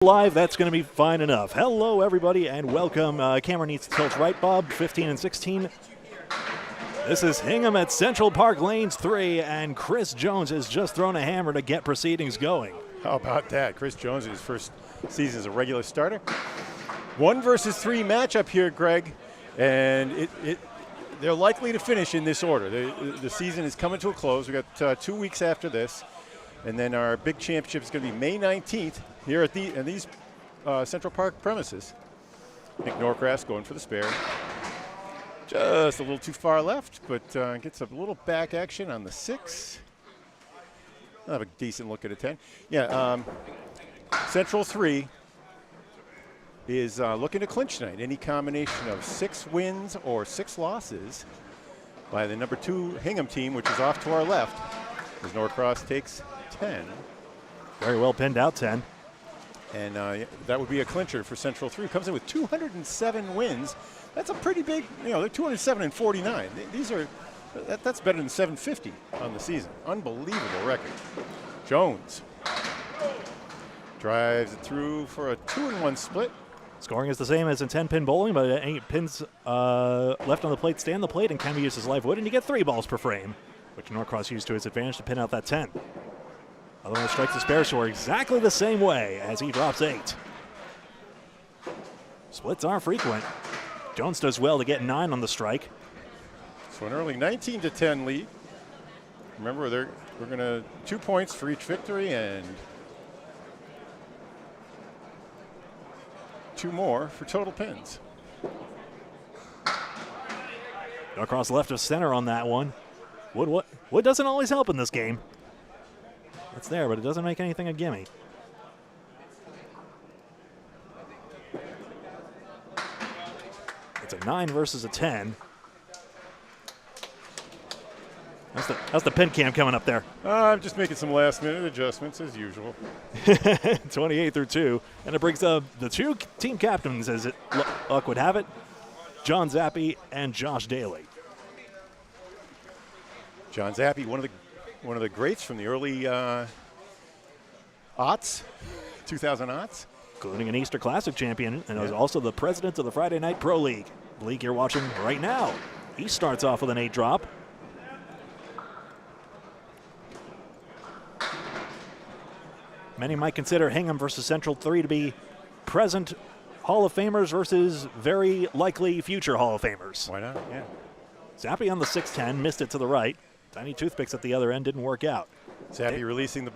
Live, that's going to be fine enough. Hello, everybody, and welcome. Camera needs to tilt right, Bob. 15 and 16. This is Hingham at Central Park Lanes 3, and Chris Jones has just thrown a hammer to get proceedings going. How about that? Chris Jones, his first season as a regular starter. 1 versus 3 matchup here, Greg, and they're likely to finish in this order. The season is coming to a close. We got 2 weeks after this, and then our big championship is going to be May 19th here at these Central Park premises. Nick Norcross going for the spare. Just a little too far left, but gets a little back action on the 6. I'll have a decent look at a 10. Yeah, Central 3 is looking to clinch tonight. Any combination of 6 wins or 6 losses by the number 2 Hingham team, which is off to our left, as Norcross takes 10. Very well pinned out 10. And that would be a clincher for Central 3. Comes in with 207 wins. That's a pretty big, they're 207 and 49. That's better than 750 on the season. Unbelievable record. Jones drives it through for a 2-1 split. Scoring is the same as in 10-pin bowling, but 8 pins left on the plate, stay on the plate, and can be used as live wood, and you get 3 balls per frame, which Norcross used to his advantage to pin out that 10. Other one strikes the spare score exactly the same way as he drops 8. Splits are frequent. Jones does well to get 9 on the strike. So an early 19-10 lead. Remember, we're going to 2 points for each victory and 2 more for total pins. Norcross left of center on that one. Wood doesn't always help in this game. It's there, but it doesn't make anything a gimme. It's a 9 versus a 10. How's the pin cam coming up there? I'm just making some last-minute adjustments as usual. 28 through 2, and it brings the 2 team captains, as luck would have it, John Zappi and Josh Daly. John Zappi, one of the greats from the early aughts, 2000 aughts. Including an Easter Classic champion, and was also the president of the Friday Night Pro League. League you're watching right now. He starts off with an 8 drop. Many might consider Hingham versus Central 3 to be present Hall of Famers versus very likely future Hall of Famers. Why not? Yeah. Zappi on the 6-10, missed it to the right. Tiny toothpicks at the other end didn't work out. Zappi releasing the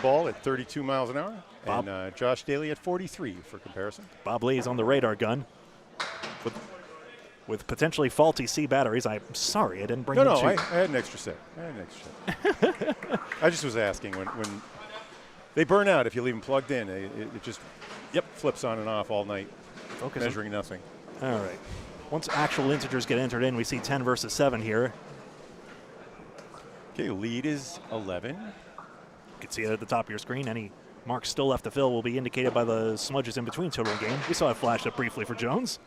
ball at 32 miles an hour, and Josh Daly at 43 for comparison. Bob Lee is on the radar gun with potentially faulty C batteries. I'm sorry I didn't bring them. No, I had an extra set. I just was asking when they burn out if you leave them plugged in. It just flips on and off all night, measuring nothing. All right. Once actual integers get entered in, we see 10 versus 7 here. Okay, lead is 11. You can see it at the top of your screen. Any marks still left to fill will be indicated by the smudges in between total game. We saw it flash up briefly for Jones.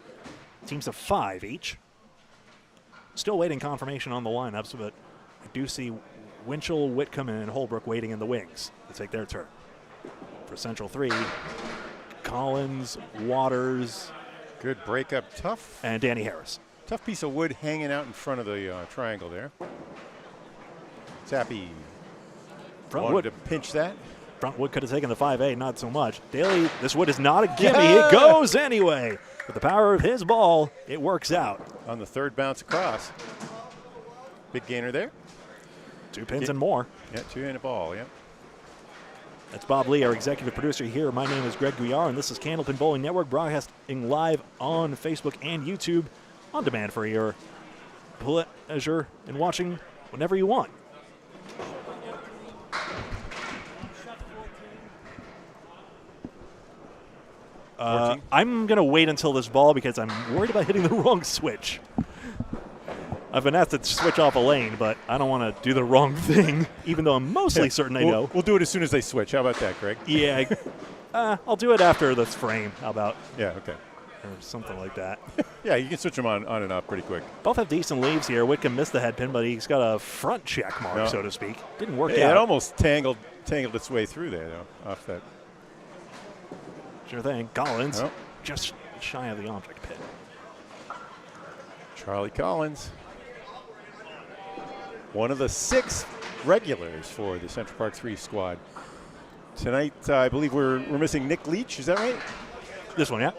Teams of 5 each. Still waiting confirmation on the lineups, but I do see Winchell, Whitcomb, and Holbrook waiting in the wings to take their turn. For Central 3, Collins, Waters. Good breakup, tough. And Danny Harris. Tough piece of wood hanging out in front of the triangle there. Zappi wanted to pinch that. Front wood could have taken the 5A, not so much. Daly, this wood is not a gimme. Yeah. It goes anyway. With the power of his ball, it works out. On the 3rd bounce across. Big gainer there. 2 pins and more. Yeah, 2 and a ball, yeah. That's Bob Lee, our executive producer here. My name is Greg Gouillart, and this is Candlepin Bowling Network, broadcasting live on Facebook and YouTube on demand for your pleasure in watching whenever you want. I'm going to wait until this ball because I'm worried about hitting the wrong switch. I've been asked to switch off a lane, but I don't want to do the wrong thing, even though I'm mostly certain I know. We'll do it as soon as they switch. How about that, Greg? Yeah. I'll do it after this frame. How about? Yeah, okay. Or something like that. Yeah, you can switch them on and off pretty quick. Both have decent leaves here. Whitcomb missed the head pin, but he's got a front check mark, so to speak. Didn't work out. It almost tangled its way through there, though, off that. Sure thing. Collins Oh. just shy of the object pin. Charlie Collins, one of the 6 regulars for the Central Park 3 squad. Tonight, I believe we're missing Nick Leach. Is that right? This one, yeah.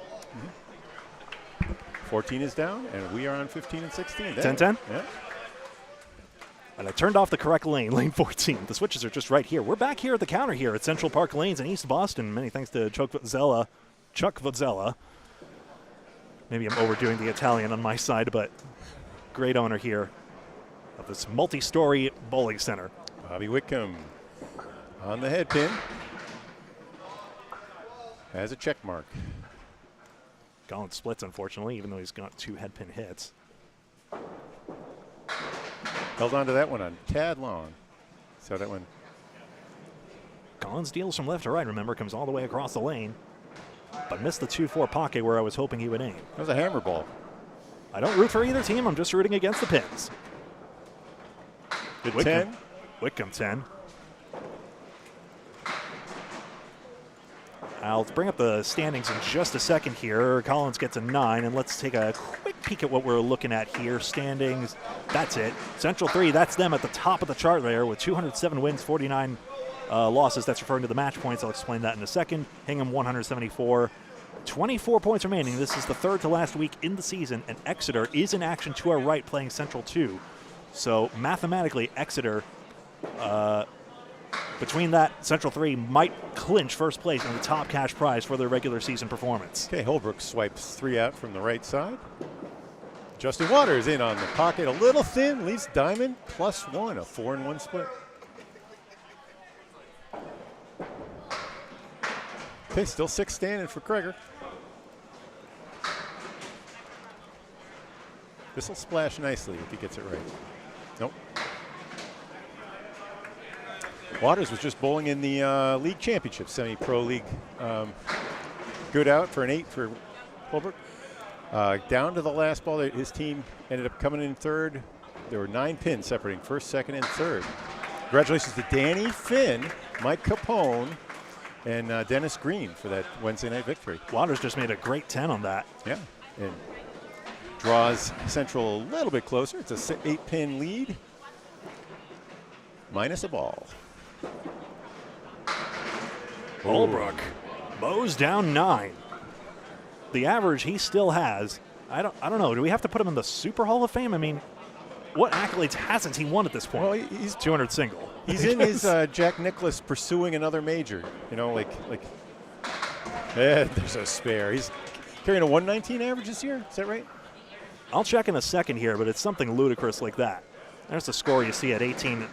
14 is down, and we are on 15 and 16. 10-10? Yeah. And I turned off the correct lane, lane 14. The switches are just right here. We're back here at the counter here at Central Park Lanes in East Boston. Many thanks to Chuck Vodzella. Maybe I'm overdoing the Italian on my side, but great owner here of this multi-story bowling center. Bobby Whitcomb on the head pin. Has a check mark. Collins splits, unfortunately, even though he's got 2 head pin hits. Held on to that one a tad long. So that one. Collins deals from left to right, remember, comes all the way across the lane, but missed the 2-4 pocket where I was hoping he would aim. That was a hammer ball. I don't root for either team. I'm just rooting against the pins. Good Whitcomb. 10. Whitcomb 10. I'll bring up the standings in just a second here. Collins gets a 9, and let's take a quick peek at what we're looking at here. Standings, that's it. Central 3, that's them at the top of the chart there with 207 wins, 49 losses. That's referring to the match points. I'll explain that in a second. Hingham 174. 24 points remaining. This is the 3rd to last week in the season, and Exeter is in action to our right playing Central 2. So mathematically, Exeter, between that, Central 3 might clinch first place in the top cash prize for their regular season performance. Okay, Holbrook swipes 3 out from the right side. Justin Waters in on the pocket, a little thin, leaves Diamond +1, a 4-1 split. Okay, still 6 standing for Kreger. This will splash nicely if he gets it right. Nope. Waters was just bowling in the league championship, semi-pro league. Good out for an 8 for Holbrook. Down to the last ball, his team ended up coming in 3rd. There were 9 pins separating 1st, 2nd, and 3rd. Congratulations to Danny Finn, Mike Capone, and Dennis Green for that Wednesday night victory. Waters just made a great 10 on that. Yeah, and draws Central a little bit closer. It's a 8-pin lead, minus a ball. Holbrook mows down 9. The average he still has, I don't know. Do we have to put him in the Super Hall of Fame? I mean, what accolades hasn't he won at this point? Well, he's 200 single. He's in his Jack Nicklaus pursuing another major. You know, like. There's a spare. He's carrying a 119 average this year. Is that right? I'll check in a second here, but it's something ludicrous like that. There's the score you see at 18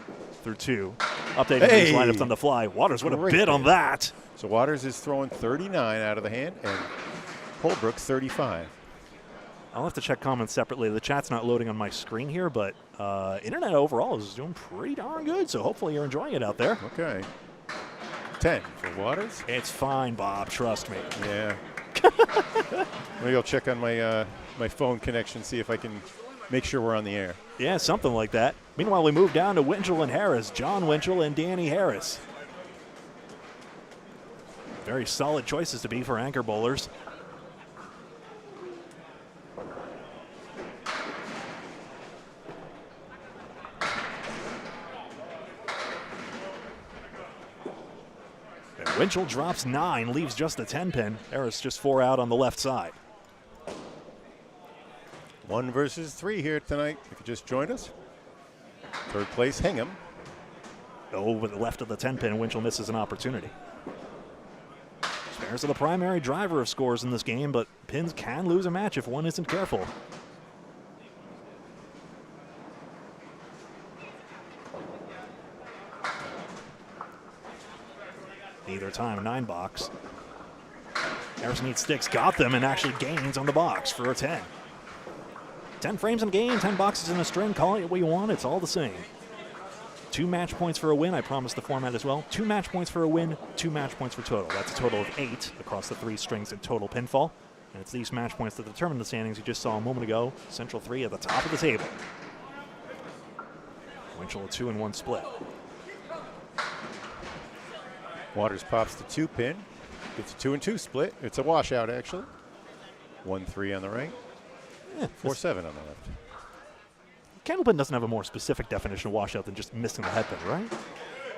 through 2. Updating these lineups on the fly. Waters, what a bid on that. So Waters is throwing 39 out of the hand, and Holbrook 35. I'll have to check comments separately. The chat's not loading on my screen here, but internet overall is doing pretty darn good, so hopefully you're enjoying it out there. Okay. 10 for Waters. It's fine, Bob. Trust me. Yeah. Maybe I'll check on my my phone connection, see if I can make sure we're on the air. Yeah, something like that. Meanwhile, we move down to Winchell and Harris. John Winchell and Danny Harris. Very solid choices to be for anchor bowlers. And Winchell drops 9, leaves just a 10-pin. Harris just 4 out on the left side. 1 versus 3 here tonight, if you just joined us. 3rd place, Hingham. Over the left of the 10-pin, Winchell misses an opportunity. Spares are the primary driver of scores in this game, but pins can lose a match if one isn't careful. Neither time, a 9 box. Harris needs sticks, got them, and actually gains on the box for a 10. 10 frames in a game, 10 boxes in a string, call it what you want, it's all the same. 2 match points for a win, I promised the format as well. 2 match points for a win, 2 match points for total. That's a total of 8 across the 3 strings in total pinfall. And it's these match points that determine the standings you just saw a moment ago. Central 3 at the top of the table. Winchell a 2-1 split. Waters pops the 2-pin. It's a 2-2 split. It's a washout, actually. 1-3 on the right. 4-7 on the left. Candlepin doesn't have a more specific definition of washout than just missing the headpin, right?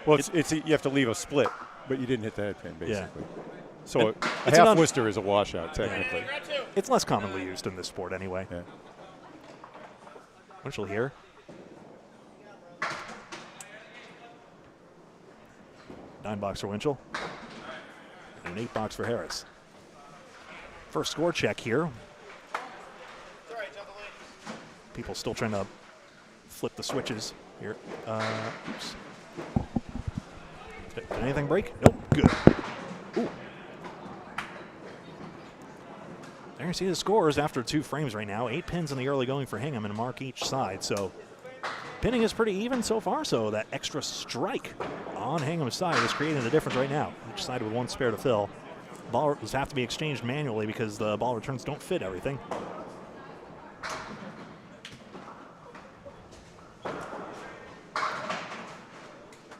Well, you have to leave a split, but you didn't hit the headpin, basically. Yeah. So a half Worcester is a washout, technically. It's less commonly used in this sport anyway. Yeah. Winchell here. $9 for Winchell. And an $8 for Harris. First score check here. People still trying to flip the switches here. Oops. Did anything break? Nope. Good. Ooh. There you see the scores after 2 frames right now. 8 pins in the early going for Hingham and Mark each side. So pinning is pretty even so far. So that extra strike on Hingham's side is creating the difference right now. Each side with 1 spare to fill. Balls have to be exchanged manually because the ball returns don't fit everything.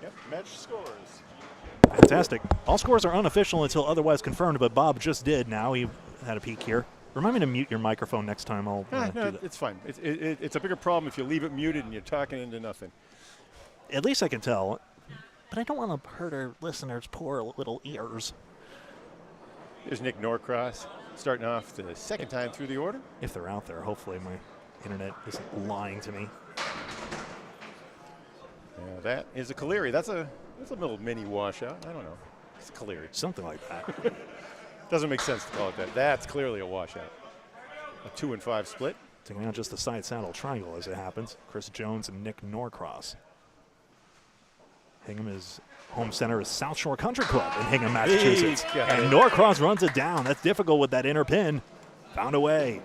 Yep, match scores. Fantastic. All scores are unofficial until otherwise confirmed, but Bob just did now. He had a peek here. Remind me to mute your microphone next time. I'll do that. It's fine. It's a bigger problem if you leave it muted and you're talking into nothing. At least I can tell. But I don't want to hurt our listeners' poor little ears. There's Nick Norcross starting off the second time through the order. If they're out there, hopefully my internet isn't lying to me. Yeah, that is a Caleri. That's a little mini washout. I don't know. It's a Caleri. Something like that. Doesn't make sense to call it that. That's clearly a washout. A 2-5 split. Taking out just the side saddle triangle as it happens. Chris Jones and Nick Norcross. Hingham is home center is South Shore Country Club in Hingham, Massachusetts. And Norcross runs it down. That's difficult with that inner pin. Found a way.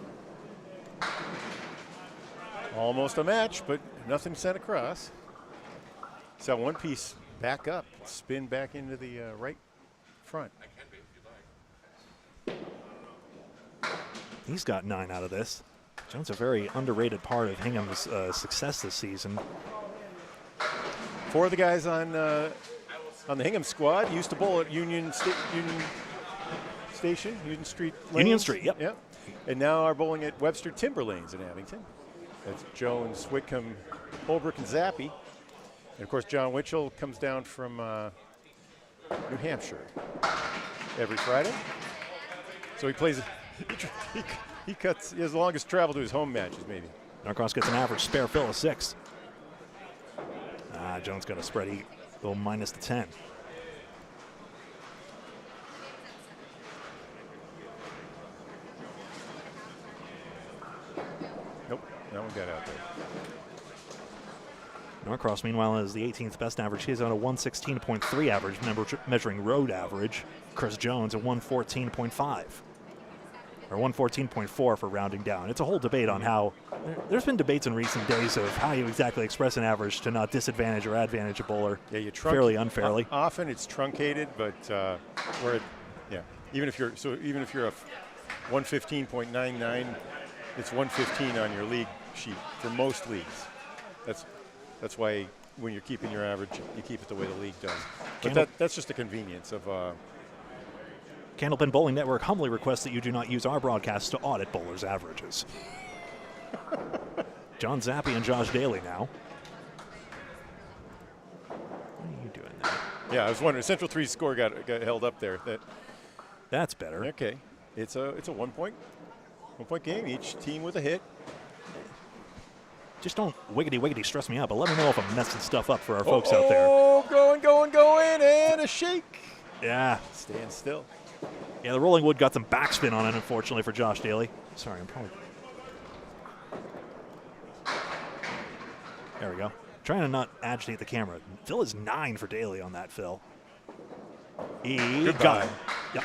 Almost a match, but nothing sent across. So one piece back up, spin back into the right front. He's got 9 out of this. Jones, a very underrated part of Hingham's success this season. 4 of the guys on the Hingham squad used to bowl at Union Street Lanes. Union Street, yep. Yep. And now are bowling at Webster Timber Lanes in Abington. That's Jones, Whitcomb, Holbrook, and Zappi. And of course, John Winchell comes down from New Hampshire every Friday. So he plays. He cuts. He has the longest travel to his home matches, maybe. Norcross gets an average spare fill of 6. Jones got a spread go minus the 10. Nope, that one got out there. Norcross, meanwhile, is the 18th best average. He's on a 116.3 average, measuring road average. Chris Jones, a 114.5. Or 114.4 for rounding down. It's a whole debate on how, there's been debates in recent days of how you exactly express an average to not disadvantage or advantage a bowler. Yeah, you fairly unfairly. Often it's truncated, but even if you're a 115.99, it's 115 on your league sheet for most leagues. That's why when you're keeping your average, you keep it the way the league does. But that's just a convenience of. Candlepin Bowling Network humbly requests that you do not use our broadcasts to audit bowlers' averages. John Zappi and Josh Daly now. What are you doing there? Yeah, I was wondering. Central 3's score got held up there. That's better. Okay, it's a 1 point game. Each team with a hit. Just don't wiggity stress me out, but let me know if I'm messing stuff up for our folks out there. Oh, going, and a shake. Yeah. Stand still. Yeah, the rolling wood got some backspin on it, unfortunately, for Josh Daly. Sorry, I'm probably. There we go. Trying to not agitate the camera. Phil is 9 for Daly on that, Phil. He got it. Yep.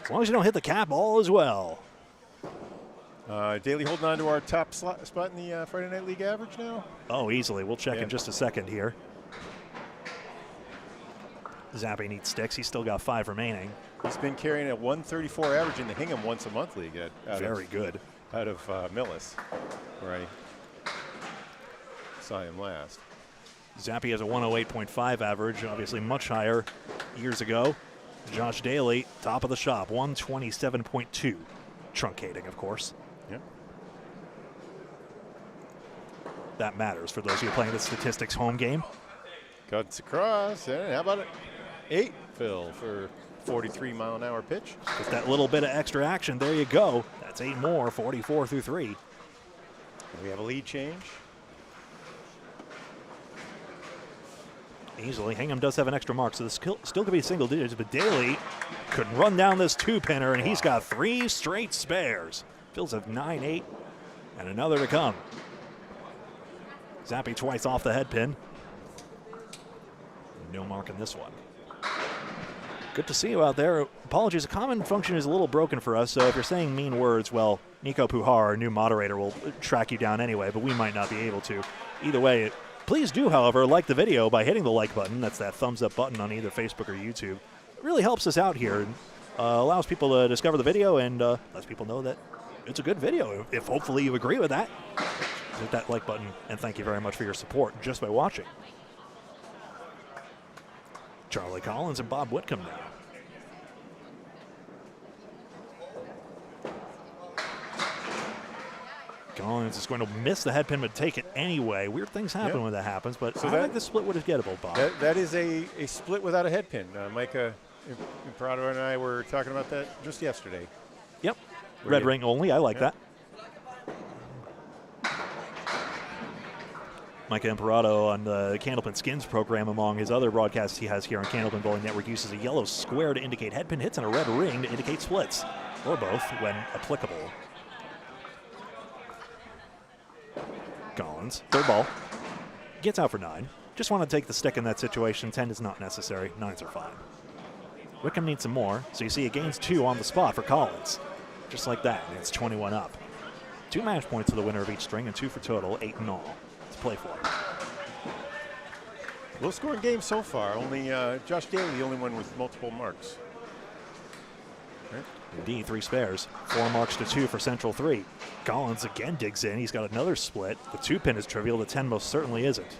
As long as you don't hit the cap, all is well. Daly holding on to our top spot in the Friday Night League average now? Oh, easily. We'll check in just a second here. Zappi needs sticks. He's still got 5 remaining. He's been carrying a 134 average in the Hingham once-a-month league. Very good. Out of Millis, where I saw him last. Zappi has a 108.5 average, obviously much higher years ago. Josh Daly, top of the shop, 127.2. Truncating, of course. Yeah. That matters for those of you playing the statistics home game. Cuts across. And how about it? 8, Phil, for 43-mile-an-hour pitch. Just that little bit of extra action. There you go. That's 8 more, 44 through 3. We have a lead change. Easily. Hingham does have an extra mark, so this still could be single digits, but Daly could run down this 2-pinner, and he's got 3 straight spares. Phil's have 9-8, and another to come. Zappy twice off the head pin. No mark in this one. Good to see you out there. Apologies, the comment function is a little broken for us, so if you're saying mean words, well, Nico Pujar, our new moderator, will track you down anyway, but we might not be able to. Either way, please do, however, like the video by hitting the like button. That's that thumbs up button on either Facebook or YouTube. It really helps us out here and allows people to discover the video and lets people know that it's a good video. If hopefully you agree with that, hit that like button, and thank you very much for your support just by watching. Charlie Collins and Bob Whitcomb now. Collins is going to miss the head pin, but take it anyway. Weird things happen when that happens, but so I think the split would is gettable, Bob. That is a split without a head pin. Micah Imperato and I were talking about that just yesterday. Yep. Red ring only. I like that. Micah Imperato on the Candlepin Skins program, among his other broadcasts he has here on Candlepin Bowling Network, uses a yellow square to indicate head pin hits and a red ring to indicate splits, or both when applicable. Collins, third ball, gets out for 9. Just want to take the stick in that situation. 10 is not necessary. 9s are fine. Wickham needs some more, so you see it gains 2 on the spot for Collins. Just like that, and it's 21 up. 2 match points for the winner of each string and 2 for total, 8 in all. To play for. Low scoring game so far. Only Josh Daly, the only one with multiple marks. Right. Indeed, 3 spares. 4 marks to 2 for Central 3. Collins again digs in. He's got another split. The 2-pin is trivial. The 10 most certainly isn't.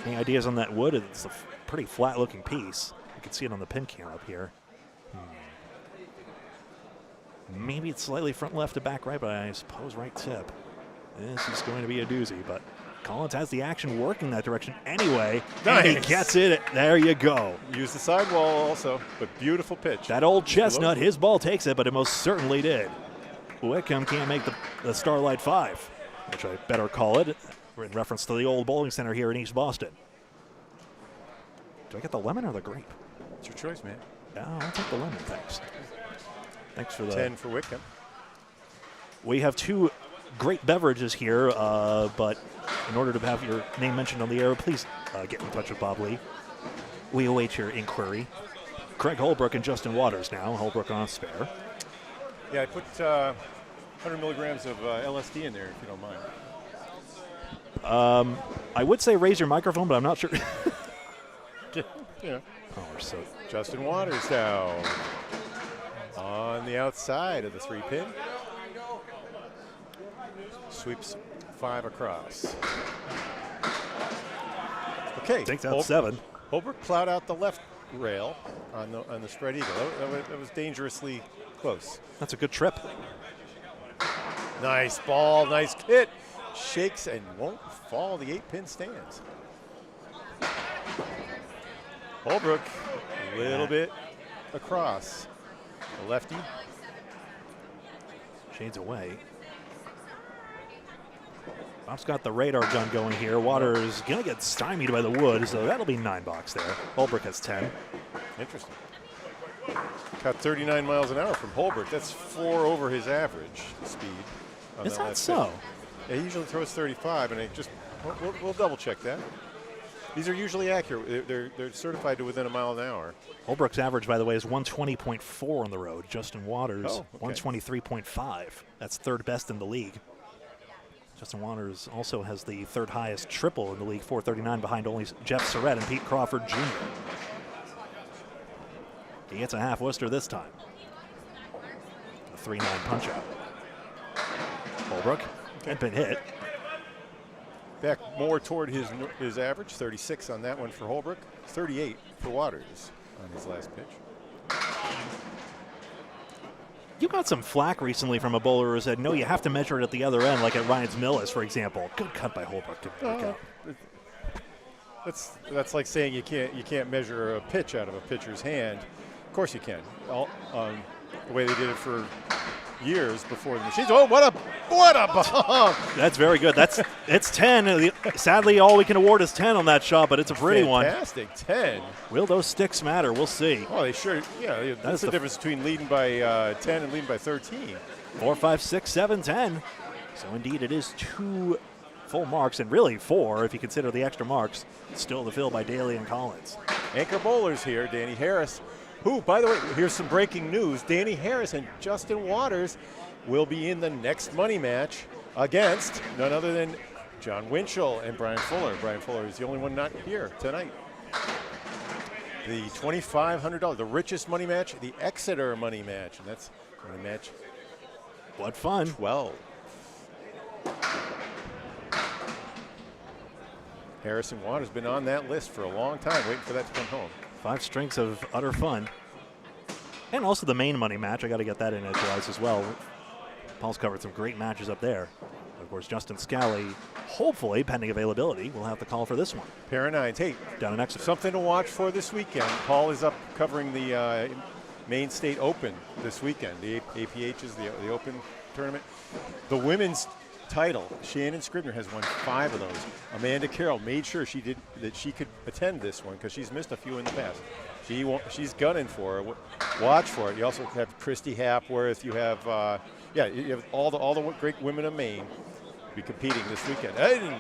Any ideas on that wood? It's a pretty flat-looking piece. You can see it on the pin cam up here. Maybe it's slightly front left to back right, but I suppose right tip. This is going to be a doozy, but Collins has the action working that direction anyway. Nice. And he gets it. There you go. Use the sidewall also, but beautiful pitch. That old chestnut, his ball takes it, but it most certainly did. Wickham can't make the Starlight 5, which I better call it in reference to the old bowling center here in East Boston. Do I get the lemon or the grape? It's your choice, man. Yeah, I'll take the lemon, thanks. Thanks for the 10 for Wickham. We have 2 great beverages here, but in order to have your name mentioned on the air, please get in touch with Bob Lee. We await your inquiry. Craig Holbrook and Justin Waters now. Holbrook on spare. Yeah, I put 100 milligrams of LSD in there, if you don't mind. I would say raise your microphone, but I'm not sure. Yeah. Oh, we're so. Justin Waters now on the outside of the 3-pin. Sweeps 5 across. Okay. Takes out 7. Holbrook plowed out the left rail on the spread eagle. That was dangerously close. That's a good trip. Nice ball, nice hit. Shakes and won't fall. The 8-pin stands. Holbrook a little bit across. The lefty. Shades away. Bob's got the radar gun going here. Waters going to get stymied by the wood, so that'll be 9 box there. Holbrook has 10. Interesting. Got 39 miles an hour from Holbrook. That's 4 over his average speed. Is that so? Yeah, he usually throws 35, and we'll double check that. These are usually accurate. They're certified to within a mile an hour. Holbrook's average, by the way, is 120.4 on the road. Justin Waters, 123.5. That's 3rd best in the league. Justin Waters also has the 3rd highest triple in the league, 439, behind only Jeff Surratt and Pete Crawford Jr. He gets a half Worcester this time. A 3-9 punch out. Holbrook had been hit. Back more toward his average, 36 on that one for Holbrook, 38 for Waters. on his last pitch. You got some flack recently from a bowler who said, no, you have to measure it at the other end, like at Ryan's Millis, for example. Good cut by Holbrook. Didn't work out. That's like saying you can't measure a pitch out of a pitcher's hand. Of course you can. The way they did it for years before the machines. Oh, what a bomb! That's very good. It's 10. Sadly, all we can award is 10 on that shot, but it's a pretty one. Fantastic, 10. Will those sticks matter? We'll see. Oh, they sure. Yeah, that's the difference between leading by 10 and leading by 13. 4, 5, 6, 7, 10. So indeed, it is 2 full marks, and really 4 if you consider the extra marks. Still the fill by Daly and Collins. Anchor bowlers here, Danny Harris. Who, by the way, here's some breaking news. Danny Harris and Justin Waters will be in the next money match against none other than John Winchell and Brian Fuller. Brian Fuller is the only one not here tonight. The $2,500, the richest money match, the Exeter money match. And that's money match. What fun. 12. Harrison Waters been on that list for a long time, waiting for that to come home. 5 strings of utter fun. And also the main money match. I got to get that in edgewise as well. Paul's covered some great matches up there. Of course, Justin Scally, hopefully, pending availability, will have the call for this one. Pair of nines. Hey, down in Exeter. Something to watch for this weekend. Paul is up covering the Maine State Open this weekend. The APH is the Open tournament. The women's title, Shannon Scribner has won 5 of those. Amanda Carroll made sure that she could attend this one because she's missed a few in the past. She's gunning for it. Watch for it. You also have Christy Hapworth. You have you have all the great women of Maine be competing this weekend. And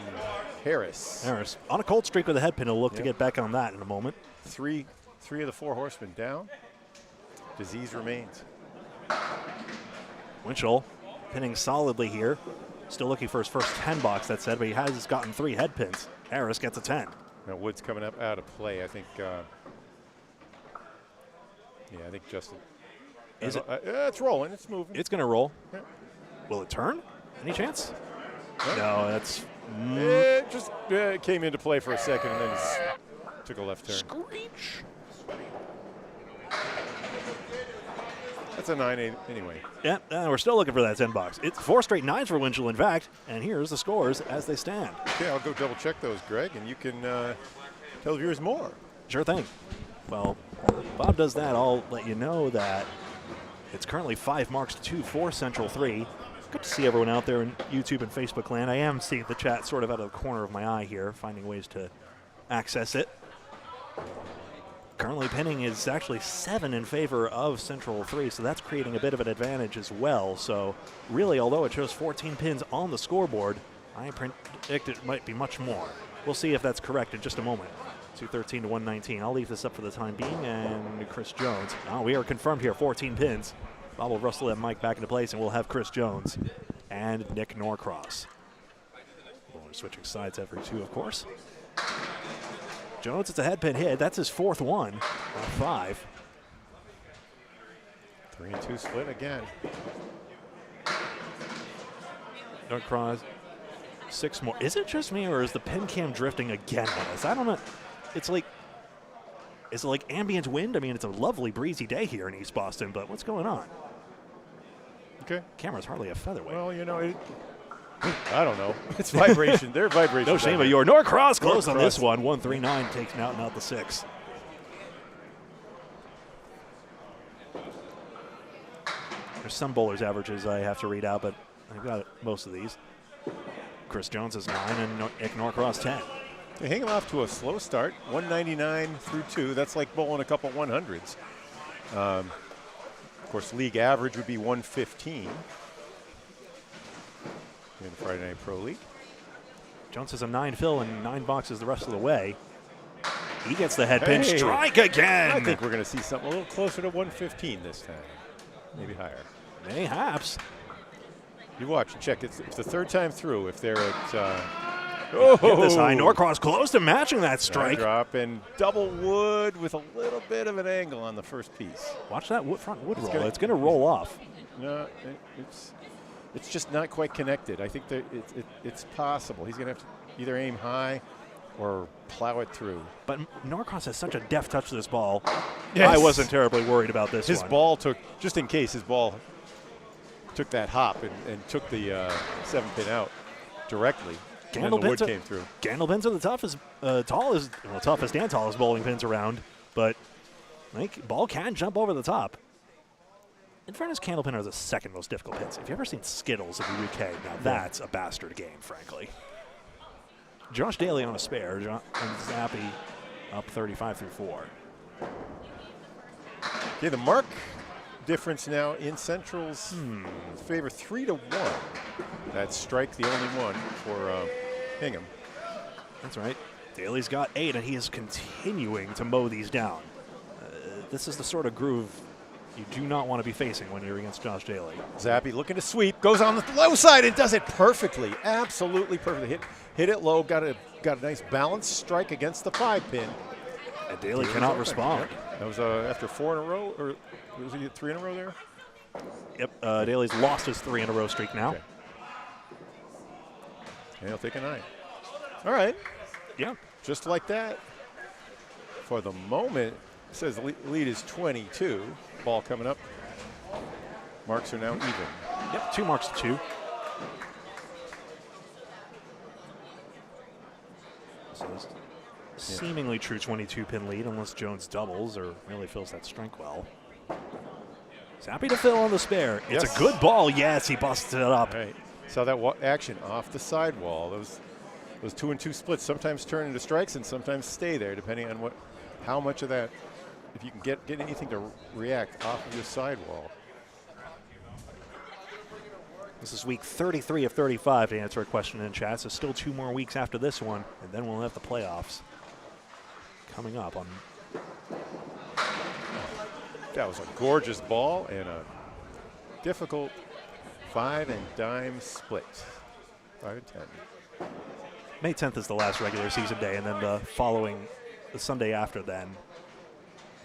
Harris on a cold streak with a head pin. He'll look to get back on that in a moment. Three of the 4 horsemen down. Disease remains. Winchell pinning solidly here. Still looking for his first 10 box, that said, but he has gotten 3 head pins. Harris gets a 10. Now Wood's coming up out of play. I think. I think Justin. Is it? It's rolling. It's moving. It's going to roll. Yeah. Will it turn? Any chance? Yeah. No, that's. It just came into play for a second and then took a left turn. Screech. That's a 9 anyway. Yeah, we're still looking for that 10 box. It's 4 straight 9s for Winchell, in fact, and here's the scores as they stand. Okay, I'll go double check those, Greg, and you can tell viewers more. Sure thing. Well, Bob does that. I'll let you know that it's currently 5 marks to 2 for Central 3. Good to see everyone out there in YouTube and Facebook land. I am seeing the chat sort of out of the corner of my eye here, finding ways to access it. Currently pinning is actually 7 in favor of Central 3, so that's creating a bit of an advantage as well. So really, although it shows 14 pins on the scoreboard, I predict it might be much more. We'll see if that's correct in just a moment. 213 to 119. I'll leave this up for the time being, and Chris Jones. Oh, we are confirmed here, 14 pins. Bob will rustle that mic back into place, and we'll have Chris Jones and Nick Norcross. We're switching sides every 2, of course. Jones, it's a head pin hit. That's his 4th one, 5. 3-2 split again. Norcross, 6 more. Is it just me, or is the pin cam drifting again on us? I don't know. It's like, is it like ambient wind? I mean, it's a lovely breezy day here in East Boston, but what's going on? Okay. Camera's hardly a featherweight. Well, I don't know. It's vibration. They're vibration. No shame, but your Norcross close on this one. 139 takes out and out the 6. There's some bowlers' averages I have to read out, but I've got most of these. Chris Jones is 9 and Nick Norcross 10. They're hanging off to a slow start, 199 through 2. That's like bowling a couple 100s. Of course, league average would be 115. In the Friday Night Pro League. Jones has a 9 fill and 9 boxes the rest of the way. He gets the head pin. Strike again. I think we're going to see something a little closer to 115 this time. Maybe higher. Mayhaps. You watch and check. It's the 3rd time through. If they're at get this high. Norcross close to matching that strike. Drop and double wood with a little bit of an angle on the first piece. Watch that front wood roll. It's going to roll off. No, it's just not quite connected. I think that it's possible. He's going to have to either aim high or plow it through. But Norcross has such a deft touch to this ball. Yes. I wasn't terribly worried about this His one. ball took, just in case, his ball took that hop and took the 7-pin out directly. And then the wood came through. Gandle pins are the toughest and tallest bowling pins around, but I think ball can jump over the top. In fairness, candlepin are the second most difficult pins. If you've ever seen Skittles in the UK, now that's a bastard game, frankly. Josh Daly on a spare, and Zappy up 35-4. Okay, the mark difference now in Central's favor, 3-1. That's strike the only one for Hingham. That's right. Daly's got 8, and he is continuing to mow these down. This is the sort of groove you do not want to be facing when you're against Josh Daly. Zappy looking to sweep, goes on the low side and does it perfectly, absolutely perfectly. Hit it low, got a nice balanced strike against the 5-pin. And Daly cannot respond. Yep. That was after 4 in a row, or was he 3 in a row there? Yep, Daly's lost his 3-in-a-row streak now. Okay. And he'll take a 9. All right. Yeah. Just like that. For the moment, it says the lead is 22. Ball coming up. Marks are now even. Yep, 2 marks to 2. So this seemingly true 22-pin lead, unless Jones doubles or really fills that strike well. He's happy to fill on the spare. It's a good ball. Yes, he busted it up. All right. Saw that action off the sidewall. Those 2-and-2 splits sometimes turn into strikes and sometimes stay there, depending on how much of that, if you can get anything to react off of your sidewall. This is week 33 of 35 to answer a question in chat. So still 2 more weeks after this one, and then we'll have the playoffs coming up on. That was a gorgeous ball and a difficult 5-and-dime split. 5 and 10. May 10th is the last regular season day, and then the Sunday after then.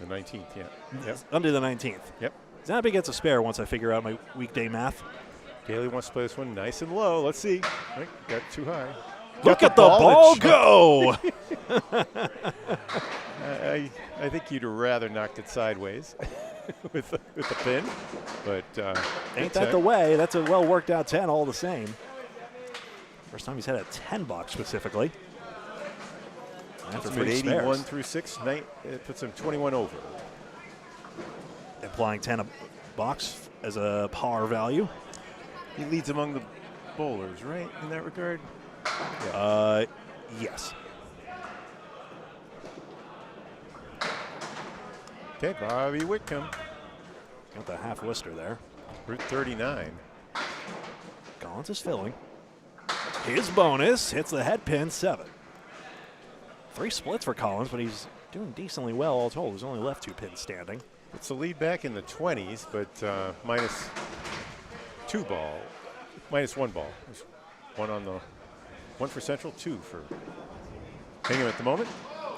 The 19th, yeah. Yep. Under the 19th. Yep. Zappy gets a spare once I figure out my weekday math. Daly wants to play this one nice and low. Let's see. Right, got too high. Look at the ball go! I think you'd rather knocked it sideways with the pin, but ain't that the way? That's a well worked out 10 all the same. First time he's had a 10 box specifically. After 81 through 6, it puts him 21 over. Implying 10 a box as a par value. He leads among the bowlers, right, in that regard? Yeah. Yes. Okay, Bobby Whitcomb. Got the half Worcester there. Route 39. Collins is filling. His bonus hits the head pin, 7. 3 splits for Collins, but he's doing decently well all told. He's only left 2 pins standing. It's the lead back in the 20s, but minus 1 ball. There's 1 for Central, 2 for Hingham at the moment.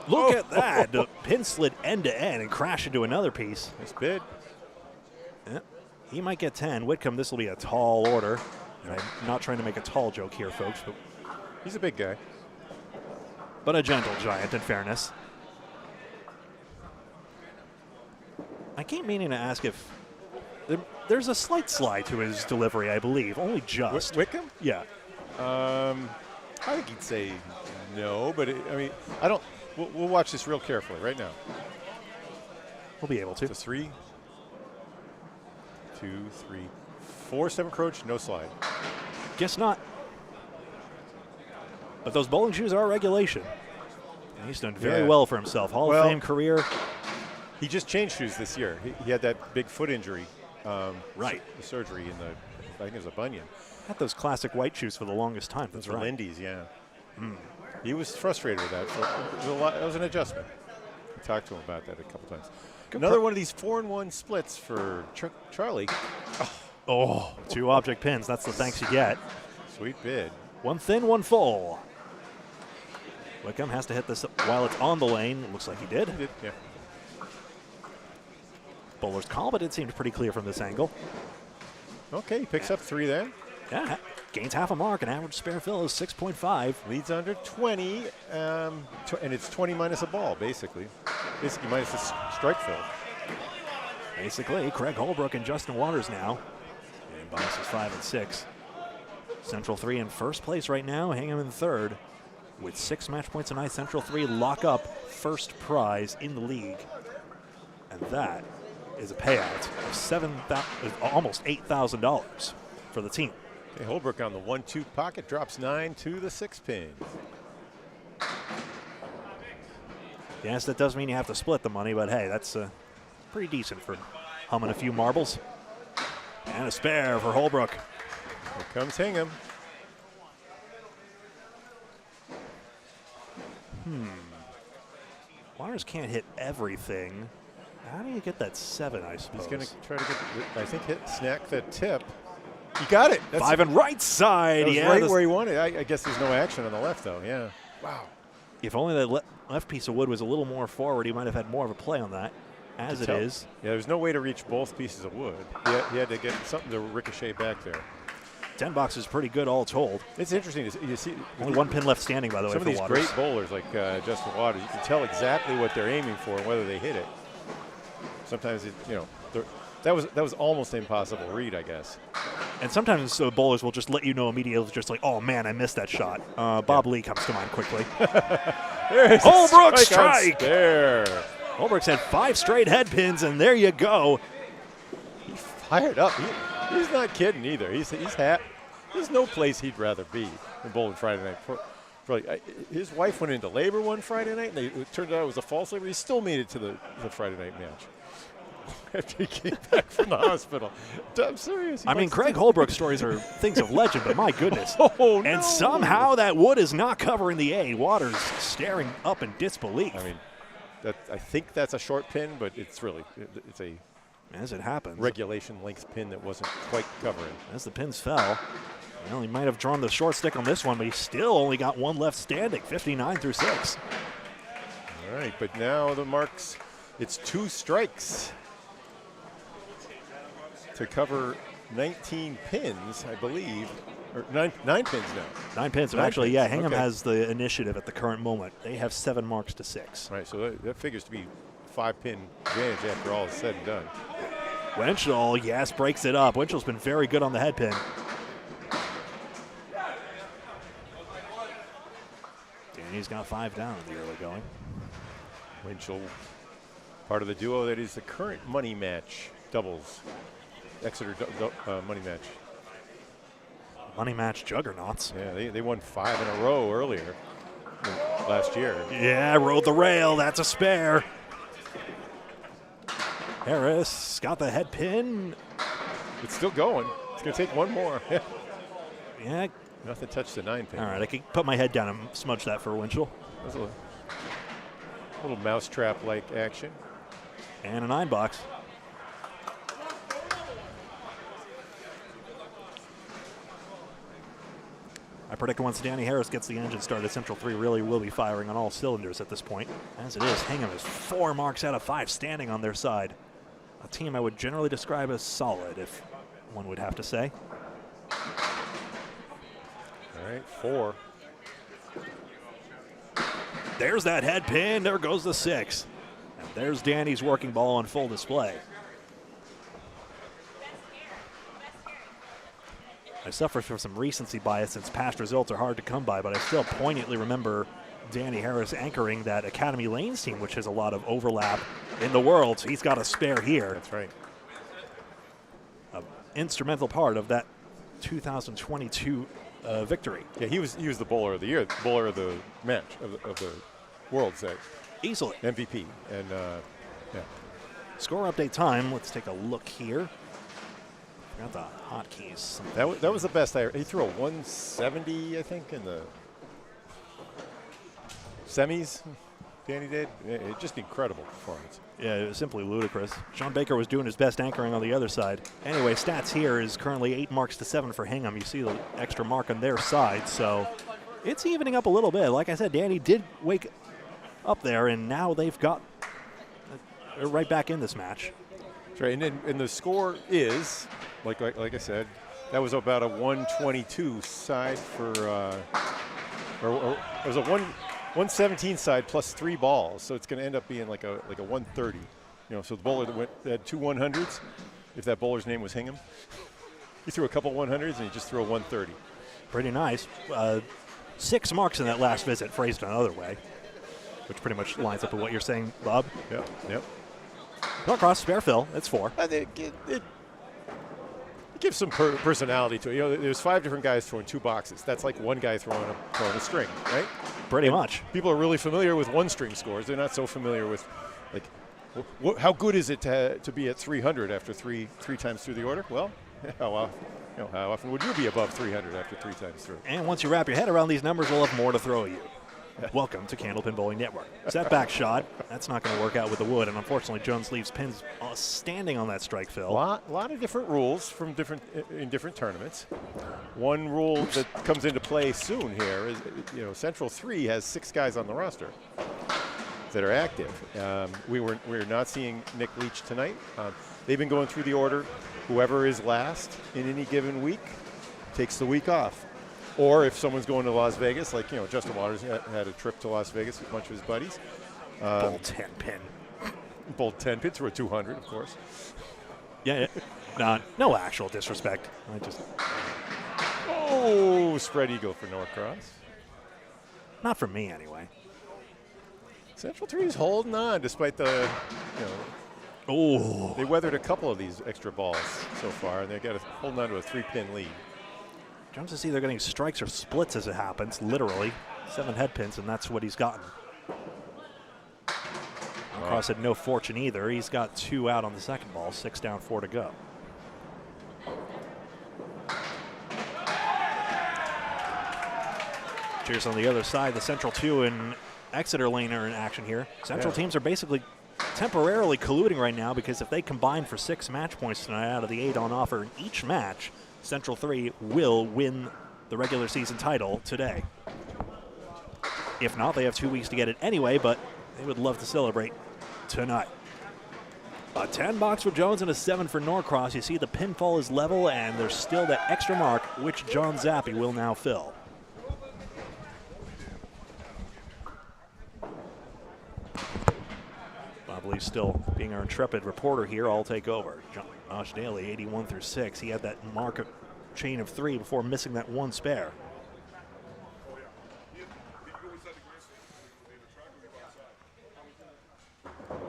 Look at that. The pin slid end to end and crashed into another piece. Nice bid. Yeah. He might get 10. Whitcomb, this will be a tall order. And I'm not trying to make a tall joke here, folks, but he's a big guy. But a gentle giant, in fairness. I keep meaning to ask if there's a slight slide to his delivery, I believe. Only just. Whitcomb? Yeah. I think he'd say no, but I don't. We'll watch this real carefully right now. We'll be able to. It's a 3, 2, 3, 4 step approach, no slide. Guess not. But those bowling shoes are regulation. And he's done very well for himself. Hall of Fame career. He just changed shoes this year. He had that big foot injury. Right. The surgery in I think it was a bunion. Had those classic white shoes for the longest time. That's right. Lindy's, yeah. He was frustrated with that. It was an adjustment. We talked to him about that a couple times. Another one of these 4-and-1 splits for Charlie. Oh, 2 object pins. That's the thanks you get. Sweet bid. 1 thin, 1 full. Whitcomb has to hit this while it's on the lane. It looks like he did. He did, yeah. Bowler's call, but it seemed pretty clear from this angle. Okay, he picks up 3 there. Yeah, Gains half a mark, and average spare fill is 6.5. Leads under 20, and it's 20 minus a ball, basically. Basically minus the strike fill. Basically, Craig Holbrook and Justin Waters now. And boxes 5 and 6. Central 3 in first place right now. Hingham in third. With 6 match points tonight, Central 3 lock up first prize in the league. And that is a payout of almost $8,000 for the team. Okay, Holbrook on the 1-2 pocket, drops 9 to the 6 pin. Yes, that does mean you have to split the money, but hey, that's pretty decent for humming a few marbles. And a spare for Holbrook. Here comes Hingham. Waters can't hit everything. How do you get that 7, I suppose? He's going to try to get, I think, snack that tip. He got it. That's 5 and right side. That was yeah, right where he wanted. I guess there's no action on the left, though. Yeah. Wow. If only that left piece of wood was a little more forward, he might have had more of a play on that. As it is. Yeah, there's no way to reach both pieces of wood. He had to get something to ricochet back there. 10 box is pretty good all told. It's interesting. You see, only 1 pin left standing, by the way, some for of these Waters. great bowlers like Justin Waters, you can tell exactly what they're aiming for and whether they hit it. Sometimes, that was almost impossible to read, I guess. And sometimes bowlers will just let you know immediately, just like, oh man, I missed that shot. Bob Lee comes to mind quickly. Holbrook strike! There. Holbrook's had 5 straight head pins, and there you go. He fired up. He's not kidding either. There's no place he'd rather be than bowling Friday night. His wife went into labor one Friday night, and it turned out it was a false labor. He still made it to the Friday night match after he came back from the hospital. I'm serious. I mean, Craig Holbrook's stories are things of legend, but my goodness. Oh, no. And somehow that wood is not covering the A. Waters staring up in disbelief. I mean, I think that's a short pin, but it's a as it happens, regulation length pin that wasn't quite covering. As the pins fell, well, he might have drawn the short stick on this one, but he still only got 1 left standing, 59 through 6. All right, but now the marks, it's 2 strikes to cover 19 pins, I believe. Or 9 pins now. 9 pins. Nine actually, pins. yeah, Hingham Okay. has the initiative at the current moment. They have 7 marks to 6. Right, so that figures to be 5-pin advantage after all is said and done. Winchell, yes, breaks it up. Winchell's been very good on the head pin. Danny's got 5 down in the early going. Winchell, part of the duo that is the current money match doubles. Exeter money match. Money match juggernauts. Yeah, they won 5 in a row earlier last year. Yeah, rode the rail. That's a spare. Harris got the head pin. It's still going. It's going to take 1 more. Yeah. Nothing touched the 9 pin. All right, I can put my head down and smudge that for Winchell. That's a little mousetrap-like action. And a 9 box. I predict once Danny Harris gets the engine started, Central 3 really will be firing on all cylinders at this point. As it is, Hingham is 4 marks out of 5 standing on their side. A team I would generally describe as solid, if one would have to say. All right, 4. There's that head pin. There goes the 6. And there's Danny's working ball on full display. I suffer from some recency bias since past results are hard to come by, but I still poignantly remember Danny Harris anchoring that Academy Lanes team, which has a lot of overlap in the world. So he's got a spare here. That's right. An instrumental part of that 2022 victory. Yeah, he was the bowler of the year, bowler of the match, of the world set. Easily. MVP. And, yeah. Score update time. Let's take a look here. Got the hotkeys. That was the best I ever. He threw a 170, I think, in the semis. Danny did. Just incredible performance. Yeah, it was simply ludicrous. Sean Baker was doing his best anchoring on the other side. Anyway, stats here is currently 8 marks to 7 for Hingham. You see the extra mark on their side, so it's evening up a little bit. Like I said, Danny did wake up there, and now they've got right back in this match. That's right, and the score is, like I said, That was about a 122 side for, or it was a 117 side plus 3 balls. So it's going to end up being like a 130. You know, so the bowler that had 2 100s, if that bowler's name was Hingham, he threw a couple 100s and he just threw a 130. Pretty nice. 6 marks in that last visit, phrased another way, which pretty much lines up with what you're saying, Bob. Yep. Norcross, spare fill. It's 4. I think it gives some personality to it. You know, there's 5 different guys throwing 2 boxes. That's like one guy throwing a string, right? Pretty much. People are really familiar with 1-string scores. They're not so familiar with, like, how good is it to be at 300 after three times through the order? Well, how often would you be above 300 after 3 times through? And once you wrap your head around these numbers, we'll have more to throw at you. Welcome to Candlepin Bowling Network. Setback shot. That's not going to work out with the wood, and unfortunately, Jones leaves pins standing on that strike fill. A lot of different rules from in different tournaments. One rule that comes into play soon here is, you know, Central 3 has 6 guys on the roster that are active. We're not seeing Nick Leach tonight. They've been going through the order. Whoever is last in any given week takes the week off. Or if someone's going to Las Vegas, like, you know, Justin Waters had a trip to Las Vegas with a bunch of his buddies. Bold 10 pin. Bold 10 pin through a 200, of course. Yeah. No actual disrespect. Spread eagle for Norcross. Not for me, anyway. Central 3 is holding on despite the, you know, they weathered a couple of these extra balls so far, and they got holding on to a 3-pin lead. Jones is either getting strikes or splits as it happens, literally. 7 head pins, and that's what he's gotten. Norcross had no fortune either. He's got 2 out on the second ball, 6 down, 4 to go. Cheers on the other side. The Central 2 and Exeter lane are in action here. Central teams are basically temporarily colluding right now because if they combine for 6 match points tonight out of the 8 on offer in each match, Central 3 will win the regular season title today. If not, they have 2 weeks to get it anyway, but they would love to celebrate tonight. A 10 box for Jones and a 7 for Norcross. You see the pinfall is level, and there's still that extra mark, which John Zappi will now fill. Bob Lee still being our intrepid reporter here. I'll take over. Josh Daly, 81 through 6. He had that mark of chain of 3 before missing that 1 spare.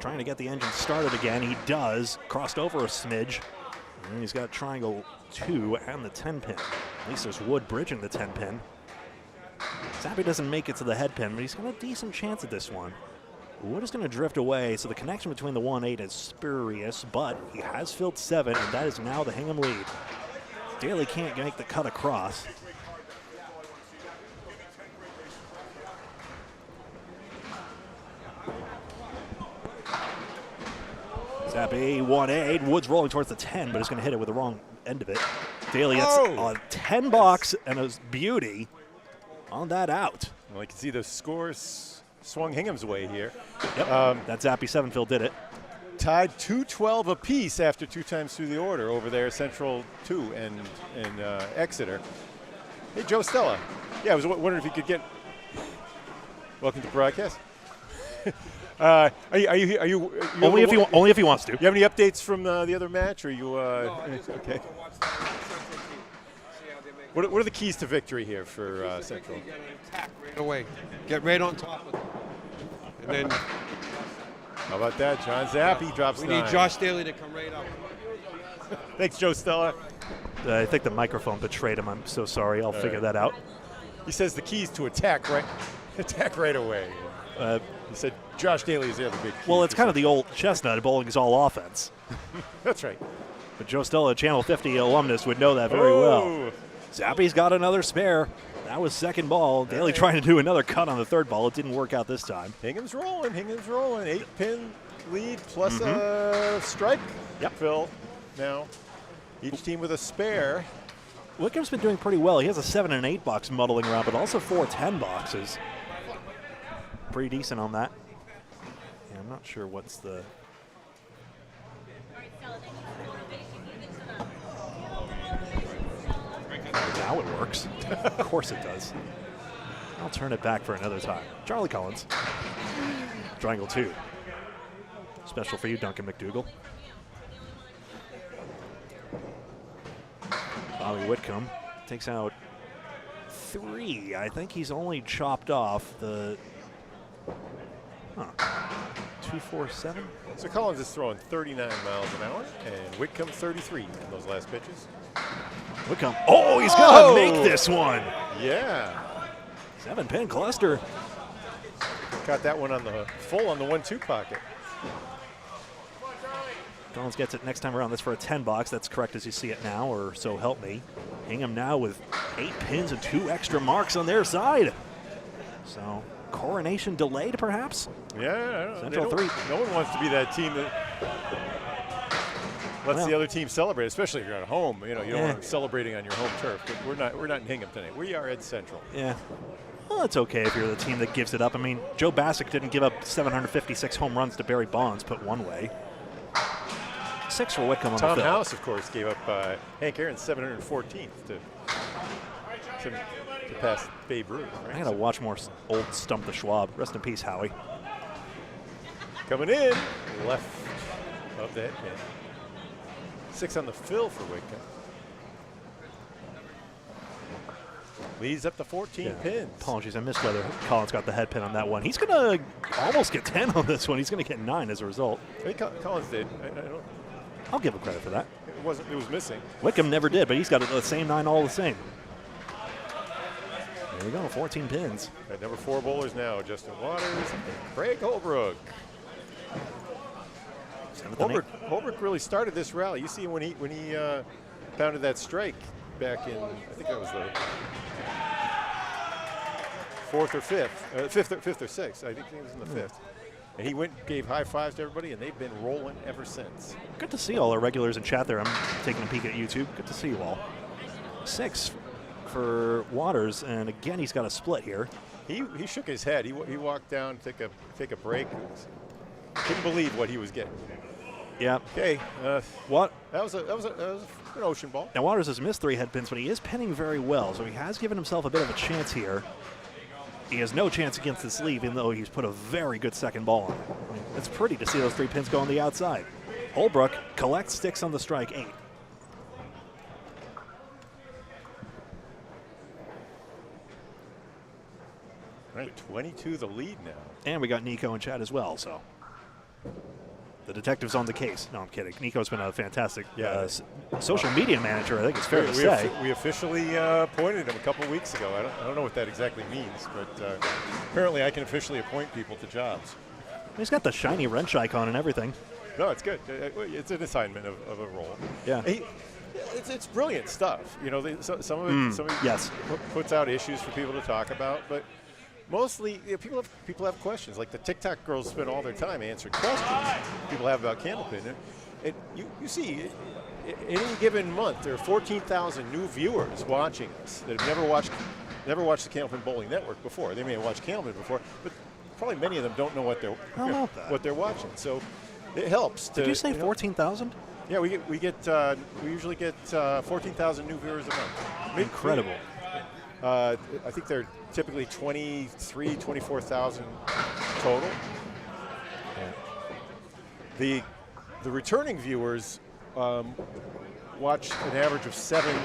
Trying to get the engine started again. He does. Crossed over a smidge. And he's got triangle 2 and the 10 pin. At least there's wood bridging the 10 pin. Zappi doesn't make it to the head pin, but he's got a decent chance at this one. Wood is going to drift away, so the connection between the 1-8 is spurious, but he has filled 7, and that is now the Hingham lead. Daly can't make the cut across. Zappi, 1-8. Wood's rolling towards the 10, but he's going to hit it with the wrong end of it. Daly gets a 10 box and a beauty on that out. Well, you can see the scores swung Hingham's way here. Yep, that Zappi 7 fill did it. Tied 2-12 apiece after 2 times through the order over there, Central 2 and Exeter. Hey, Joe Stella. Yeah, I was wondering if you could get. Welcome to the broadcast. Are you only if he wants to. You have any updates from the other match? Or you okay? What are the keys to victory here for Central? Attack right away. Get right on top of it. And then how about that? John Zappi drops 9. We need Josh Daly to come right up. Thanks, Joe Stella. I think the microphone betrayed him. I'm so sorry. I'll figure that out. He says the keys to attack right away. He said Josh Daly is the other big key. Well, it's kind of the old chestnut. Bowling is all offense. That's right. But Joe Stella, Channel 50 alumnus, would know that very well. Zappi's got another spare. That was second ball. Daly trying to do another cut on the third ball. It didn't work out this time. Hingham's rolling. 8-pin lead plus a strike. Phil. Now, each team with a spare. Wickham's been doing pretty well. He has a 7 and 8 box muddling around, but also 4 10 boxes. Pretty decent on that. Yeah, I'm not sure what's the. how it works. Of course it does. I'll turn it back for another time. Charlie Collins. Triangle 2. Special for you, Duncan McDougal. Bobby Whitcomb takes out 3. I think he's only chopped off the 247. So Collins is throwing 39 miles an hour, and Whitcomb 33 in those last pitches. Whitcomb. Oh, he's gonna make this one. Yeah. 7-pin cluster. Got that one on the full on the 1-2 pocket. Collins gets it next time around. That's for a 10 box. That's correct as you see it now, or so help me. Hingham now with 8 pins and 2 extra marks on their side. So coronation delayed, perhaps? Yeah. Central 3. No one wants to be that team that lets the other team celebrate, especially if you're at home. You know, you don't want them celebrating on your home turf. But we're not in Hingham tonight. We are at Central. Yeah. Well, it's okay if you're the team that gives it up. I mean, Joe Bassick didn't give up 756 home runs to Barry Bonds, put one way. 6 for Whitcomb on Tom the field. House, of course, gave up Hank Aaron's 714th to pass Babe Ruth. Right? I gotta watch more old Stump the Schwab. Rest in peace, Howie. Coming in, left of the head pin. 6 on the fill for Whitcomb. Leads up to 14 pins. Apologies, I missed whether Collins got the head pin on that one. He's gonna almost get 10 on this one. He's gonna get 9 as a result. I think Collins did. I'll give him credit for that. It was missing. Whitcomb never did, but he's got the same 9 all the same. There we go, 14 pins. At number 4 bowlers now, Justin Waters and Craig Holbrook. Holbrook really started this rally. You see when he pounded that strike back in, I think that was the 4th or 5th, 5th or 6th. I think he was in the 5th. And he gave high fives to everybody, and they've been rolling ever since. Good to see all our regulars in chat there. I'm taking a peek at YouTube. Good to see you all. 6 for Waters, and again, he's got a split here. He shook his head. He walked down, take a break. Couldn't believe what he was getting. Yeah. Okay. What? That was an ocean ball. Now Waters has missed 3 head pins, but he is pinning very well, so he has given himself a bit of a chance here. He has no chance against the sleeve, even though he's put a very good second ball on it. I mean, it's pretty to see those 3 pins go on the outside. Holbrook collects sticks on the strike 8. Right, 22 the lead now. And we got Nico in chat as well, so the detective's on the case. No, I'm kidding. Nico's been a fantastic social media manager, I think it's fair to say. We officially appointed him a couple weeks ago. I don't know what that exactly means, but apparently I can officially appoint people to jobs. He's got the shiny wrench icon and everything. No, it's good. It's an assignment of a role. Yeah. It's brilliant stuff. You know, some of it puts out issues for people to talk about, but mostly people have questions. Like the TikTok girls spend all their time answering questions people have about Candlepin. And you see, in any given month, there are 14,000 new viewers watching us that have never watched the Candlepin Bowling Network before. They may have watched Candlepin before, but probably many of them don't know what they're watching. So it helps. Did you say 14,000? Yeah, we usually get 14,000 new viewers a month. Incredible. I think they're typically 24,000 total. Yeah. The returning viewers watch an average of 7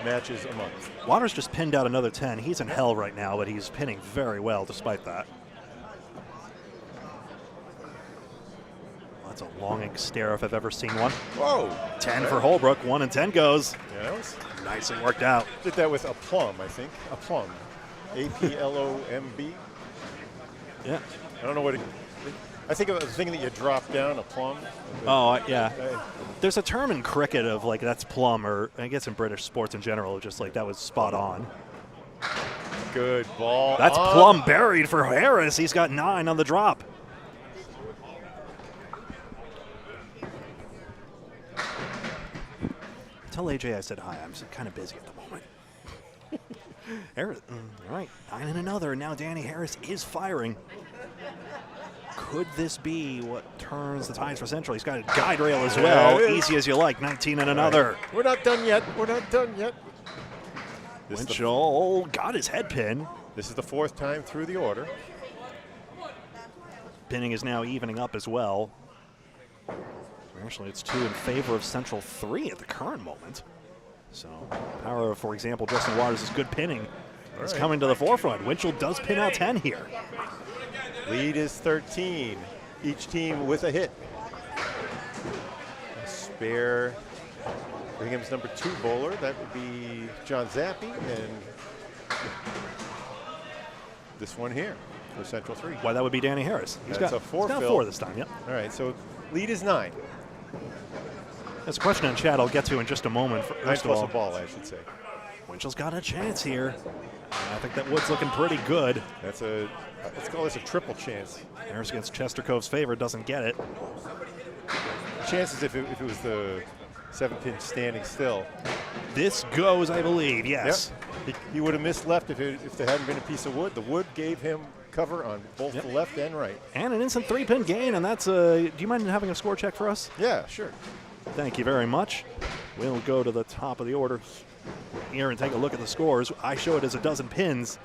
matches a month. Waters just pinned out another 10. He's in hell right now, but he's pinning very well despite that. That's a longing stare if I've ever seen one. Whoa! 10 for Holbrook. 1 and 10 goes. Yeah, that was nicely worked out. Did that with a plum, I think. A plum. A-P-L-O-M-B. Yeah. I don't know what I think of the thing that you drop down, a plum. Oh, yeah. There's a term in cricket of like that's plum, or I guess in British sports in general, just like that was spot on. Good ball. That's plum buried for Harris. He's got 9 on the drop. Tell AJ I said hi. I'm kind of busy at the moment. Harris, all right, 9 and another. Now Danny Harris is firing. could this be what turns the tides for Central? He's got a guide rail as well. Easy as you like. 19 and another. Right. We're not done yet. We're not done yet. Winchell got his head pin. This is the 4th time through the order. Pinning is now evening up as well. Actually, it's 2 in favor of Central 3 at the current moment. So, power of, for example, Justin Waters' good pinning is coming to the forefront. Winchell does pin out 10 here. Lead is 13. Each team with a hit. A spare Hingham's number 2 bowler. That would be John Zappi, and this one here for Central 3. Why, that would be Danny Harris. He's got a 4 got fill. 4 this time, yep. All right, so lead is 9. That's a question in chat I'll get to in just a moment. 9 plus a ball, I should say. Winchell's got a chance here. I think that wood's looking pretty good. That's a, let's call this a triple chance. Harris against Chester Cove's favor, doesn't get it. Chances if it was the 7-pin standing still. This goes, I believe, yes. Yep. He would have missed left if there hadn't been a piece of wood. The wood gave him cover on both the left and right. And an instant 3-pin gain, and that's a, do you mind having a score check for us? Yeah, sure. Thank you very much. We'll go to the top of the order here and take a look at the scores. I show it as a dozen pins,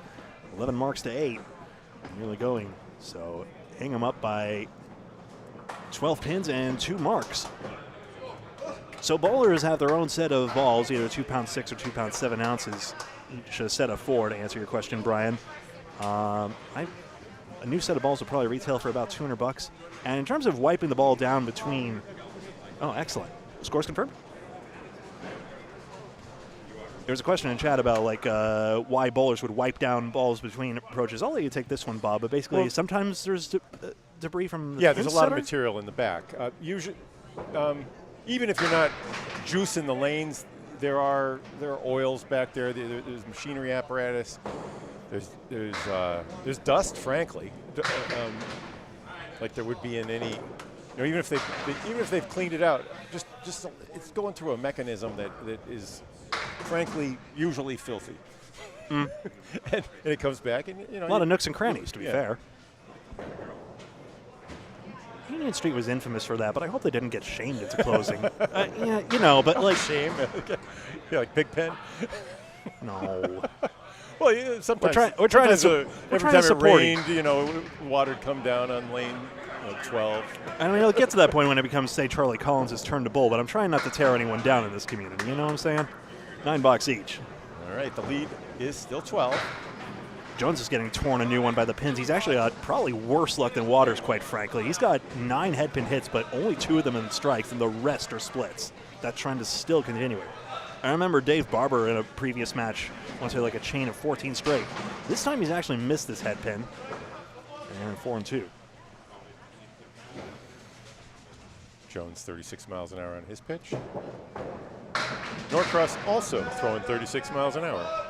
11 marks to 8. Nearly going. So Hingham up by 12 pins and 2 marks. So bowlers have their own set of balls, either 2 pound 6 or 2 pound 7 ounces. Each a set of 4 to answer your question, Brian. A new set of balls will probably retail for about $200. And in terms of wiping the ball down between, oh, excellent. Scores confirmed? There was a question in chat about like why bowlers would wipe down balls between approaches. I'll let you take this one, Bob. But basically, sometimes there's debris from the there's a lot of material in the back. Usually, even if you're not juicing the lanes, there are oils back there. There's machinery apparatus. There's dust, frankly, like there would be in any. You know, even if they've cleaned it out, just it's going through a mechanism that is, frankly, usually filthy. And it comes back, and you know, a lot of nooks and crannies, to be fair. Union Street was infamous for that, but I hope they didn't get shamed into closing. Yeah, you know, but like shame, like Pigpen. No. Well, yeah, sometimes we're trying to every time it rained, you know, water would come down on lane 12. I mean, it'll get to that point when it becomes, say, Charlie Collins' turn to bowl, but I'm trying not to tear anyone down in this community. You know what I'm saying? $9 each. All right, the lead is still 12. Jones is getting torn a new one by the pins. He's actually got probably worse luck than Waters, quite frankly. He's got 9 head pin hits, but only 2 of them in strikes, and the rest are splits. That trend is still continuing. I remember Dave Barber in a previous match went to like a chain of 14 straight. This time he's actually missed this head pin. And 4-2. Jones 36 miles an hour on his pitch. Norcross also throwing 36 miles an hour.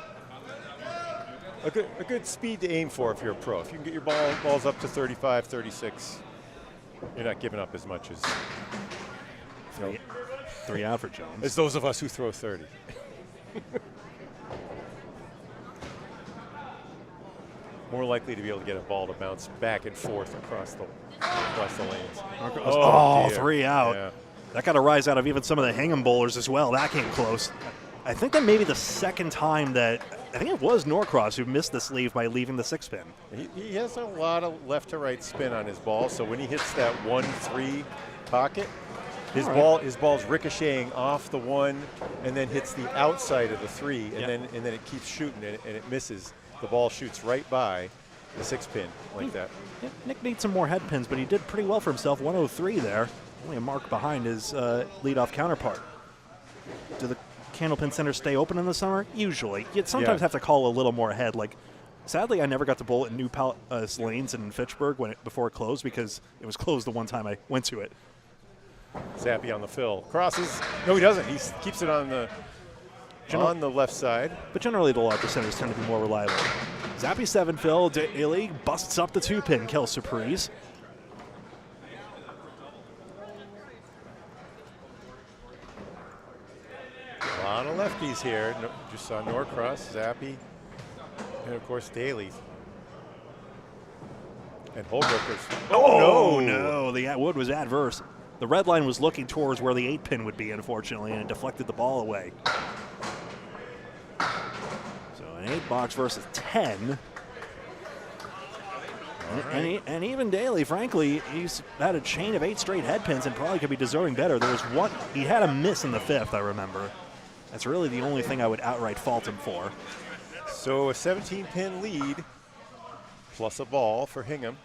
A good speed to aim for if you're a pro. If you can get your balls up to 35, 36, you're not giving up as much as 3 out for Jones. As those of us who throw 30. More likely to be able to get a ball to bounce back and forth across the lanes. Oh, 3 out. Yeah. That got a rise out of even some of the Hingham bowlers as well. That came close. I think that may be the second time that, I think it was Norcross who missed the sleeve by leaving the 6-pin. He has a lot of left to right spin on his ball, so when he hits that 1-3 pocket, his ball's ricocheting off the 1 and then hits the outside of the 3, and then it keeps shooting and it misses. The ball shoots right by the 6-pin like that. Yeah, Nick needs some more head pins, but he did pretty well for himself. 103 there, only a mark behind his leadoff counterpart. Do the Candlepin Centers stay open in the summer? Usually. You'd sometimes have to call a little more ahead. Like, sadly, I never got to bowl at New Palace Lanes in Fitchburg before it closed because it was closed the one time I went to it. Zappy on the fill. Crosses. No, he doesn't. He keeps it on the left side. But generally, the larger centers tend to be more reliable. Zappy 7 fill. Daly busts up the 2-pin. Kel Surprise. A lot of lefties here. Just saw Norcross, Zappy, and of course Daly. And Holbrook is. Oh, no. The wood was adverse. The red line was looking towards where the 8-pin would be, unfortunately, and it deflected the ball away. So an 8-box versus 10. Right. And even Daly, frankly, he's had a chain of 8 straight head pins and probably could be deserving better. There was one, he had a miss in the 5th, I remember. That's really the only thing I would outright fault him for. So a 17-pin lead plus a ball for Hingham.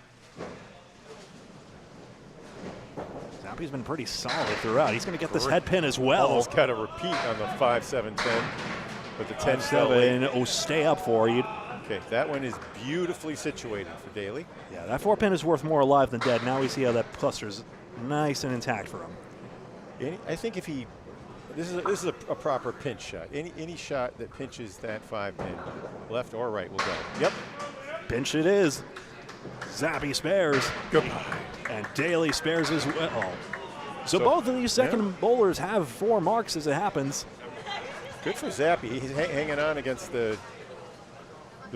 Zappy's been pretty solid throughout. He's going to get this head pin as well. Almost got a repeat on the 5-7-10, but the 10 fell late. 5-7, oh, stay up for you. Okay, that one is beautifully situated for Daly. Yeah, that 4-pin is worth more alive than dead. Now we see how that cluster's nice and intact for him. I think if he, this is a proper pinch shot. Any shot that pinches that 5-pin, left or right, will go. Yep. Pinch it is. Zappy spares. Goodbye. And Daly spares as well. So both of these second bowlers have 4 marks as it happens. Good for Zappy. He's hanging on against the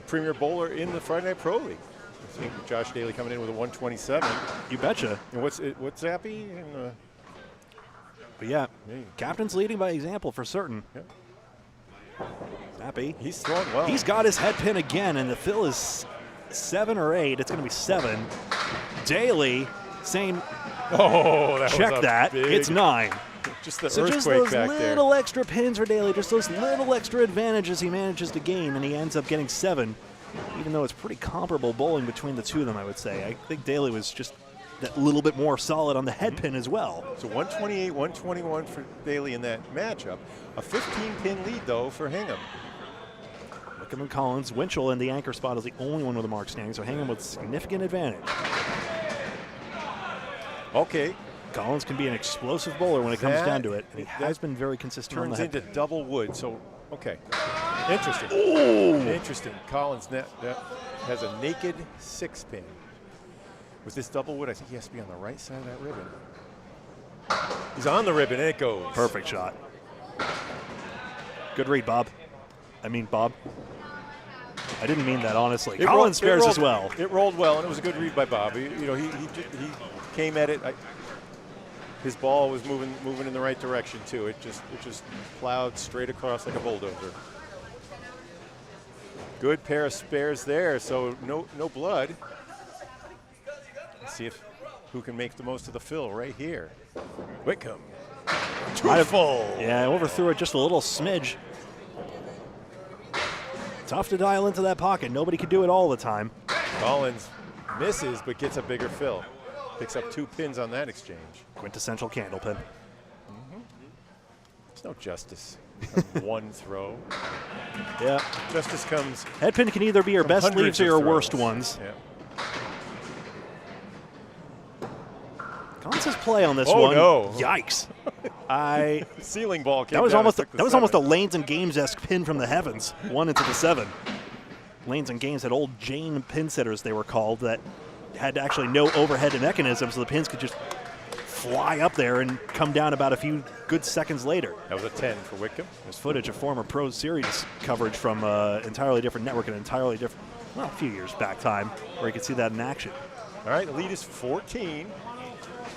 premier bowler in the Friday Night Pro League. I think Josh Daly coming in with a 127. You betcha. And what's Zappy? But yeah, captain's leading by example for certain. Yep. Zappy. He's throwing well. He's got his head pin again, and the fill is 7 or 8. It's going to be 7. Daly saying, check that. It's 9. Just the So earthquake just those back there. little extra pins for Daly, just those little extra advantages he manages to gain, and he ends up getting 7, even though it's pretty comparable bowling between the two of them, I would say. I think Daly was just that little bit more solid on the head pin as well. So 128, 121 for Daly in that matchup. A 15-pin lead, though, for Hingham. Wickham and Collins. Winchell in the anchor spot is the only one with a mark standing, so Hingham with significant advantage. Okay. Collins can be an explosive bowler when it comes down to it, and he has been very consistent on the Turns head into pin. double wood, so, okay. Interesting. Interesting. Collins that has a naked 6-pin. With this double wood, I think he has to be on the right side of that ribbon. He's on the ribbon, and it goes. Perfect shot. Good read, Bob. Bob. I didn't mean that, honestly. Collins spares as well. It rolled well, and it was a good read by Bob. He came at it. His ball was moving in the right direction too. It just plowed straight across like a bulldozer. Good pair of spares there. So no blood. Let's see who can make the most of the fill right here. Wickham. Too full. Yeah, overthrew it just a little smidge. Tough to dial into that pocket. Nobody could do it all the time. Collins misses but gets a bigger fill. Picks up 2 pins on that exchange. Quintessential candle pin. There's no justice. One throw. Yeah. Justice comes. Head pin can either be your best hundreds leaves or of your throws. worst ones. Yeah. Collins' play on this Oh, one. no. Yikes. Ceiling ball came That was down almost and took the that was almost a 7. Lanes and Games-esque pin from the heavens. 1 into the 7. Lanes and Games had old Jane pin setters, they were called, that had actually no overhead mechanism, so the pins could just fly up there and come down about a few good seconds later. That was a 10 for Wickham. There's footage of former Pro Series coverage from an entirely different network and entirely different, well, a few years back time, where you could see that in action. All right, the lead is 14.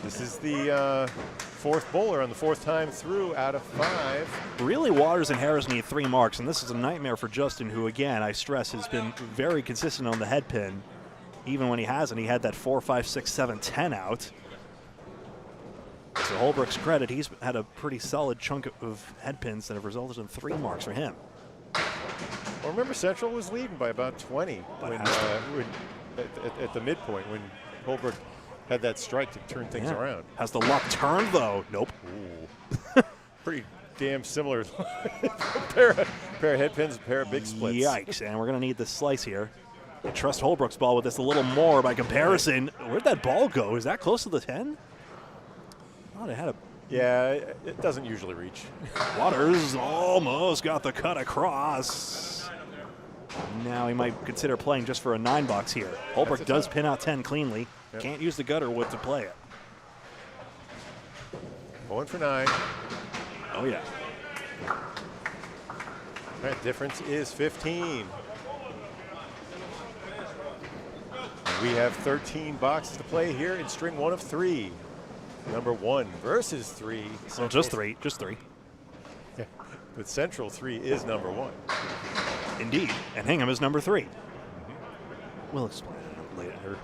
This is the 4th bowler on the 4th time through out of 5. Really, Waters and Harris need 3 marks, and this is a nightmare for Justin, who, again, I stress, has been very consistent on the head pin. Even when he hasn't, he had that 4, 5, 6, 7, 10 out. To Holbrook's credit, he's had a pretty solid chunk of head pins that have resulted in 3 marks for him. Well, remember, Central was leading by about 20 when, at the midpoint when Holbrook had that strike to turn things around. Has the luck turned, though? Nope. Pretty damn similar. pair of head pins, a pair of big splits. Yikes, and we're going to need the slice here. I trust Holbrook's ball with this a little more by comparison. Where'd that ball go? Is that close to the 10? Oh, they had a... Yeah, it doesn't usually reach. Waters almost got the cut across. Now he might consider playing just for a 9-box here. Holbrook does pin out 10 cleanly. Yep. Can't use the gutter wood to play it. Going for 9. Oh, yeah. That difference is 15. We have 13 boxes to play here in string 1 of 3. Number 1 versus 3. So just three. Yeah. But Central 3 is number 1. Indeed. And Hingham is number 3. We'll explain it later.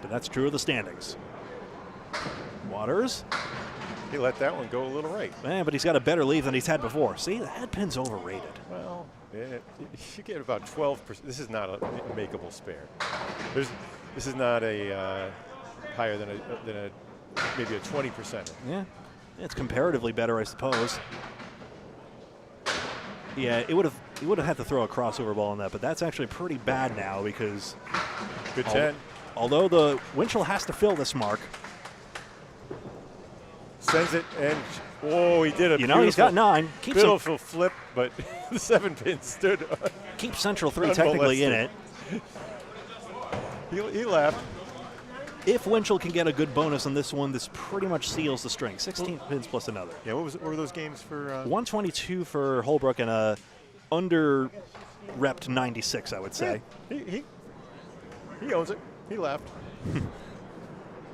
But that's true of the standings. Waters. He let that one go a little right. Man, but he's got a better lead than he's had before. See, the head pin's overrated. Well, you get about 12%. This is not a makeable spare. This is not a higher than a maybe a 20%. Yeah, it's comparatively better, I suppose. Yeah, he would have had to throw a crossover ball on that, but that's actually pretty bad now because good 10. Although the Winchell has to fill this mark. Sends it, and he did a he's got 9. Keeps beautiful flip, but the 7-pin stood. Keeps Central 3 technically in it. He laughed. If Winchell can get a good bonus on this one, this pretty much seals the string. 16 pins plus another. Yeah, what were those games for? 122 for Holbrook and a under-repped 96, I would say. Yeah, he owns it. He laughed.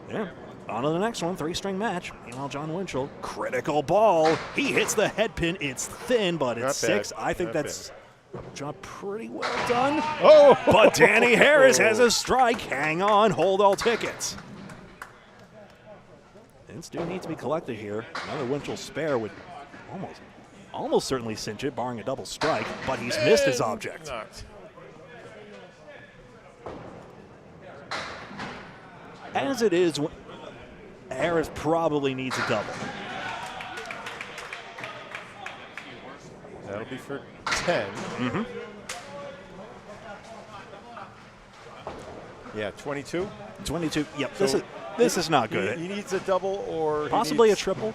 Yeah. On to the next one, 3-string match. Meanwhile, John Winchell, critical ball. He hits the head pin. It's thin, but it's 6. I think that's a job pretty well done. Oh! But Danny Harris has a strike. Hang on, hold all tickets. Pins do need to be collected here. Another Winchell spare would almost certainly cinch it, barring a double strike, but he's missed his object. As it is, Harris probably needs a double. That'll be for 10. Mm-hmm. Yeah, 22. 22. Yep. So this is not good. He needs a double or possibly a triple.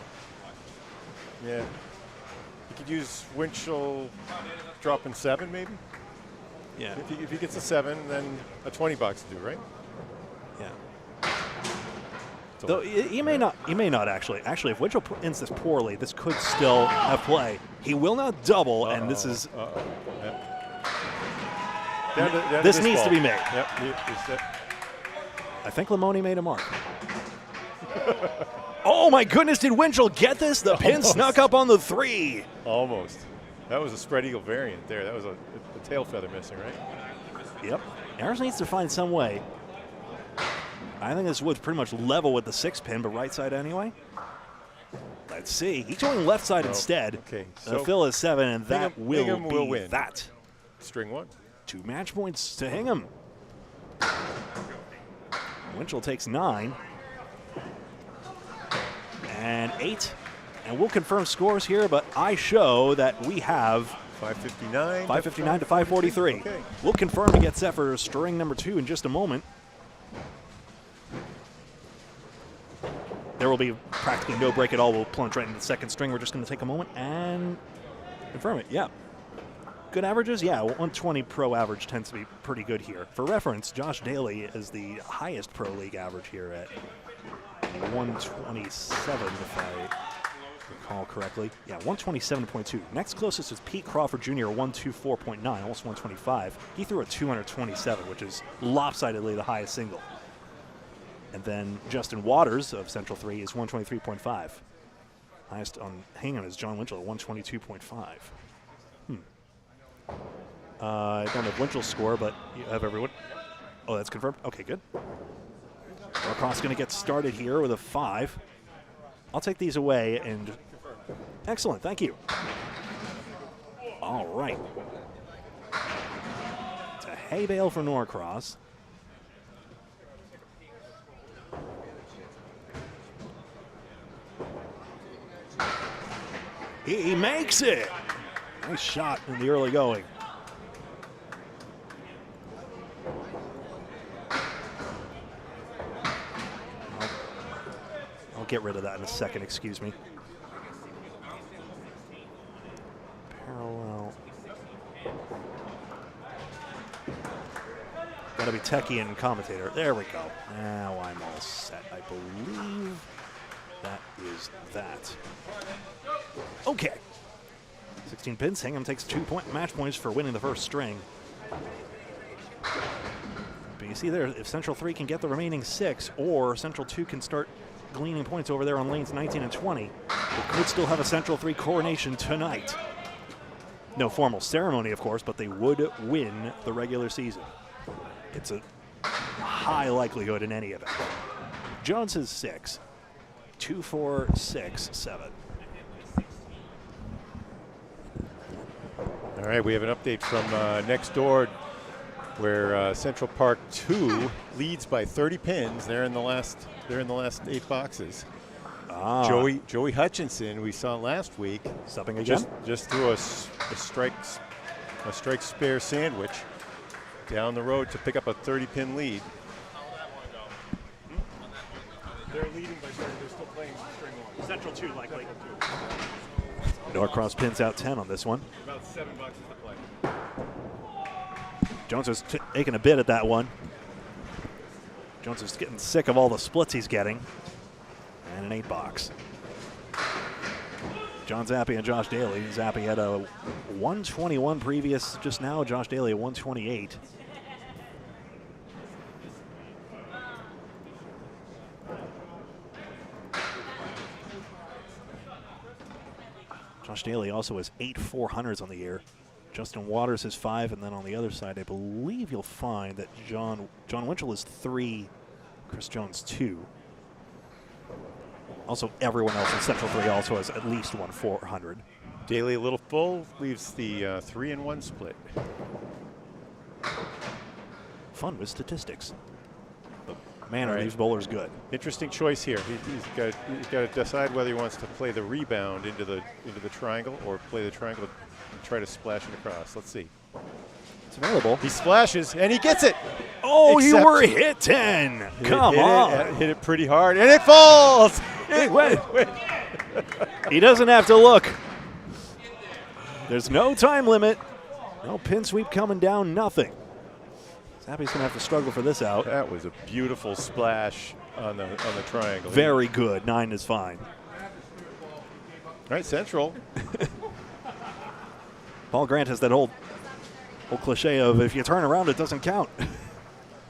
Yeah. You could use Winchell dropping 7 maybe. Yeah. If he gets a 7, then a 20 bucks to do, right? Yeah. Though he may not actually. Actually, if Winchell ends this poorly, this could still have play. He will not double, and this is. Down this to needs to be made. Yep. I think Lamoni made a mark. Oh my goodness! Did Winchell get this? The pin snuck up on the 3. Almost. That was a spread eagle variant there. That was a tail feather missing, right? Yep. Harris needs to find some way. I think this wood's pretty much level with the 6-pin, but right side anyway. Let's see. He's going left side instead. Okay. The fill is 7, and that Hingham will win. That. String 1. 2 match points to Hingham. Winchell takes 9. And 8. And we'll confirm scores here, but I show that we have 559. 559 to 543. Okay. We'll confirm to get set for string number 2 in just a moment. There will be practically no break at all. We'll plunge right into the second string. We're just going to take a moment and confirm it. Yeah. Good averages? Yeah, 120 pro average tends to be pretty good here. For reference, Josh Daly is the highest pro league average here at 127, if I recall correctly. Yeah, 127.2. Next closest is Pete Crawford Jr., 124.9, almost 125. He threw a 227, which is lopsidedly the highest single. And then Justin Waters of Central 3 is 123.5. Highest on Hingham is John Winchell at 122.5. I don't have Winchell's score, but you have everyone. Oh, that's confirmed? Okay, good. Lacrosse going to get started here with a 5. I'll take these away and... Excellent, thank you. All right. It's a hay bale for Norcross. He makes it. Nice shot in the early going. I'll get rid of that in a second, excuse me. Parallel. Gotta be techie and commentator. There we go. Now I'm all set. I believe that is that. Okay. 16 pins. Hingham takes 2 match points for winning the first string. Be You see there, if Central 3 can get the remaining 6, or Central 2 can start gleaning points over there on lanes 19 and 20, they could still have a Central 3 coronation tonight. No formal ceremony, of course, but they would win the regular season. It's a high likelihood in any event. Jones is 6. 2, 4, 6, 7. All right, we have an update from next door, where Central Park 2 leads by 30 pins. They're in the last 8 boxes. Joey Hutchinson, we saw last week, Subbing again? just threw a strike spare sandwich down the road to pick up a 30-pin lead. They're leading by 30. They're still playing string one. Central 2 likely. Norcross pins out 10 on this one. About $7 to play. Jones is taking a bit at that one. Jones is getting sick of all the splits he's getting. And an 8 box. John Zappi and Josh Daly. Zappi had a 121 previous just now. Josh Daly a 128. Josh Daly also has 8 400s on the year. Justin Waters has 5, and then on the other side, I believe you'll find that John Winchell is 3, Chris Jones 2. Also, everyone else in Central 3 also has at least 1 400. Daly a little full, leaves the 3-1 split. Fun with statistics. Man, are Right. these bowlers good. Interesting choice here. He's got to decide whether he wants to play the rebound into the triangle or play the triangle and try to splash it across. Let's see. It's available. He splashes and he gets it. Oh, you Except- were hit 10. Come on. Hit it pretty hard and it falls. It went. He doesn't have to look. There's no time limit. No pin sweep coming down, nothing. Zappy's going to have to struggle for this out. That was a beautiful splash on the triangle. Very good. 9 is fine. All right, Central. Paul Grant has that old cliche of if you turn around, it doesn't count.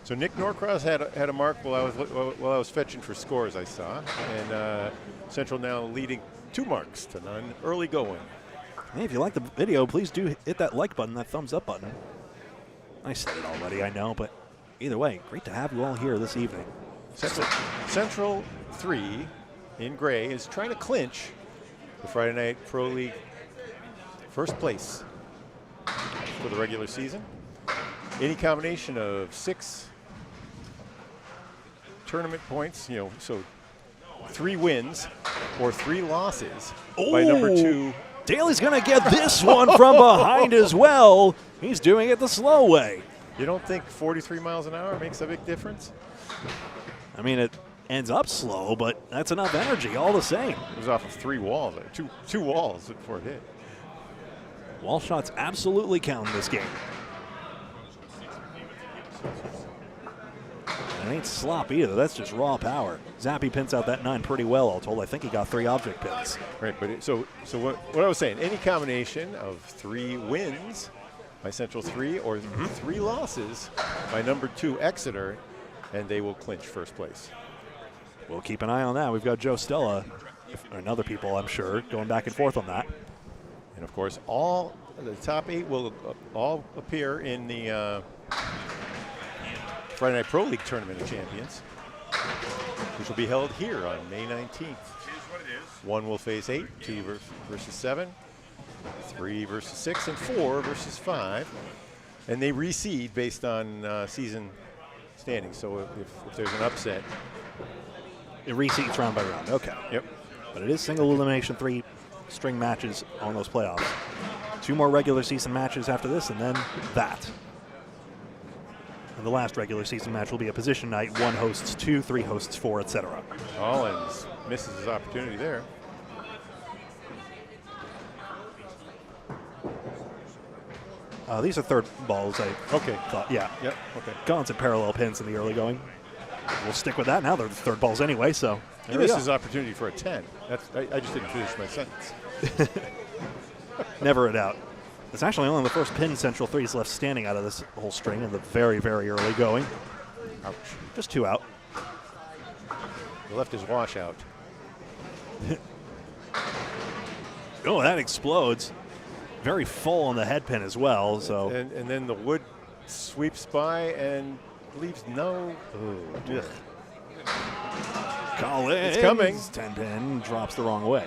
So Nick Norcross had a mark while I was fetching for scores, I saw, and Central now leading 2 marks to none. Early going. Hey, if you like the video, please do hit that like button, that thumbs up button. I said it already, I know, but either way, great to have you all here this evening. Central 3 in gray is trying to clinch the Friday Night Pro League first place for the regular season. Any combination of 6 tournament points, so 3 wins or 3 losses by number 2. Daly's going to get this one from behind as well. He's doing it the slow way. You don't think 43 miles an hour makes a big difference? I mean, it ends up slow, but that's enough energy all the same. It was off of 3 walls, two walls before it hit. Wall shots absolutely count in this game. It ain't slop either. That's just raw power. Zappy pins out that 9 pretty well, all told. I think he got 3 object pins. Right, but so what I was saying, any combination of 3 wins by Central 3 or 3 losses by number 2 Exeter, and they will clinch first place. We'll keep an eye on that. We've got Joe Stella and other people, I'm sure, going back and forth on that. And of course, all the top 8 will all appear in the Friday Night Pro League Tournament of Champions, which will be held here on May 19th. 1 will face 8, 2 versus 7, 3 versus 6, and 4 versus 5. And they reseed based on season standings. So if there's an upset. It reseeds round by round. Okay. Yep. But it is single elimination 3 string matches on those playoffs. 2 more regular season matches after this, and then that. And the last regular season match will be a position night. 1 hosts 2, 3 hosts 4, etc. Hollins misses his opportunity there. These are third balls, I thought. Yeah. Yep. Okay. Collins had parallel pins in the early going. We'll stick with that. Now they're third balls anyway, so He missed his opportunity for a 10. I just didn't finish my sentence. Never a doubt. It's actually only the first pin Central 3 is left standing out of this whole string in the very, very early going. Ouch. Just 2 out. He left his washout. Oh, that explodes. Very full on the head pin as well. So And then the wood sweeps by and leaves no. Ugh. Collins. It's coming. 10 pin drops the wrong way.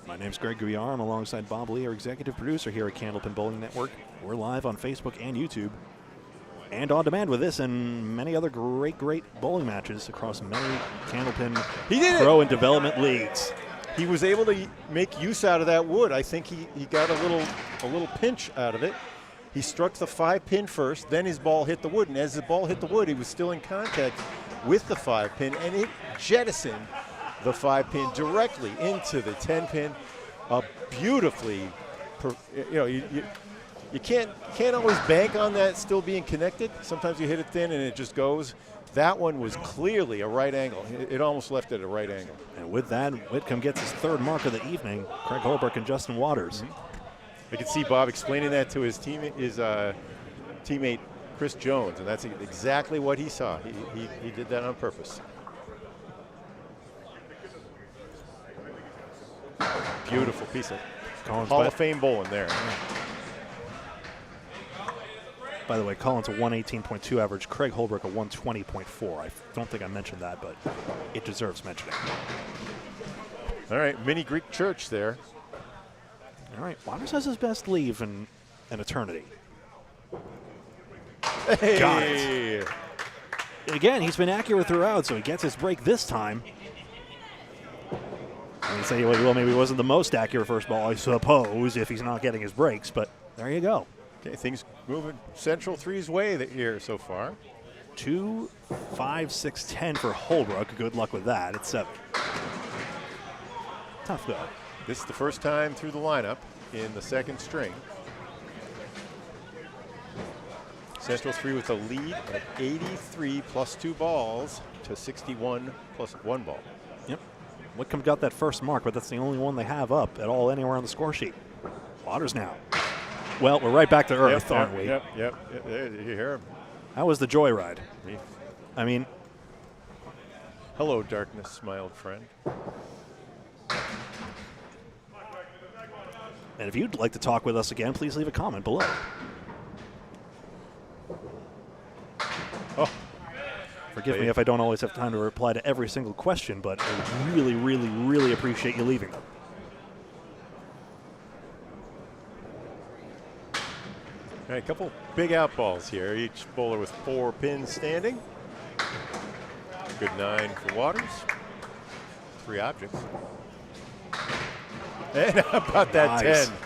My name's Greg Gouillart. I'm alongside Bob Lee, our executive producer here at Candlepin Bowling Network. We're live on Facebook and YouTube, and on demand with this and many other great bowling matches across many Candlepin pro and development leagues. He was able to make use out of that wood. I think he got a little pinch out of it. He struck the 5-pin first, then his ball hit the wood, and as the ball hit the wood, he was still in contact with the 5-pin, and it jettisoned the 5-pin directly into the 10-pin. Beautifully, you can't always bank on that still being connected. Sometimes you hit it thin and it just goes. That one was clearly a right angle. It almost left it at a right angle. And with that, Whitcomb gets his 3rd mark of the evening. Craig Holbrook and Justin Waters. I could see Bob explaining that to his teammate Chris Jones, and that's exactly what he saw. He did that on purpose. Beautiful piece of Hall of Fame bowling there. By the way, Collins a 118.2 average, Craig Holbrook a 120.4. I don't think I mentioned that, but it deserves mentioning. All right, mini Greek church there. All right, Waters has his best leave in an eternity. Hey. Got it. Again, he's been accurate throughout, so he gets his break this time. I mean, say, well, maybe it wasn't the most accurate first ball, I suppose, if he's not getting his breaks, but there you go. Okay, things moving Central 3's way here so far. 2, 5, 6, 10 for Holbrook. Good luck with that. It's 7. Tough though. This is the first time through the lineup in the 2nd string. Central 3 with a lead at 83 plus 2 balls to 61 plus 1 ball. Yep. Whitcomb got that first mark, but that's the only one they have up at all anywhere on the score sheet. Waters now. Well, we're right back to earth, aren't we? Yep. You hear him. How was the joyride? I mean, hello, darkness, my old friend. And if you'd like to talk with us again, please leave a comment below. Oh. Forgive me if I don't always have time to reply to every single question, but I really appreciate you leaving them. All right, a couple big out balls here. Each bowler with 4 pins standing. Good 9 for Waters. 3 objects. And how about that Nice. 10?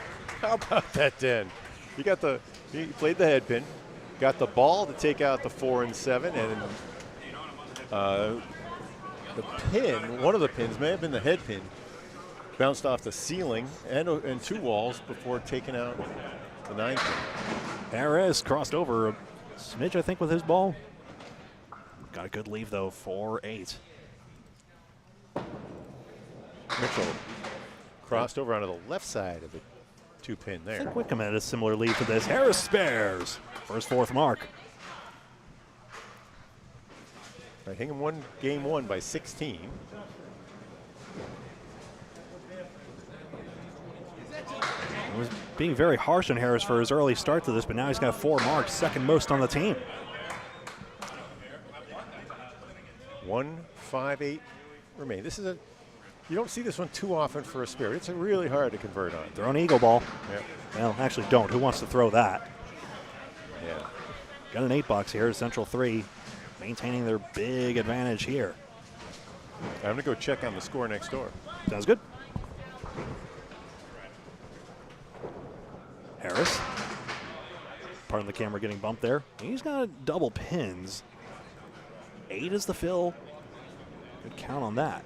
How about that 10? You played the head pin, got the ball to take out the 4 and 7, and the pin, one of the pins, may have been the head pin, bounced off the ceiling and 2 walls before taking out the 9 pin. Harris crossed over a smidge, I think, with his ball. Got a good leave, though, 4-8. Mitchell crossed over onto the left side of the 2 pin I there. think Whitcomb had a similar lead to this. Harris spares for his 4th mark. Hingham won game 1 by 16. He was being very harsh on Harris for his early start to this, but now he's got 4 marks, 2nd most on the team. 1-5-8 remain. This is you don't see this one too often for a spare. It's really hard to convert on. Throw an eagle ball. Yep. Well, actually don't. Who wants to throw that? Yeah. Got an 8-box here. Central 3 maintaining their big advantage here. I'm going to go check on the score next door. Sounds good. Harris. Pardon the camera getting bumped there. He's got double pins. 8 is the fill. Good count on that.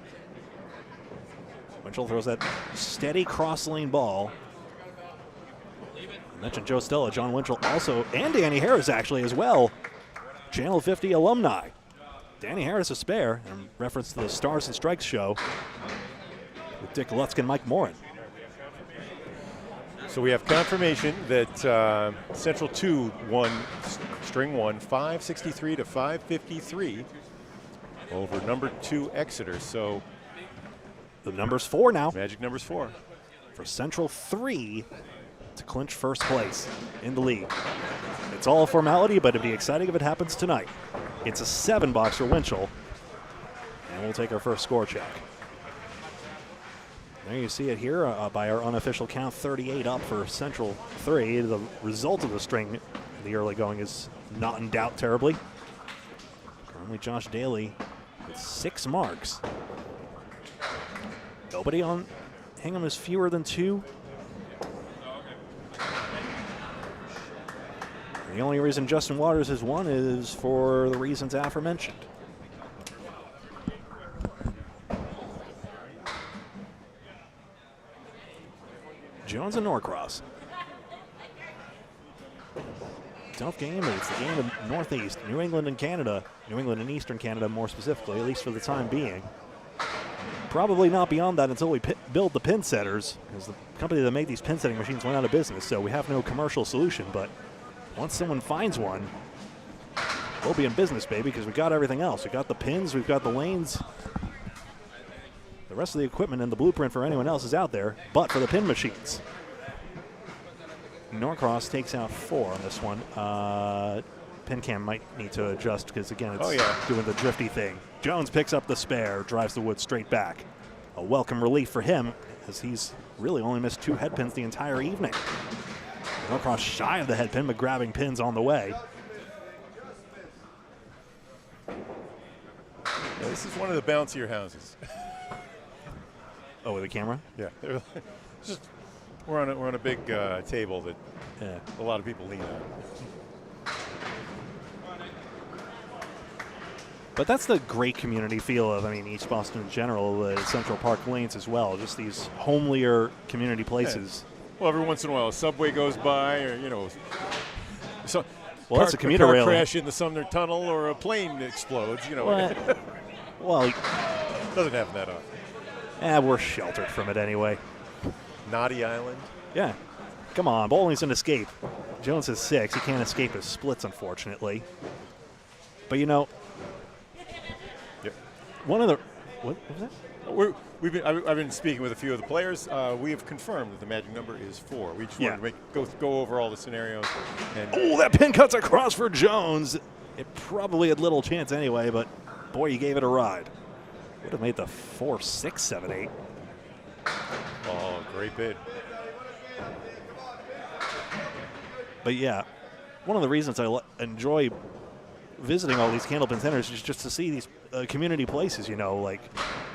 Winchell throws that steady cross-lane ball. I mentioned Joe Stella, John Winchell also, and Danny Harris actually as well. Channel 50 alumni. Danny Harris a spare, in reference to the Stars and Strikes show with Dick Lutzke and Mike Morin. So we have confirmation that Central 2 won String 1, 563 to 553 over number 2 Exeter. So The number's 4 now. Magic number's 4. For Central 3 to clinch first place in the league. It's all a formality, but it'd be exciting if it happens tonight. It's a 7-box for Winchell. And we'll take our first score check. There you see it here by our unofficial count, 38 up for Central 3. The result of the string in the early going is not in doubt terribly. Currently Josh Daly with 6 marks. Nobody on Hingham is fewer than 2. The only reason Justin Waters has won is for the reasons aforementioned. Jones and Norcross. Tough game. It's the game of Northeast, New England and Canada. New England and Eastern Canada more specifically, at least for the time being. Probably not beyond that until we build the pin setters, because the company that made these pin setting machines went out of business, so we have no commercial solution. But once someone finds one, we'll be in business, baby, because we got everything else. We got the pins, we've got the lanes. The rest of the equipment and the blueprint for anyone else is out there, but for the pin machines. Norcross takes out 4 on this one. Pin cam might need to adjust because, again, it's doing the drifty thing. Jones picks up the spare, drives the wood straight back. A welcome relief for him, as he's really only missed 2 head pins the entire evening. Norcross shy of the head pin, but grabbing pins on the way. Yeah, this is one of the bouncier houses. Oh, with the camera? Yeah. Just, we're on a big table that a lot of people lean on. But that's the great community feel of, East Boston in general, Central Park Lanes as well. Just these homelier community places. Yeah. Well, every once in a while, a subway goes by, or so. Well, that's a commuter car rail. Crash in the Sumner Tunnel, or a plane explodes. Well, doesn't happen that often. We're sheltered from it anyway. Naughty Island. Yeah. Come on, bowling's an escape. Jones has 6. He can't escape his splits, unfortunately. But one of the what was that? I've been speaking with a few of the players. We have confirmed that the magic number is 4. We just wanted to go over all the scenarios. And that pin cuts across for Jones. It probably had little chance anyway, but boy, you gave it a ride. Would have made the 4, 6, 7, 8. Oh, great bid. But yeah, one of the reasons I enjoy visiting all these candlepin centers is just to see these community places,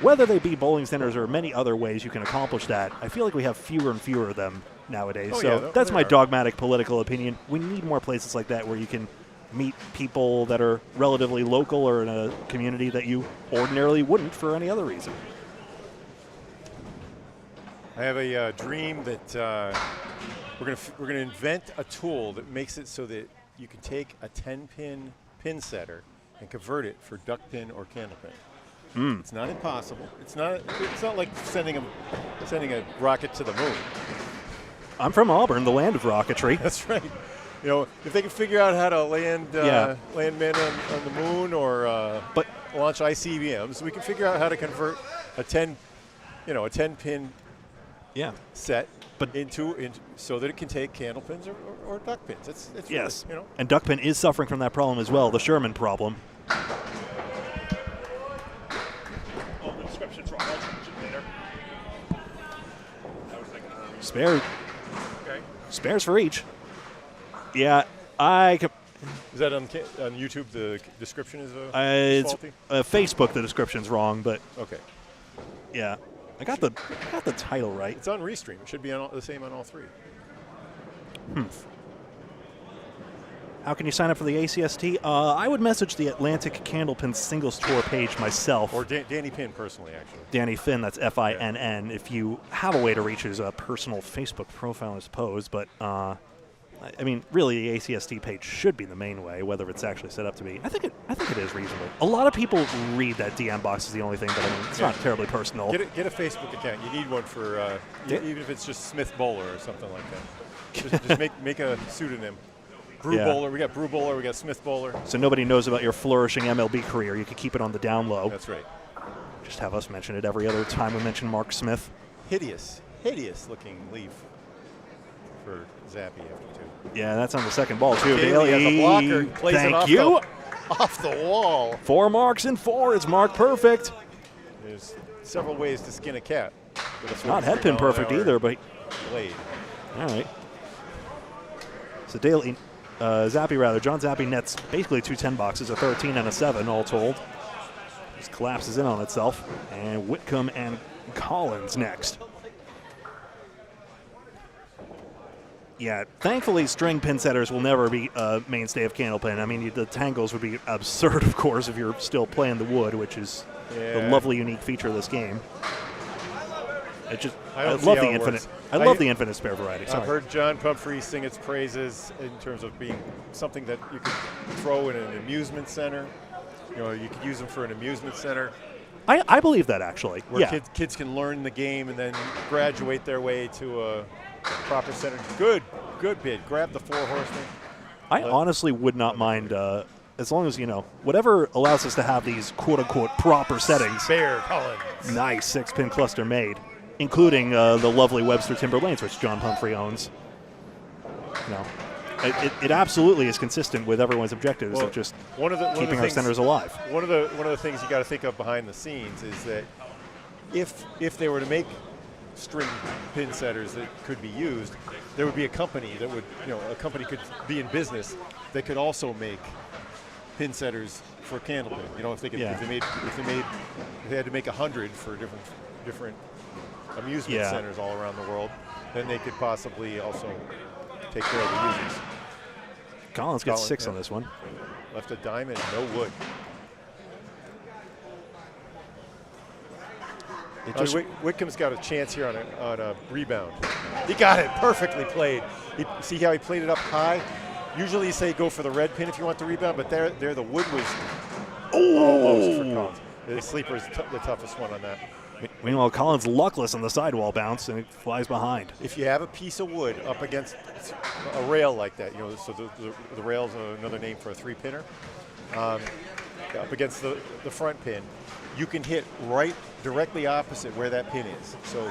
whether they be bowling centers or many other ways you can accomplish that. I feel like we have fewer and fewer of them nowadays. That's my dogmatic political opinion. We need more places like that where you can meet people that are relatively local or in a community that you ordinarily wouldn't for any other reason. I have a dream that we're gonna invent a tool that makes it so that you can take a 10-pin pin setter and convert it for duck pin or candle pin. It's not impossible. It's not like sending a rocket to the moon. I'm from Auburn, the land of rocketry. That's right. If they can figure out how to land men on the moon or launch ICBMs, we can figure out how to convert a 10-pin set into so that it can take candle pins or duck pins. It's yes. Really, And duck pin is suffering from that problem as well, the Sherman problem. Oh, the description's wrong. I'll change it later. Spare. Okay. Spares for each. Yeah, Is that on YouTube? The description is it's faulty? Facebook. The description's wrong, but okay. Yeah, I got the title right. It's on Restream. It should be the same on all 3. How can you sign up for the ACST? I would message the Atlantic Candlepin Singles Tour page myself. Or Danny Pinn personally, actually. Danny Finn, that's Finn. If you have a way to reach his personal Facebook profile, I suppose. But, really, the ACST page should be the main way, whether it's actually set up to be. I think it is reasonable. A lot of people read that DM box is the only thing, but it's not terribly personal. Get a Facebook account. You need one for, even if it's just Smith Bowler or something like that. Just make a pseudonym. Brew Yeah. Bowler. We got Brew Bowler. We got Smith Bowler. So nobody knows about your flourishing MLB career. You could keep it on the down low. That's right. Just have us mention it every other time we mention Mark Smith. Hideous looking leave for Zappy after 2. Yeah, that's on the second ball, too. Daly has a blocker. Plays it Thank off you. off the wall. 4 marks and 4. It's mark perfect. There's several ways to skin a cat. With a Not head pin perfect 43 either, but blade. all right. So Daly, Zappy rather, John Zappy nets basically 2 10 boxes, a 13 and a 7 all told. Just collapses in on itself. And Whitcomb and Collins next. Yeah, thankfully string pin setters will never be a mainstay of Candlepin. I mean, the tangles would be absurd, of course, if you're still playing the wood, which is the lovely, unique feature of this game. I love the infinite. I love the infinite spare variety. Sorry. I've heard John Pumphrey sing its praises in terms of being something that you could throw in an amusement center. You know, you could use them for an amusement center I believe that, actually. where Yeah. kids can learn the game and then graduate their way to a proper center. Good bid. Grab the 4 horsemen. I honestly would not mind, as long as, whatever allows us to have these quote-unquote proper settings. Spare Collins. Nice 6-pin cluster made, including the lovely Webster Timber Lanes, which John Pumphrey owns. It absolutely is consistent with everyone's objectives of just keeping our centers alive. One of the things you got to think of behind the scenes is that if they were to make string pin setters that could be used, there would be a company that would, a company could be in business that could also make pin setters for Candlepin. If they had to make 100 for different amusement centers all around the world, then they could possibly also take care of the users. Collins gets 6 on this one. Left a diamond, no wood. Whitcomb's got a chance here on a rebound. He got it, perfectly played. See how he played it up high? Usually you say go for the red pin if you want the rebound, but there the wood was almost for Collins. The sleeper is the toughest one on that. Meanwhile, Collins luckless on the sidewall bounce, and it flies behind. If you have a piece of wood up against a rail like that, so the rail's another name for a 3-pinner, up against the front pin, you can hit right directly opposite where that pin is. So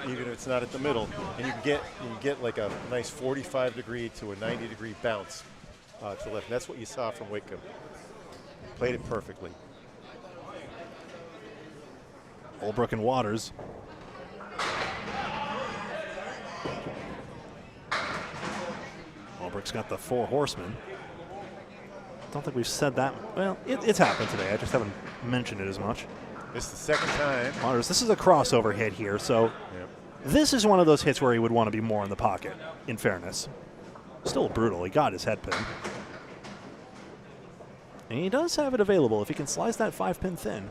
even if it's not at the middle, and you can get like a nice 45-degree to a 90-degree bounce to left. And that's what you saw from Whitcomb. Played it perfectly. Holbrook and Waters. Holbrook's got the 4 horsemen. Don't think we've said that. Well, it's happened today. I just haven't mentioned it as much. This is the second time. Waters, this is a crossover hit here, so this is one of those hits where he would want to be more in the pocket, in fairness. Still brutal. He got his head pin. And he does have it available if he can slice that 5-pin thin.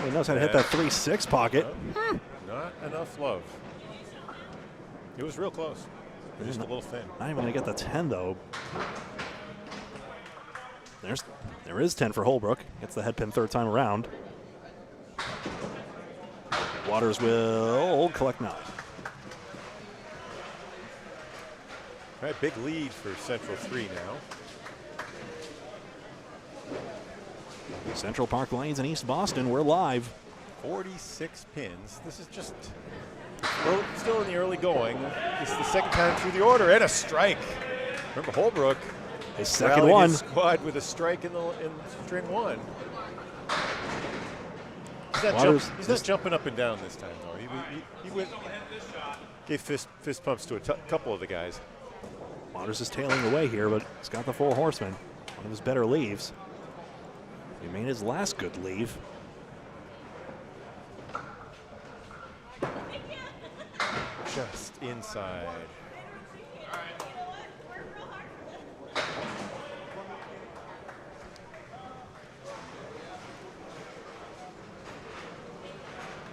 He knows how to hit that 3-6 pocket. Not enough love. It was real close. Just a little thin. Not even going to get the 10, though. There is 10 for Holbrook. Gets the head pin 3rd time around. Waters will collect 9. All right, big lead for Central 3 now. Central Park Lanes in East Boston. We're live. 46 pins. This is just still in the early going. This is the second time through the order and a strike. Remember Holbrook, His second one. his squad with a strike in string 1. He's not jumping up and down this time though. He went, gave fist pumps to a couple of the guys. Waters is tailing away here, but he's got the 4 horsemen. One of his better leaves. He made his last good leave. Just inside.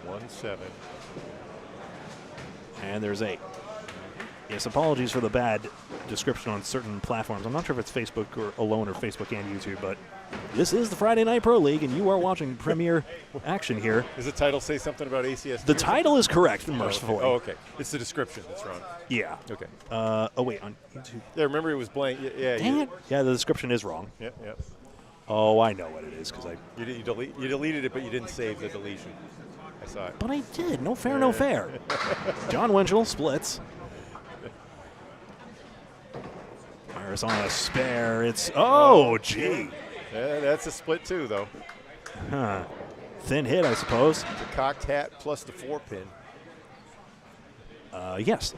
One 7. And there's 8. Yes, apologies for the bad description on certain platforms. I'm not sure if it's Facebook or alone or Facebook and YouTube, but this is the Friday Night Pro League, and you are watching premier action here. Does the title say something about ACS? The title is correct, mercifully. Oh, okay. It's the description that's wrong. Yeah. Okay. Oh, wait, on YouTube. Yeah, I remember it was blank. Yeah. Dang it. Yeah, the description is wrong. Yep. Oh, I know what it is, because You deleted it, but you didn't save the deletion. I saw it. But I did. No fair, no fair. John Winchell splits. Harris on a spare. It's, oh, gee. Yeah, that's a split too, though. Huh. Thin hit, I suppose. The cocked hat plus the 4-pin. Yes.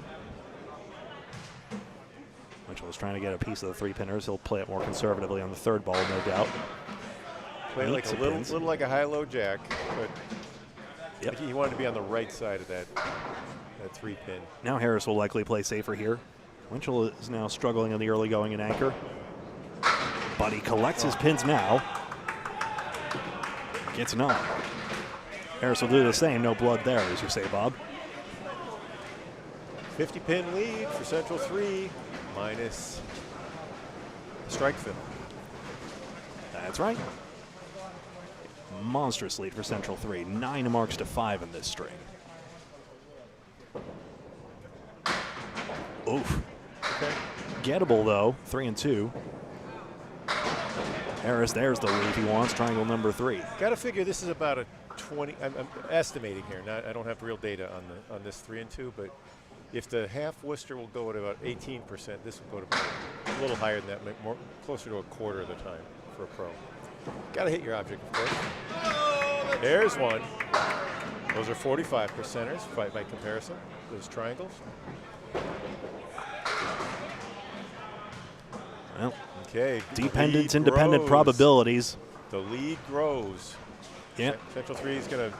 Winchell is trying to get a piece of the 3-pinners. He'll play it more conservatively on the third ball, no doubt. Play like a little like a high-low jack, but Yep. he wanted to be on the right side of that 3-pin. Now Harris will likely play safer here. Winchell is now struggling in the early going in anchor. But he collects his pins now. Gets none. Harris will do the same. No blood there, as you say, Bob. 50-pin lead for Central 3 minus strike fill. That's right. Monstrous lead for Central 3. 9 marks to 5 in this string. Oof. Okay. Gettable, though. 3-2. Harris, there's the lead he wants. Triangle number 3. Got to figure this is about a 20. I'm estimating here. I don't have real data on this 3-2, but if the half Worcester will go at about 18%, this will go to about a little higher than that, more closer to a quarter of the time for a pro. Got to hit your object, of course. There's one. Those are 45%ers by comparison. Those triangles. Well, Okay. dependence, the lead independent grows. probabilities. The lead grows. Yeah. Central 3 is going to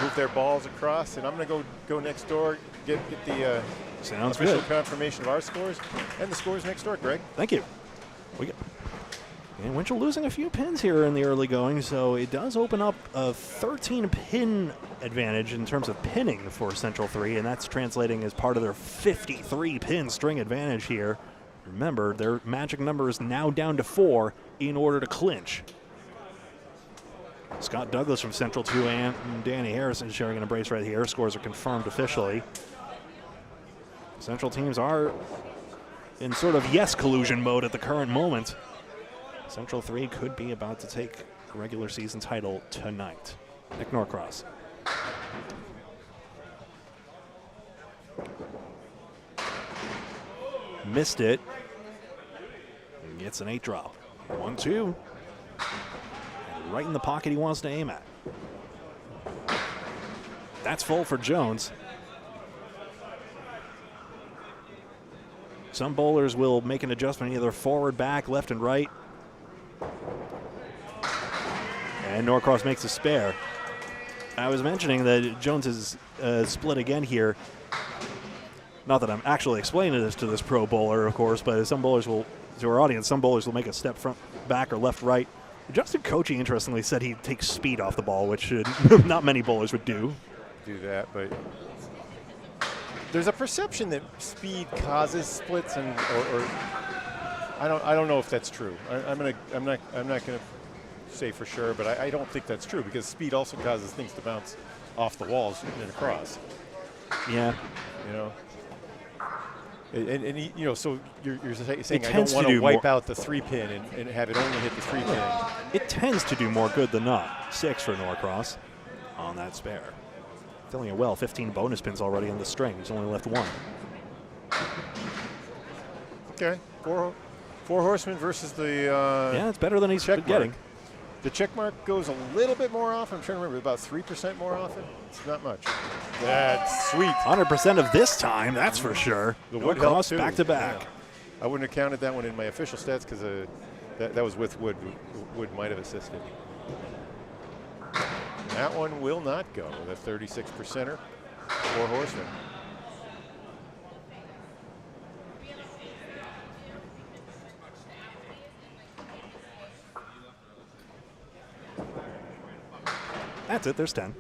move their balls across, and I'm going to go next door, get the Sounds official good. confirmation of our scores and the scores next door, Greg. Thank you. And Winchell losing a few pins here in the early going, so it does open up a 13-pin advantage in terms of pinning for Central 3, and that's translating as part of their 53-pin string advantage here. Remember, their magic number is now down to 4 in order to clinch. Scott Douglas from Central 2 and Danny Harrison sharing an embrace right here. Scores are confirmed officially. Central teams are in sort of yes collusion mode at the current moment. Central 3 could be about to take the regular season title tonight. Nick Norcross. Missed it. Gets an 8 drop. 1-2. Right in the pocket he wants to aim at. That's full for Jones. Some bowlers will make an adjustment either forward, back, left, and right. And Norcross makes a spare. I was mentioning that Jones is split again here. Not that I'm actually explaining this to this pro bowler, of course, but some bowlers will, to our audience, some bowlers will make a step front, back, or left, right. Justin Kochi, interestingly, said he takes speed off the ball, which not many bowlers would do. Do that, but there's a perception that speed causes splits, and or I don't know if that's true. I'm not gonna say for sure, but I don't think that's true because speed also causes things to bounce off the walls and across. Yeah. You know. And you know, so you're saying I don't want to wipe out the 3-pin and have it only hit the 3-pin. It tends to do more good than not. 6 for Norcross on that spare. Filling it well. 15 bonus pins already on the string. He's only left 1. Okay, four horsemen versus the Yeah, it's better than he's been getting. The check mark goes a little bit more often. I'm trying to remember, about 3% more often. It's not much. That's sweet. 100% of this time, that's for sure. The wood Norcross helped too. back to back. Yeah. I wouldn't have counted that one in my official stats because that was with wood. Wood might have assisted. That one will not go. The 36%er, 4 horsemen. That's it. There's 10.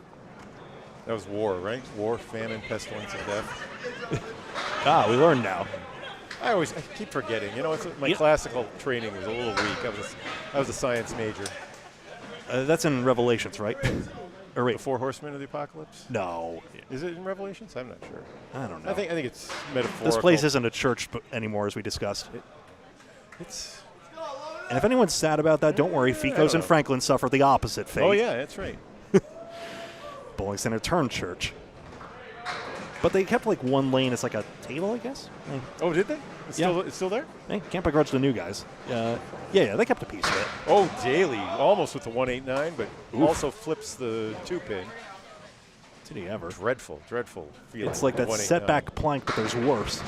That was war, right? War, famine, pestilence, and death. We learned now. I keep forgetting. You know, my classical training was a little weak. I was a science major. That's in Revelations, right? Or wait. The 4 Horsemen of the Apocalypse? No. Is it in Revelations? I'm not sure. I don't know. I think it's metaphorical. This place isn't a church anymore, as we discussed. It's. And if anyone's sad about that, don't worry. Ficos and Franklin suffer the opposite fate. Oh, yeah, that's right. Bowling Center turned church. But they kept like one lane as like a table, I guess. Hey. Oh, did they? It's still there? Hey, can't begrudge the new guys. Yeah, they kept a piece of it. Oh, Daly, almost with the 189, but also flips the 2-pin. Did he ever? Dreadful feeling. It's like that setback plank, but there's worse.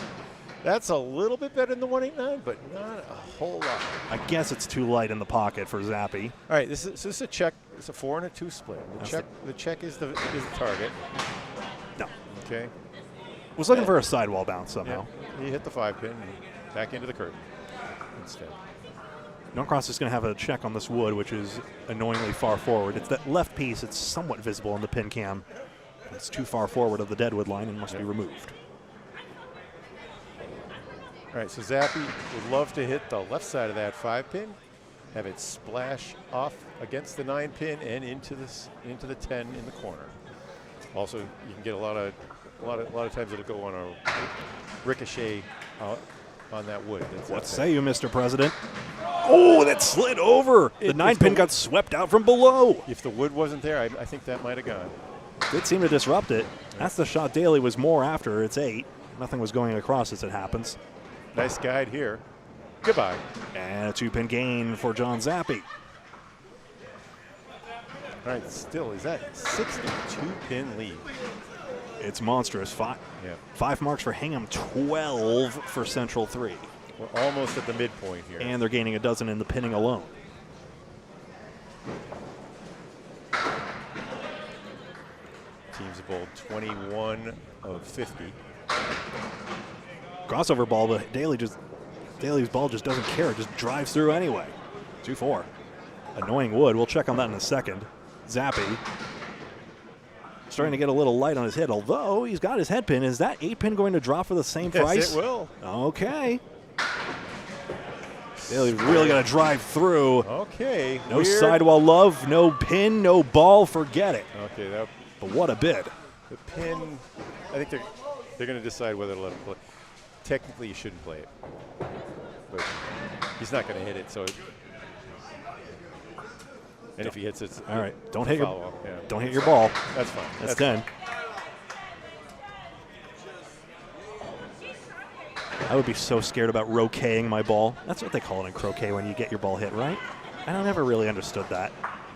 That's a little bit better than the 189, but not a whole lot. I guess it's too light in the pocket for Zappy. All right, this is a check. It's a 4 and a 2 split. The check is the target. No. Okay. Was looking for a sidewall bounce somehow. Yeah, he hit the 5-pin and back into the curtain instead. Norcross is going to have a check on this wood, which is annoyingly far forward. It's that left piece. It's somewhat visible in the pin cam. It's too far forward of the deadwood line and must be removed. All right, so Zappy would love to hit the left side of that 5-pin, have it splash off against the 9-pin and into the 10 in the corner. Also, you can get a lot of times it'll go on a ricochet on that wood. What say you, Mr. President? Oh, that slid over. The 9-pin got swept out from below. If the wood wasn't there, I think that might have gone. Did seem to disrupt it. That's the shot Daly was more after. It's 8. Nothing was going across as it happens. Nice guide here. Goodbye. And a 2-pin gain for John Zappy. All right, still, is that 62-pin lead? It's monstrous. 5 marks for Hingham, 12 for Central 3. We're almost at the midpoint here. And they're gaining a dozen in the pinning alone. Teams have bowled 21 of 50. Crossover ball, but Daly's ball just doesn't care. It just drives through anyway. 2-4. Annoying wood. We'll check on that in a second. Zappy starting to get a little light on his hit, although he's got his head pin. Is that 8-pin going to drop for the same price? Yes, it will. Okay. Daly's really got to drive through. Okay. No sidewall love, no pin, no ball. Forget it. Okay. But what a bid. The pin, I think they're going to decide whether to let him play. Technically, you shouldn't play it. But he's not going to hit it, so. And if he hits it, all right. Don't hit your ball. That's fine. That's 10. I would be so scared about roqueting my ball. That's what they call it in croquet when you get your ball hit, right? I never really understood that.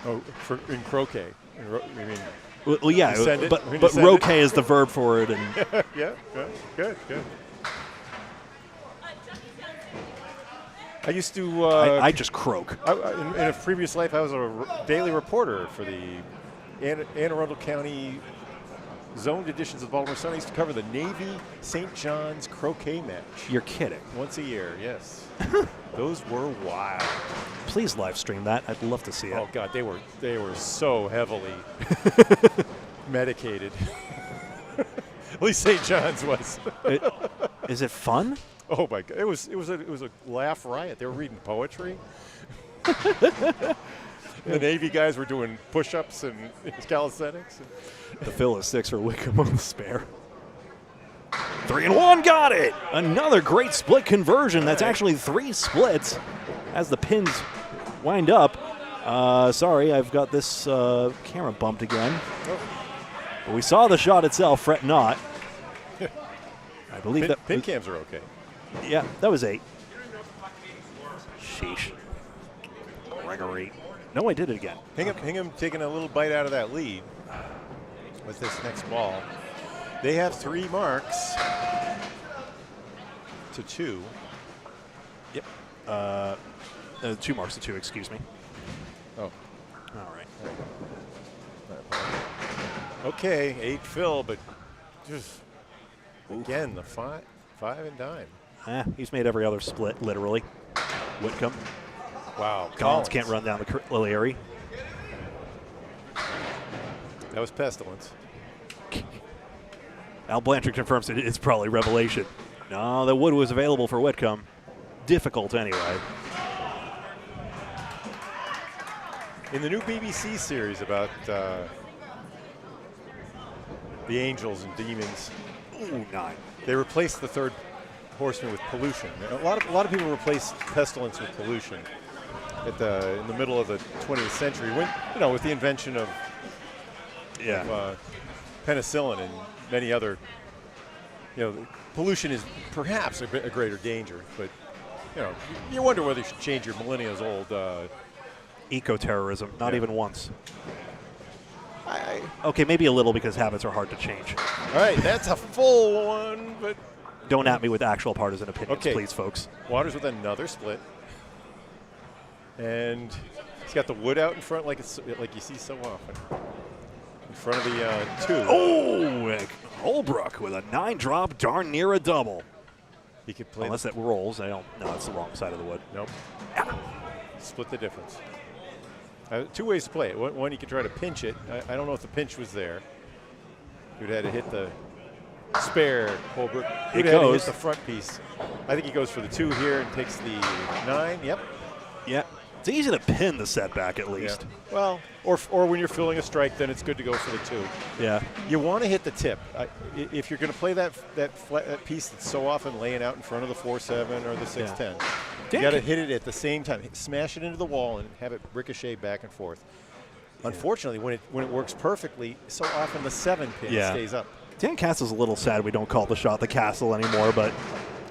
Oh, in croquet. You mean? Well, yeah, but roquet is the verb for it. And yeah, good. I used to. I just croak. In a previous life, I was a daily reporter for the Anne Arundel County zoned editions of Baltimore Sun. I used to cover the Navy St. John's croquet match. You're kidding. Once a year, yes. Those were wild. Please live stream that. I'd love to see it. Oh God, they were so heavily medicated. At least St. John's was. Is it fun? Oh my God! It was a laugh riot. They were reading poetry. The Navy guys were doing push-ups and calisthenics. The fill is 6 for Wickham on the spare. 3-1, got it! Another great split conversion. That's actually 3 splits as the pins wind up. Sorry, I've got this camera bumped again. But we saw the shot itself, fret not. I believe that pin cams are okay. Yeah, that was 8. Sheesh. Gregory. No, I did it again. Hingham taking a little bite out of that lead with this next ball. They have 3 marks to 2. Yep. 2 marks to 2, excuse me. Oh. All right. Okay, 8 fill, but just again, the 5 and dime. He's made every other split, literally. Whitcomb. Wow. Collins can't run down the Lilieri. That was pestilence. Al Blanchard confirms it's probably revelation. No, the wood was available for Whitcomb. Difficult anyway. In the new BBC series about the angels and demons, Ooh, 9. they replaced the third horseman with pollution. A lot of people replaced pestilence with pollution in the middle of the 20th century, when with the invention of penicillin and many other. Pollution is perhaps a greater danger, but you wonder whether you should change your millennials old. Eco-terrorism, not Yeah. even once. Okay, maybe a little because habits are hard to change. All right, that's a full one, but Don't at me with actual partisan opinions, Okay. please, folks. Waters with another split, and he's got the wood out in front like you see so often. In front of the 2. Oh, Holbrook with a 9 drop, darn near a double. He could play. Unless it rolls, I don't. No, it's the wrong side of the wood. Nope. Split the difference. 2 ways to play it. One, you could try to pinch it. I don't know if the pinch was there. He would have had to hit the spare Holbrook. He would have had to hit the front piece. I think he goes for the 2 here and takes the 9. Yep. Yeah. It's easy to pin the setback at least. Yeah. Well, or when you're filling a strike, then it's good to go for the 2. Yeah. You want to hit the tip. If you're going to play that piece that's so often laying out in front of the 4-7 or the 6-10, you got to hit it at the same time. Smash it into the wall and have it ricochet back and forth. Yeah. Unfortunately, when it works perfectly, so often the 7 pin stays up. Dan Castle's a little sad we don't call the shot the Castle anymore, but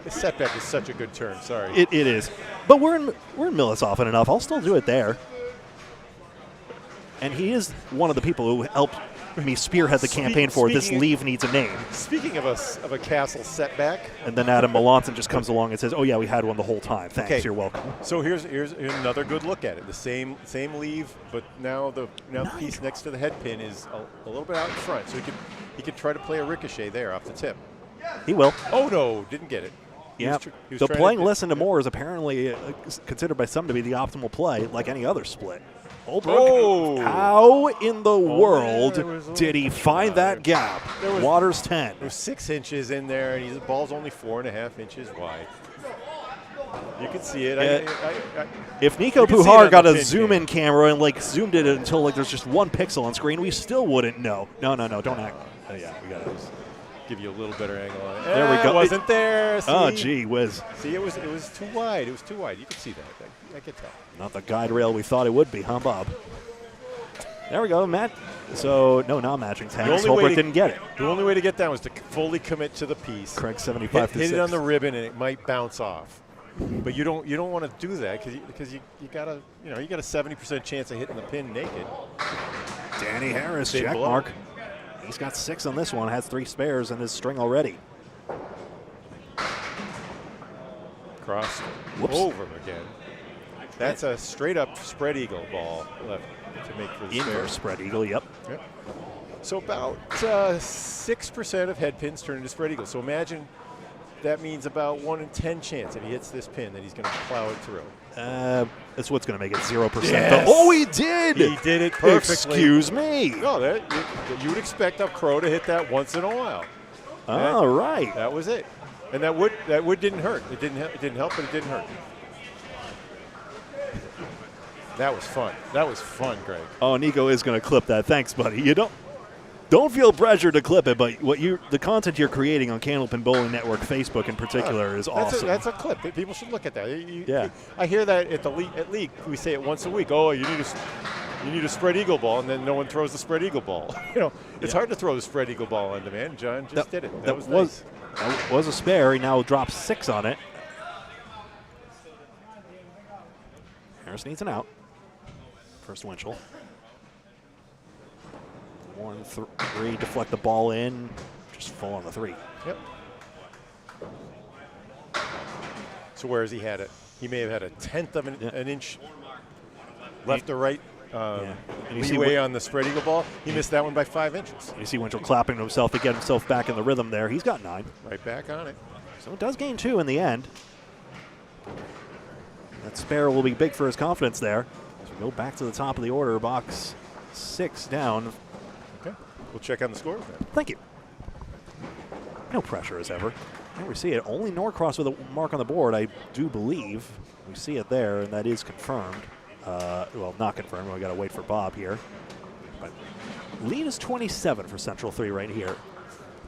the setback is such a good turn. Sorry. It is. But we're in Millis often enough. I'll still do it there. And he is one of the people who helped me spearhead the campaign for this leave needs a name. Speaking of a Castle setback. And then Adam Melanson just comes along and says, oh, yeah, we had one the whole time. Thanks, okay. You're welcome. So here's another good look at it. The same leave, but now the piece next to the head pin is a little bit out in front. So he could try to play a ricochet there off the tip. He will. Oh, no, didn't get it. Yeah. So playing less into more is apparently considered by some to be the optimal play, like any other split. Oh! How in the world did he find that gap? Waters 10. There's 6 inches in there, and the ball's only 4.5 inches wide. You can see it. If Nico Pujar got a zoom-in camera and zoomed it until there's just 1 pixel on screen, we still wouldn't know. No, don't act. Yeah, we got to give you a little better angle on it. There we go. It wasn't there. See? Oh, gee whiz. See, it was too wide. It was too wide. You could see that. I could tell. Not the guide rail we thought it would be, huh, Bob? There we go, Matt. So, no, not matching tags. Holbrook didn't get it. The only way to get that was to fully commit to the piece. Craig 75 to 6. Hit it on the ribbon, and it might bounce off. But you don't want to do that because you got a 70% chance of hitting the pin naked. Danny Harris, check mark. He's got 6 on this one, has 3 spares in his string already. Crossed over again. That's a straight-up spread eagle ball left to make for the inverse spread eagle, yep. So about 6% of head pins turn into spread eagle. So imagine that means about 1 in 10 chance if he hits this pin that he's going to plow it through. That's what's going to make it 0%. Yes. Oh, he did! He did it perfectly. Excuse me. No, you would expect a pro to hit that once in a while. All right. That was it. And that wood didn't hurt. It didn't help, but it didn't hurt. That was fun. That was fun, Greg. Oh, Nico is going to clip that. Thanks, buddy. You don't feel pressure to clip it, but the content you're creating on Candlepin Bowling Network Facebook in particular is awesome. That's a clip. People should look at that. I hear that at league. We say it once a week. Oh, you need a spread eagle ball, and then no one throws the spread eagle ball. It's hard to throw the spread eagle ball on demand. John just did it. That was nice. That was a spare. He now drops 6 on it. Harris needs an out. First Winchell. 1, 3, deflect the ball in, just full on the 3. Yep. So where has he had it? He may have had a 1/10 of an inch left or right leeway on the spread eagle ball. He missed that one by 5 inches. You see Winchell clapping to himself to get himself back in the rhythm there. He's got 9. Right back on it. So it does gain 2 in the end. That spare will be big for his confidence there. As we go back to the top of the order, box 6 down. Okay, we'll check on the score. Thank you. No pressure as ever. There we see it. Only Norcross with a mark on the board, I do believe. We see it there, and that is confirmed. Well, not confirmed. We got to wait for Bob here. But lead is 27 for Central 3 right here.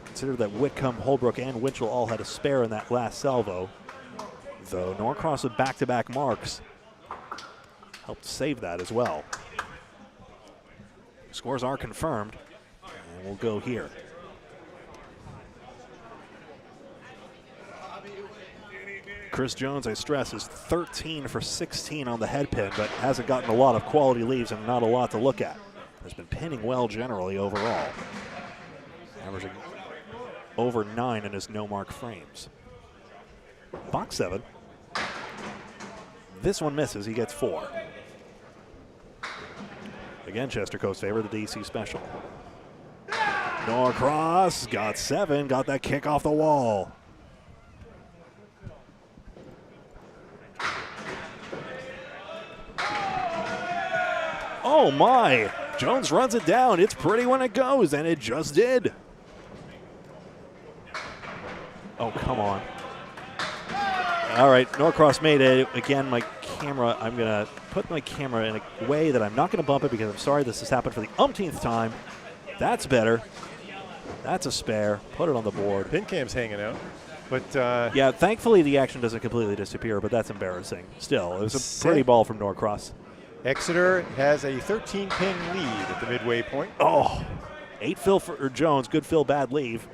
Consider that Whitcomb, Holbrook, and Winchell all had a spare in that last salvo. Though Norcross with back-to-back marks helped save that as well. Scores are confirmed, and we'll go here. Chris Jones, I stress, is 13 for 16 on the head pin, but hasn't gotten a lot of quality leaves and not a lot to look at. Has been pinning well generally overall. Averaging over 9 in his no-mark frames. Box 7. This one misses. He gets 4. Again, Chester Coast favor, the DC special. Norcross got 7. Got that kick off the wall. Oh my! Jones runs it down. It's pretty when it goes, and it just did. Oh, come on. All right, Norcross made it. Again, my camera, I'm going to put my camera in a way that I'm not going to bump it because I'm sorry this has happened for the umpteenth time. That's better. That's a spare. Put it on the board. Pin cam's hanging out. But yeah, thankfully the action doesn't completely disappear, but that's embarrassing. Still, it was a pretty ball from Norcross. Exeter has a 13-pin lead at the midway point. Oh, 8 fill for Jones. Good fill, bad leave.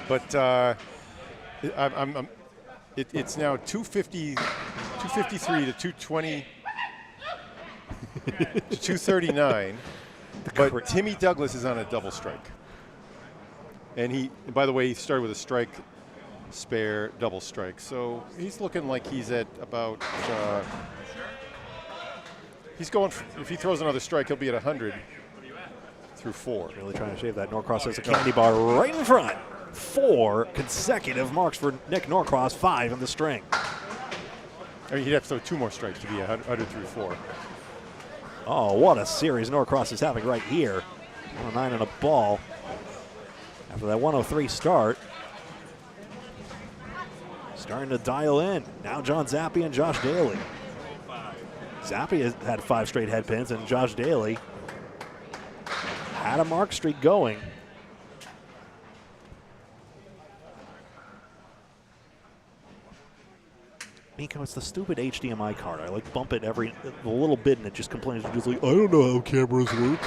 But it's now 253 to 220 to 239. But Timmy Douglas is on a double strike. And by the way, he started with a strike, spare, double strike. So he's looking like he's at about, he's going, if he throws another strike, he'll be at 100 through 4. Really trying to shave that. Norcross has a candy bar right in front. 4 consecutive marks for Nick Norcross, 5 in the string. I mean, he'd have to throw 2 more strikes to be 100 through 4. Oh, what a series Norcross is having right here. 109 and a ball. After that 103 start. Starting to dial in. Now John Zappi and Josh Daly. Zappi has had 5 straight head pins, and Josh Daly had a mark streak going. Miko, it's the stupid HDMI card. I like bump it a little bit, and it just complains. It's just like, I don't know how cameras work.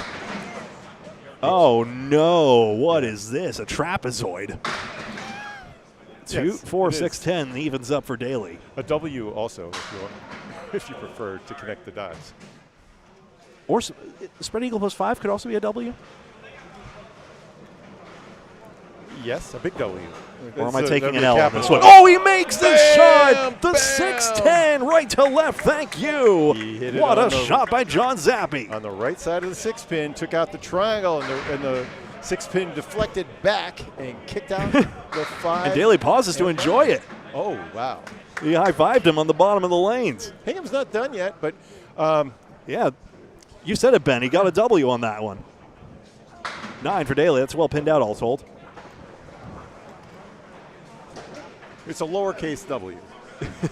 Oh no! What is this? A trapezoid. 2, 4, 6, 10 evens up for Daly. A W also, if you prefer to connect the dots. Or spread eagle plus 5 could also be a W. Yes, a big W. Or am I taking an L on this one? Oh, he makes the shot! The 6-10 right to left. Thank you. What a shot by John Zappi. On the right side of the 6-pin, took out the triangle, and the 6-pin deflected back and kicked out the 5. And Daly pauses to enjoy it. Oh, wow. He high-fived him on the bottom of the lanes. Hingham's not done yet, but yeah, you said it, Ben. He got a W on that one. 9 for Daly. That's well pinned out, all told. it's a lowercase W.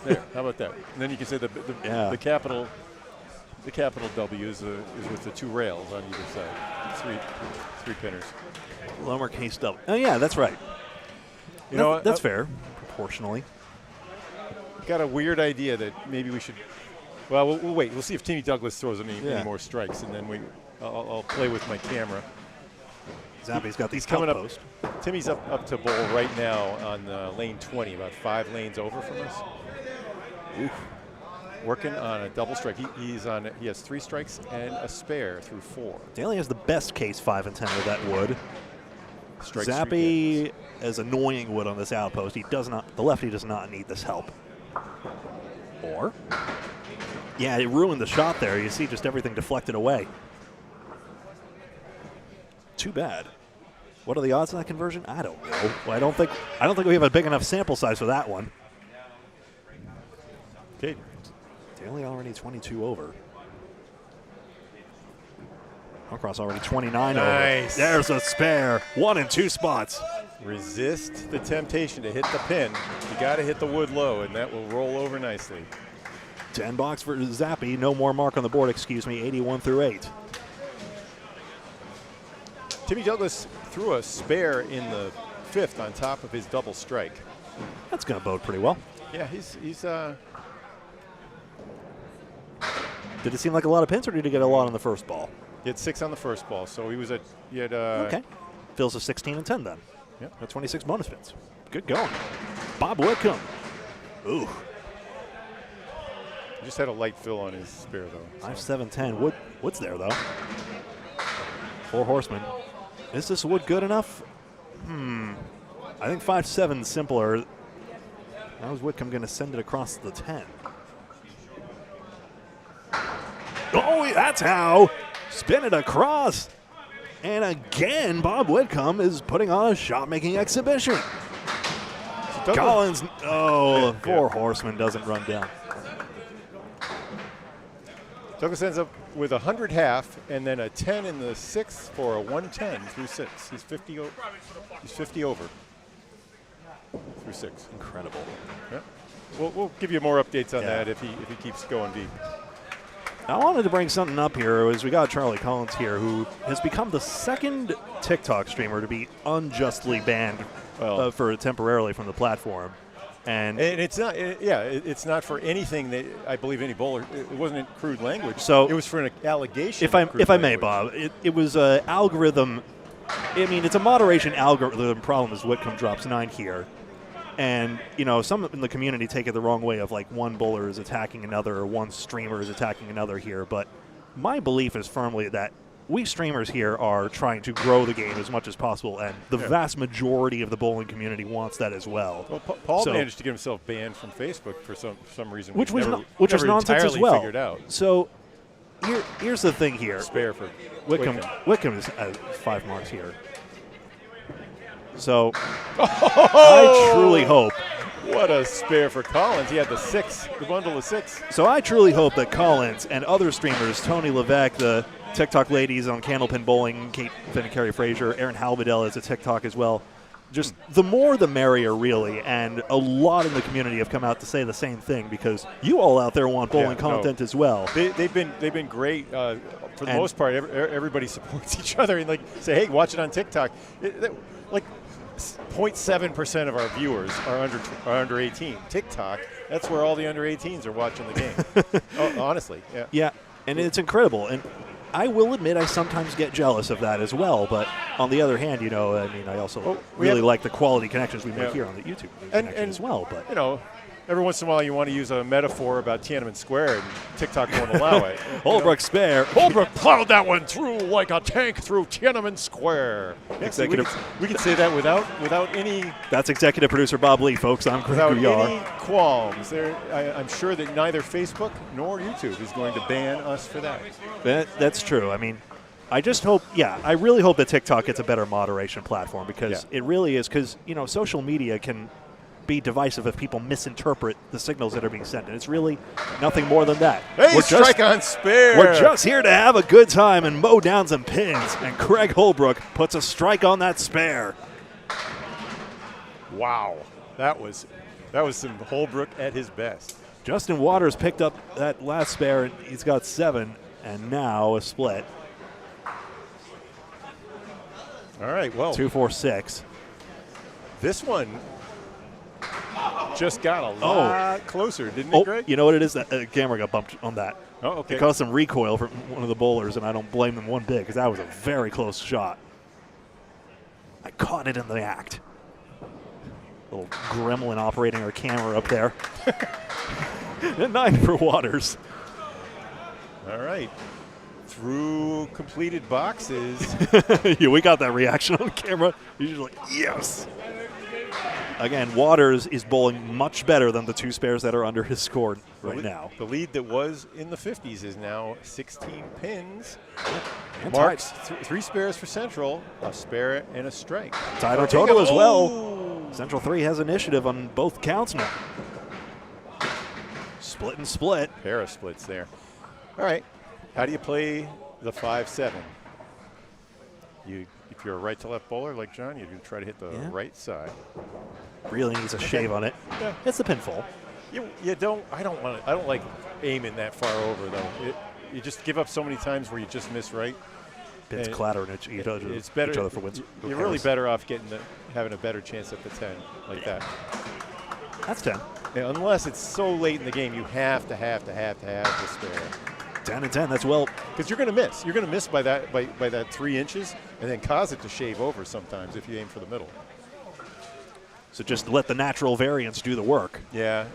There, how about that? And then you can say the capital W is with the 2 rails on either side. 3 pinners. Lowercase W. Oh yeah, that's right. You know that's fair, proportionally. Got a weird idea that maybe we should. Well, we'll wait. We'll see if Timmy Douglas throws any more strikes, and then I'll play with my camera. Zappi's got these coming up. post. Timmy's up to bowl right now on lane 20, about 5 lanes over from us. Oof. Working on a double strike. He has 3 strikes and a spare through 4. Daly has the best case 5 and 10 with that wood. Strike Zappi is annoying wood on this outpost. The lefty does not need this help. Or, yeah, it ruined the shot there. You see just everything deflected away. Too bad. What are the odds of that conversion? I don't know. Well, I don't think we have a big enough sample size for that one. Okay. Daly already 22 over. Norcross already 29 over. Nice. There's a spare. 1 and 2 spots. resist the temptation to hit the pin. You got to hit the wood low, and that will roll over nicely. 10 box for Zappi. No more mark on the board, excuse me, 81 through 8. Timmy Douglas threw a spare in the 5th on top of his double strike. That's going to bode pretty well. Yeah, he's Did it seem like a lot of pins, or did he get a lot on the first ball? he had 6 on the first ball, so he had Okay. Phil's a 16 and 10 then. Yep. Got 26 bonus pins. Good going. Bob Whitcomb. Ooh. He just had a light fill on his spare, though. 5, 7, 10. Wood's there, though. 4 horsemen. Is this wood good enough? I think 5, 7 is simpler. How is Whitcomb going to send it across the 10? Oh, that's how. Spin it across. And again, Bob Whitcomb is putting on a shot-making exhibition. Collins, oh, 4 horsemen doesn't run down. Douglas ends up with 100 half and then a 10 in the 6th for a 110 through 6. He's 50 over through 6. Incredible. Yeah. We'll give you more updates on that if he keeps going deep. I wanted to bring something up here as we got Charlie Collins here, who has become the second TikTok streamer to be unjustly banned for temporarily from the platform. And it's not, it's not for anything that I believe any bowler. It wasn't in crude language. So it was for an allegation. If I may, Bob, it was an algorithm. I mean, it's a moderation algorithm problem. As Whitcomb drops 9 here, and some in the community take it the wrong way of like one bowler is attacking another or one streamer is attacking another here. But my belief is firmly that we streamers here are trying to grow the game as much as possible, and the vast majority of the bowling community wants that as well. Well, Paul managed to get himself banned from Facebook for some reason, which was never nonsense as well. Figured out. So here's the thing here. Spare for Whitcomb is 5 marks here. So I truly hope. What a spare for Collins. He had the bundle of 6. So I truly hope that Collins and other streamers, Tony Levesque, the TikTok ladies on Candlepin Bowling, Kate Finn and Carrie Fraser, Aaron Halbedell is a TikTok as well. Just the more the merrier, really. And a lot in the community have come out to say the same thing, because you all out there want bowling content as well. They've been great. For the most part, everybody supports each other and say, hey, watch it on TikTok. 0.7% of our viewers are under 18. TikTok, that's where all the under 18s are watching the game. Honestly, yeah. Yeah, and it's incredible. And I will admit I sometimes get jealous of that as well. But on the other hand, I also really like the quality connections we make here on the YouTube connection as well. But every once in a while you want to use a metaphor about Tiananmen Square, and TikTok won't allow it. Holbrook spare. Holbrook plowed that one through like a tank through Tiananmen Square. We can say that without any. That's executive producer Bob Lee, folks. I'm Greg Gouillart. Without any qualms. I'm sure that neither Facebook nor YouTube is going to ban us for that. That's true. I mean, I just hope, I really hope that TikTok gets a better moderation platform, because it really is, because, social media can be divisive if people misinterpret the signals that are being sent, and it's really nothing more than that. Hey, strike on spare. We're just here to have a good time and mow down some pins, and Craig Holbrook puts a strike on that spare. Wow, that was some Holbrook at his best. Justin Waters picked up that last spare, and he's got 7, and now a split. All right, well, 2, 4, 6. This one just got a lot closer, didn't it, Greg? You know what it is? That camera got bumped on that. Oh, okay. It caused some recoil from one of the bowlers, and I don't blame them one bit, because that was a very close shot. I caught it in the act. Little gremlin operating our camera up there. 9 for Waters. All right. Through completed boxes. Yeah, we got that reaction on camera. You're just like, yes. Again, Waters is bowling much better than the 2 spares that are under his score right now. The lead that was in the 50s is now 16 pins. And Marks 3 spares for Central, a spare and a strike. Tied on total as well. Central 3 has initiative on both counts now. Split and split. Pair of splits there. All right. How do you play the 5-7? You if you're a right to left bowler like John, you try to hit the right side. Really needs a shave on it. Yeah. It's the pinfall. You don't. I don't like aiming that far over though. You just give up so many times where you just miss right. Pins clattering at each other for wins. You're really better off having a better chance at the 10 like that. That's 10. Yeah, unless it's so late in the game, you have to spare. 10 and 10. That's well. Because you're going to miss. You're going to miss by that 3 inches, and then cause it to shave over sometimes if you aim for the middle. So just let the natural variance do the work. Yeah.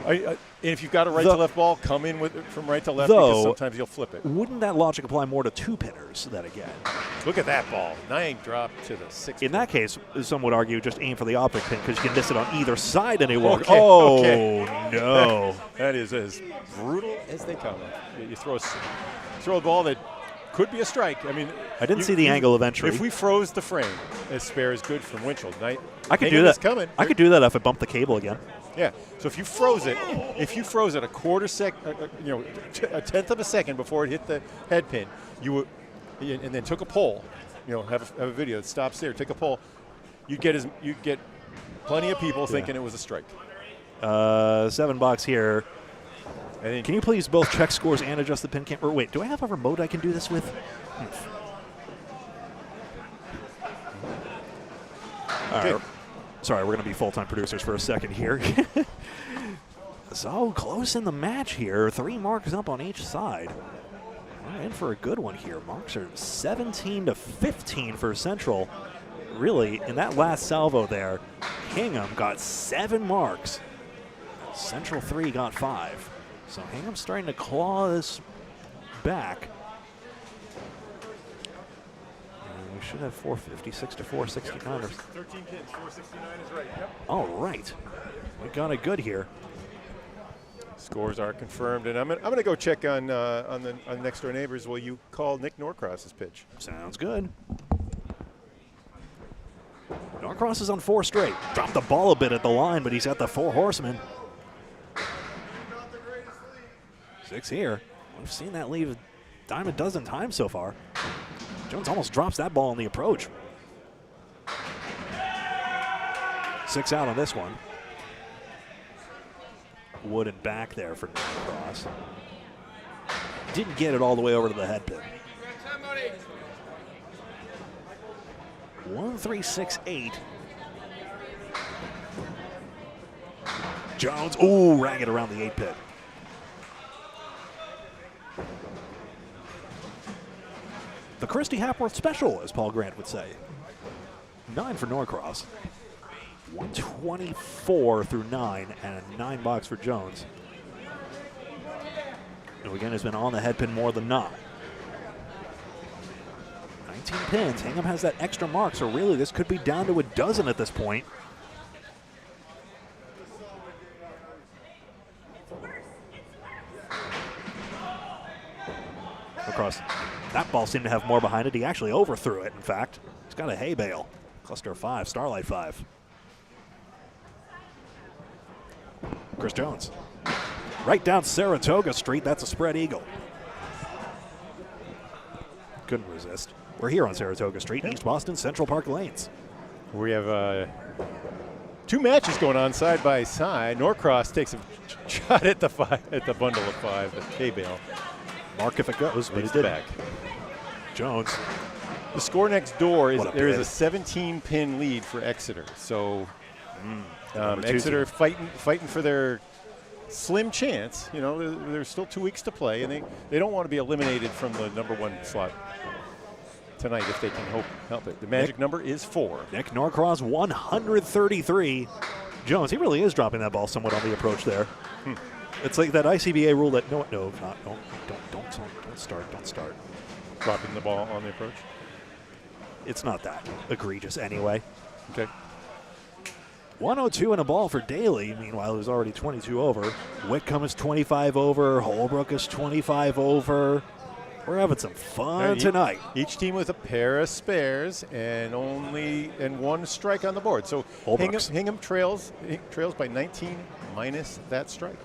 And if you've got a right to left ball, come in with it from right to left because sometimes you'll flip it. Wouldn't that logic apply more to 2-pinners then again? Look at that ball. 9 drop to the 6. In that case, some would argue just aim for the optic pin because you can miss it on either side and it works. Okay, oh, okay. No. That is as brutal as they come. You throw a ball that could be a strike. I mean, I didn't see the angle of entry. If we froze the frame, a spare is good from Winchell. I could do that. Coming. I could do that if I bumped the cable again. Yeah. So if you froze it a quarter second, a tenth of a second before it hit the head pin, and then took a pull, have a video that stops there. Take a pull. You'd get plenty of people thinking it was a strike. $7 here. And then can you please both check scores and adjust the pin cam? Or wait, do I have a remote I can do this with? Okay. All right. Sorry, we're going to be full-time producers for a second here. So close in the match here. 3 marks up on each side. We're in for a good one here. Marks are 17-15 for Central. Really, in that last salvo there, Hingham got 7 marks. Central 3 got 5. So Hingham's starting to claw this back. We should have 456 to 469. 13 pins, 469 is right. Yep. All right. We got it good here. Scores are confirmed, and I'm gonna go check on the next door neighbors. Will you call Nick Norcross's pitch? Sounds good. Norcross is on 4 straight. Dropped the ball a bit at the line, but he's at the 4 horsemen. 6 here. We've seen that leave a dime a dozen times so far. Jones almost drops that ball on the approach. 6 out on this one. Wooden back there for Norcross. Didn't get it all the way over to the head pin. 1-3-6-8. Jones, ooh, rang it around the 8 pin. The Christy Hapworth special, as Paul Grant would say. 9 for Norcross. 124 through 9, and a 9 box for Jones. Who again has been on the head pin more than not. 19 pins. Hingham has that extra mark, so really this could be down to a dozen at this point. Across. That ball seemed to have more behind it. He actually overthrew it, in fact. He's got a hay bale. Cluster 5, Starlight 5. Chris Jones. Right down Saratoga Street. That's a spread eagle. Couldn't resist. We're here on Saratoga Street, East Boston, Central Park Lanes. We have 2 matches going on side by side. Norcross takes a shot at the bundle of 5, the hay bale. Mark if it goes, but it's it didn't. back. Jones. The score next door is there is bid. a 17-pin lead for Exeter. So Number 2 Exeter team. fighting for their slim chance. There's still 2 weeks to play, and they don't want to be eliminated from the number 1 slot tonight if they can help it. The magic number is 4. Nick Norcross 133. Jones, he really is dropping that ball somewhat on the approach there. It's like that ICBA rule that don't start. Dropping the ball on the approach. It's not that egregious anyway. Okay. 102 and a ball for Daly. Meanwhile, it was already 22 over. Whitcomb is 25 over. Holbrook is 25 over. We're having some fun tonight. Each team with a pair of spares and 1 strike on the board. So Hingham trails by 19 minus that strike.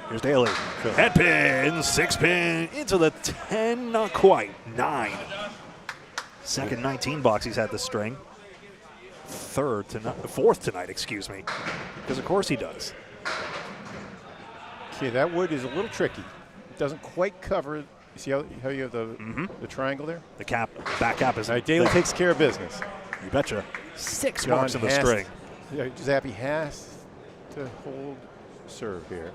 Here's Daly. Head pin, 6 pin, into the 10, not quite, 9. Second 19 box he's had this string. Fourth tonight, excuse me. Because of course he does. Okay, that wood is a little tricky. It doesn't quite cover. You see how you have the triangle there? The back cap is. All right, Daly takes care of business. You betcha. 6 John marks in the has string. Yeah, Zappy has to hold serve here.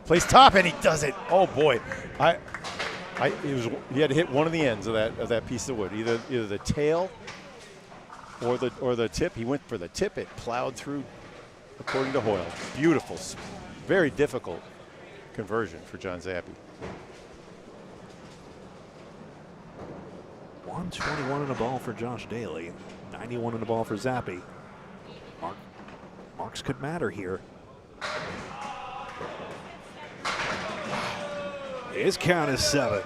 Plays top and he does it. Oh boy, he had to hit one of the ends of that piece of wood, either the tail or the tip. He went for the tip. It plowed through, according to Hoyle. Beautiful, very difficult conversion for John Zappy. 121 in the ball for Josh Daly. 91 in the ball for Zappy. Marks could matter here. His count is 7.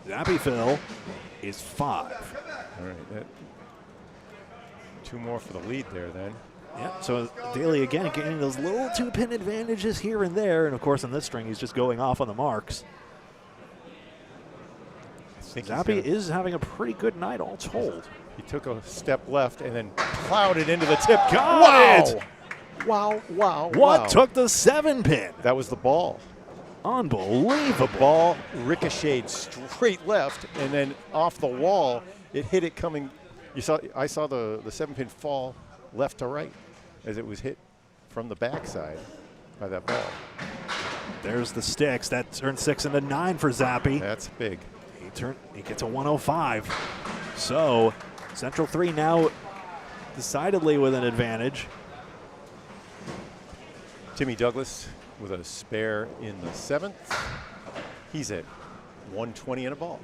Zappy Phil is 5. All right, 2 more for the lead there then. Yeah, so Daly again getting those little 2-pin advantages here and there, and of course on this string he's just going off on the marks. Zappy is having a pretty good night all told. He took a step left and then plowed it into the tip. Got it! Wow. What took the 7-pin? That was the ball. Unbelievable. The ball ricocheted straight left, and then off the wall, it hit it coming. I saw the 7-pin fall left to right as it was hit from the backside by that ball. There's the sticks. That turns 6 into 9 for Zappy. That's big. He gets a 105. So Central 3 now decidedly with an advantage. Timmy Douglas with a spare in the 7th. He's at 120 in a ball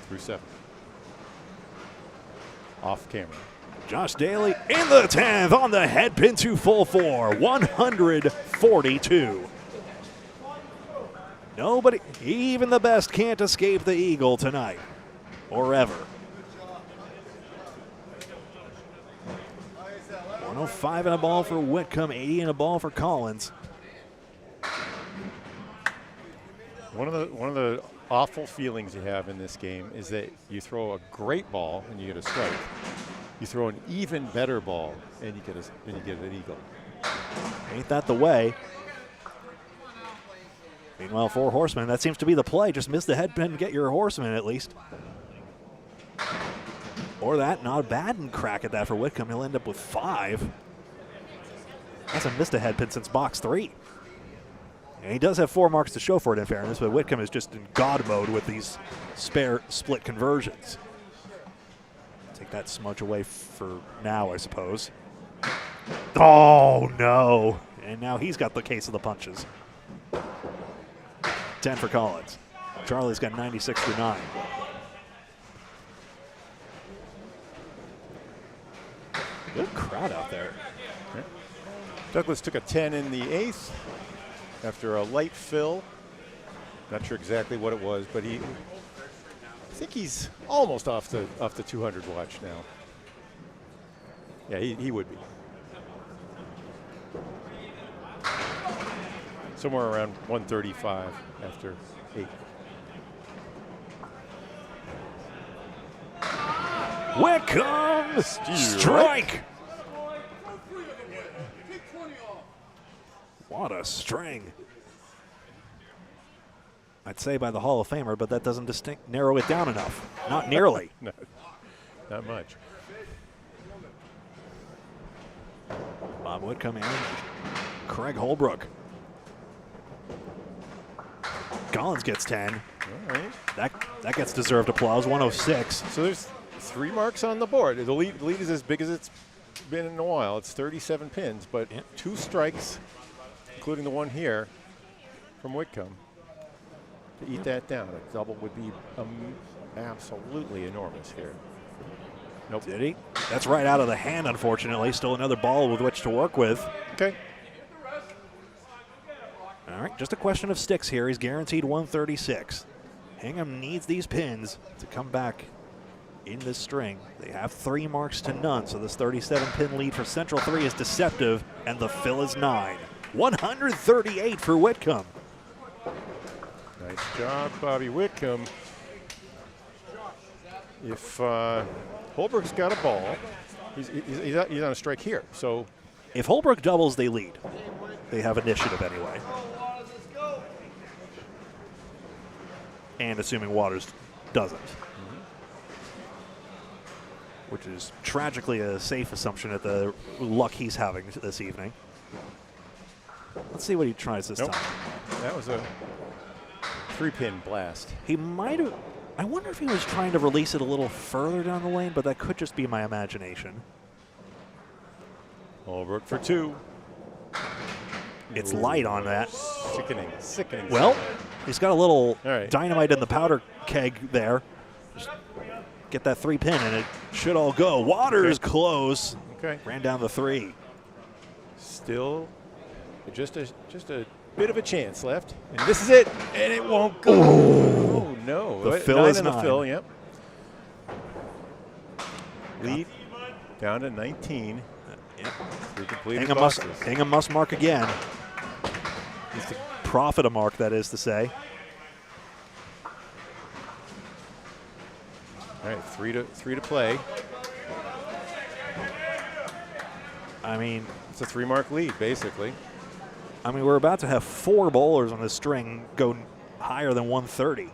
through 7. Off camera. Josh Daly in the 10th on the head pin to full 4, 142. Nobody, even the best, can't escape the eagle tonight or ever. 105 in a ball for Whitcomb, 80 in a ball for Collins. One of the awful feelings you have in this game is that you throw a great ball and you get a strike. You throw an even better ball and you get an eagle. Ain't that the way? Meanwhile, 4 horsemen, that seems to be the play. Just miss the head pin and get your horseman at least. Or that, not a bad crack at that for Whitcomb. He'll end up with 5. Hasn't missed a head pin since box 3. And he does have 4 marks to show for it in fairness, but Whitcomb is just in God mode with these spare split conversions. Take that smudge away for now, I suppose. Oh, no. And now he's got the case of the punches. 10 for Collins. Charlie's got 96 through 9. Good crowd out there. Okay. Douglas took a 10 in the 8th after a light fill. Not sure exactly what it was, but I think he's almost off the 200 watch now. Yeah, he would be. Somewhere around 135 after 8. Whitcomb strike. What a string. I'd say by the Hall of Famer, but that doesn't narrow it down enough. Not nearly. No, not much. Bob Whitcomb and Craig Holbrook. Collins gets 10. All right. That gets deserved applause, 106. So there's 3 marks on the board. The lead is as big as it's been in a while. It's 37 pins, but 2 strikes, including the one here from Whitcomb. To eat that down, a double would be absolutely enormous here. Nope. Did he? That's right out of the hand, unfortunately. Still another ball with which to work with. Okay. All right, just a question of sticks here. He's guaranteed 136. Hingham needs these pins to come back in this string. They have 3 marks to none, so this 37-pin lead for Central 3 is deceptive, and the fill is 9. 138 for Whitcomb. Nice job, Bobby Whitcomb. If Holbrook's got a ball, he's on a strike here. So if Holbrook doubles, they lead. They have initiative anyway. And assuming Waters doesn't. Which is tragically a safe assumption at the luck he's having this evening. Let's see what he tries this time. That was a 3-pin blast. He might have. I wonder if he was trying to release it a little further down the lane, but that could just be my imagination. Holbrook for 2. It's light on that. Sickening. Well, he's got a little right. dynamite in the powder keg there. Just get that 3-pin, and it should all go. Waters close. Okay. Ran down the 3. Still, just a bit of a chance left, and this is it, and it won't go. Oh no! The fill is 9. The fill. Yep. Lead down to 19. Yep. 3 completed Hingham must mark again. He's to profit a mark, that is to say. All right, 3 to play. I mean, it's a 3-mark lead, basically. I mean, we're about to have 4 bowlers on this string go higher than 130.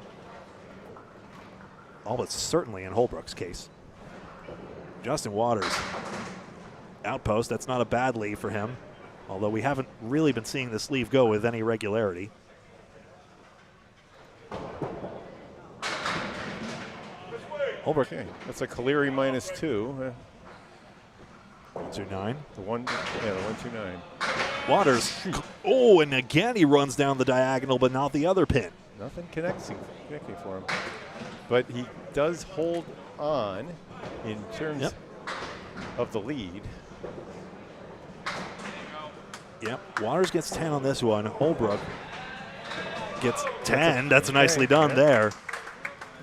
All but certainly in Holbrook's case. Justin Waters, outpost. That's not a bad leave for him, although we haven't really been seeing this leave go with any regularity. Holbrook. Okay, that's a Caleri -2. 129. The 129. Waters. Oh, and again he runs down the diagonal, but not the other pin. Nothing connecting for him. But he does hold on in terms of the lead. Yep. Waters gets 10 on this one. Holbrook gets 10. That's nicely done there.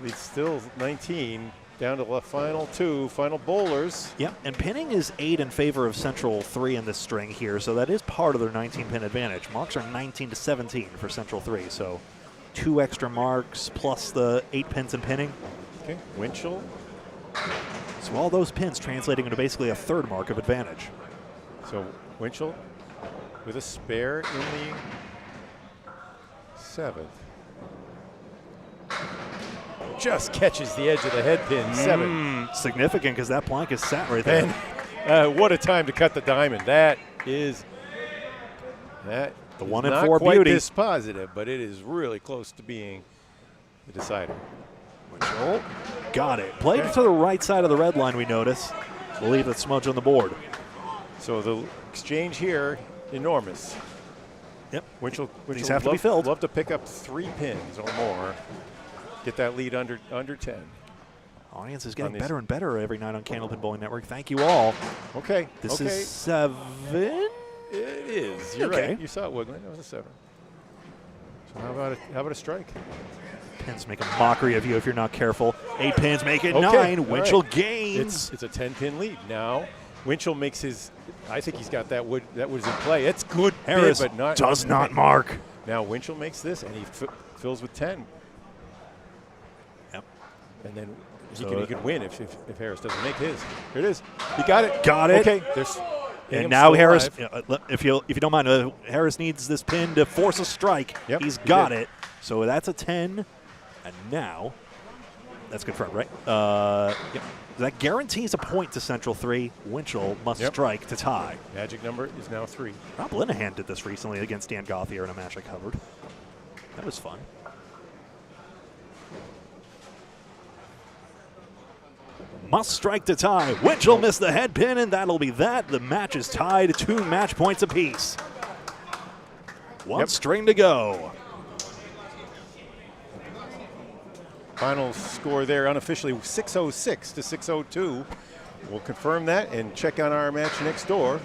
Lead's still 19. Down to the final 2, final bowlers. Yep, and pinning is 8 in favor of Central 3 in this string here, so that is part of their 19-pin advantage. Marks are 19 to 17 for Central 3, so 2 extra marks plus the 8 pins in pinning. Okay, Winchell. So all those pins translating into basically a 3rd mark of advantage. So Winchell with a spare in the 7th. Just catches the edge of the head pin, 7. Significant because that plank is sat right there. And what a time to cut the diamond. That is the 1 in not 4 quite beauty. this positive, but it is really close to being the decider. Winchell got it. Played to the right side of the red line, we notice. We'll leave that smudge on the board. So the exchange here, enormous. Yep. Winchell These have to be filled. Love to pick up 3 pins or more. Get that lead under 10. Audience is getting better and better every night on Candlepin Bowling Network. Thank you all. Okay. This is 7. It is. You're okay. right. You saw it wiggling. It was a 7. So how about a strike? Pins make a mockery of you if you're not careful. 8 pins make it 9. Winchell gains. It's a 10-pin lead now. Winchell makes his. I think he's got that wood. That was in play. It's good. Harris bid, but does not mark. Now Winchell makes this, and he fills with 10. Yep. And then he could win if Harris doesn't make his. Here it is. He got it. Got it. Okay. There's. And now Harris, if you don't mind, Harris needs this pin to force a strike. Yep, He's got it. So that's a 10. And now, that's confirmed, right? Yep. That guarantees a point to Central 3. Winchell must strike to tie. Magic number is now 3. Rob Linehan did this recently against Dan Gauthier in a match I covered. That was fun. Must strike to tie. Winchell missed the head pin, and that'll be that. The match is tied, 2 match points apiece. One string to go. Final score there unofficially 606 to 602. We'll confirm that and check on our match next door.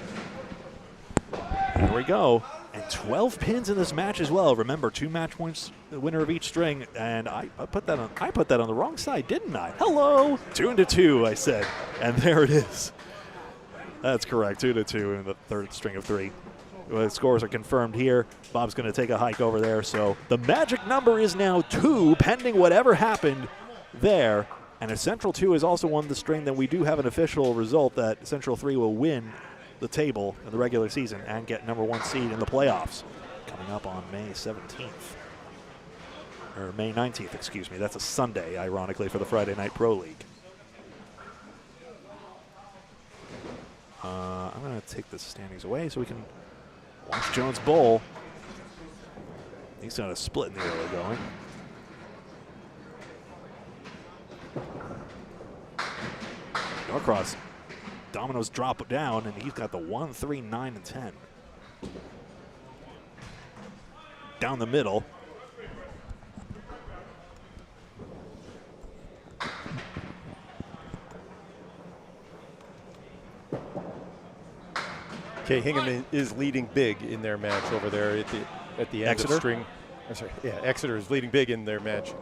There we go. And 12 pins in this match as well. Remember, 2 match points, the winner of each string. And I put that on the wrong side, didn't I? Hello, 2 to 2, I said, and there it is. That's correct, 2 to 2 in the 3rd string of 3. The scores are confirmed here. Bob's going to take a hike over there. So the magic number is now 2, pending whatever happened there. And if Central 2 has also won the string, then we do have an official result that Central 3 will win the table in the regular season and get #1 seed in the playoffs coming up on May 17th. Or May 19th, excuse me. That's a Sunday, ironically, for the Friday Night Pro League. I'm going to take the standings away so we can watch Jones bowl. He's got a split in the early going. Norcross, dominoes drop down, and he's got the 1, 3, 9, and 10. Down the middle. Okay, Hingham is leading big in their match over there at the end Exeter? of string. I'm sorry, yeah, Exeter is leading big in their match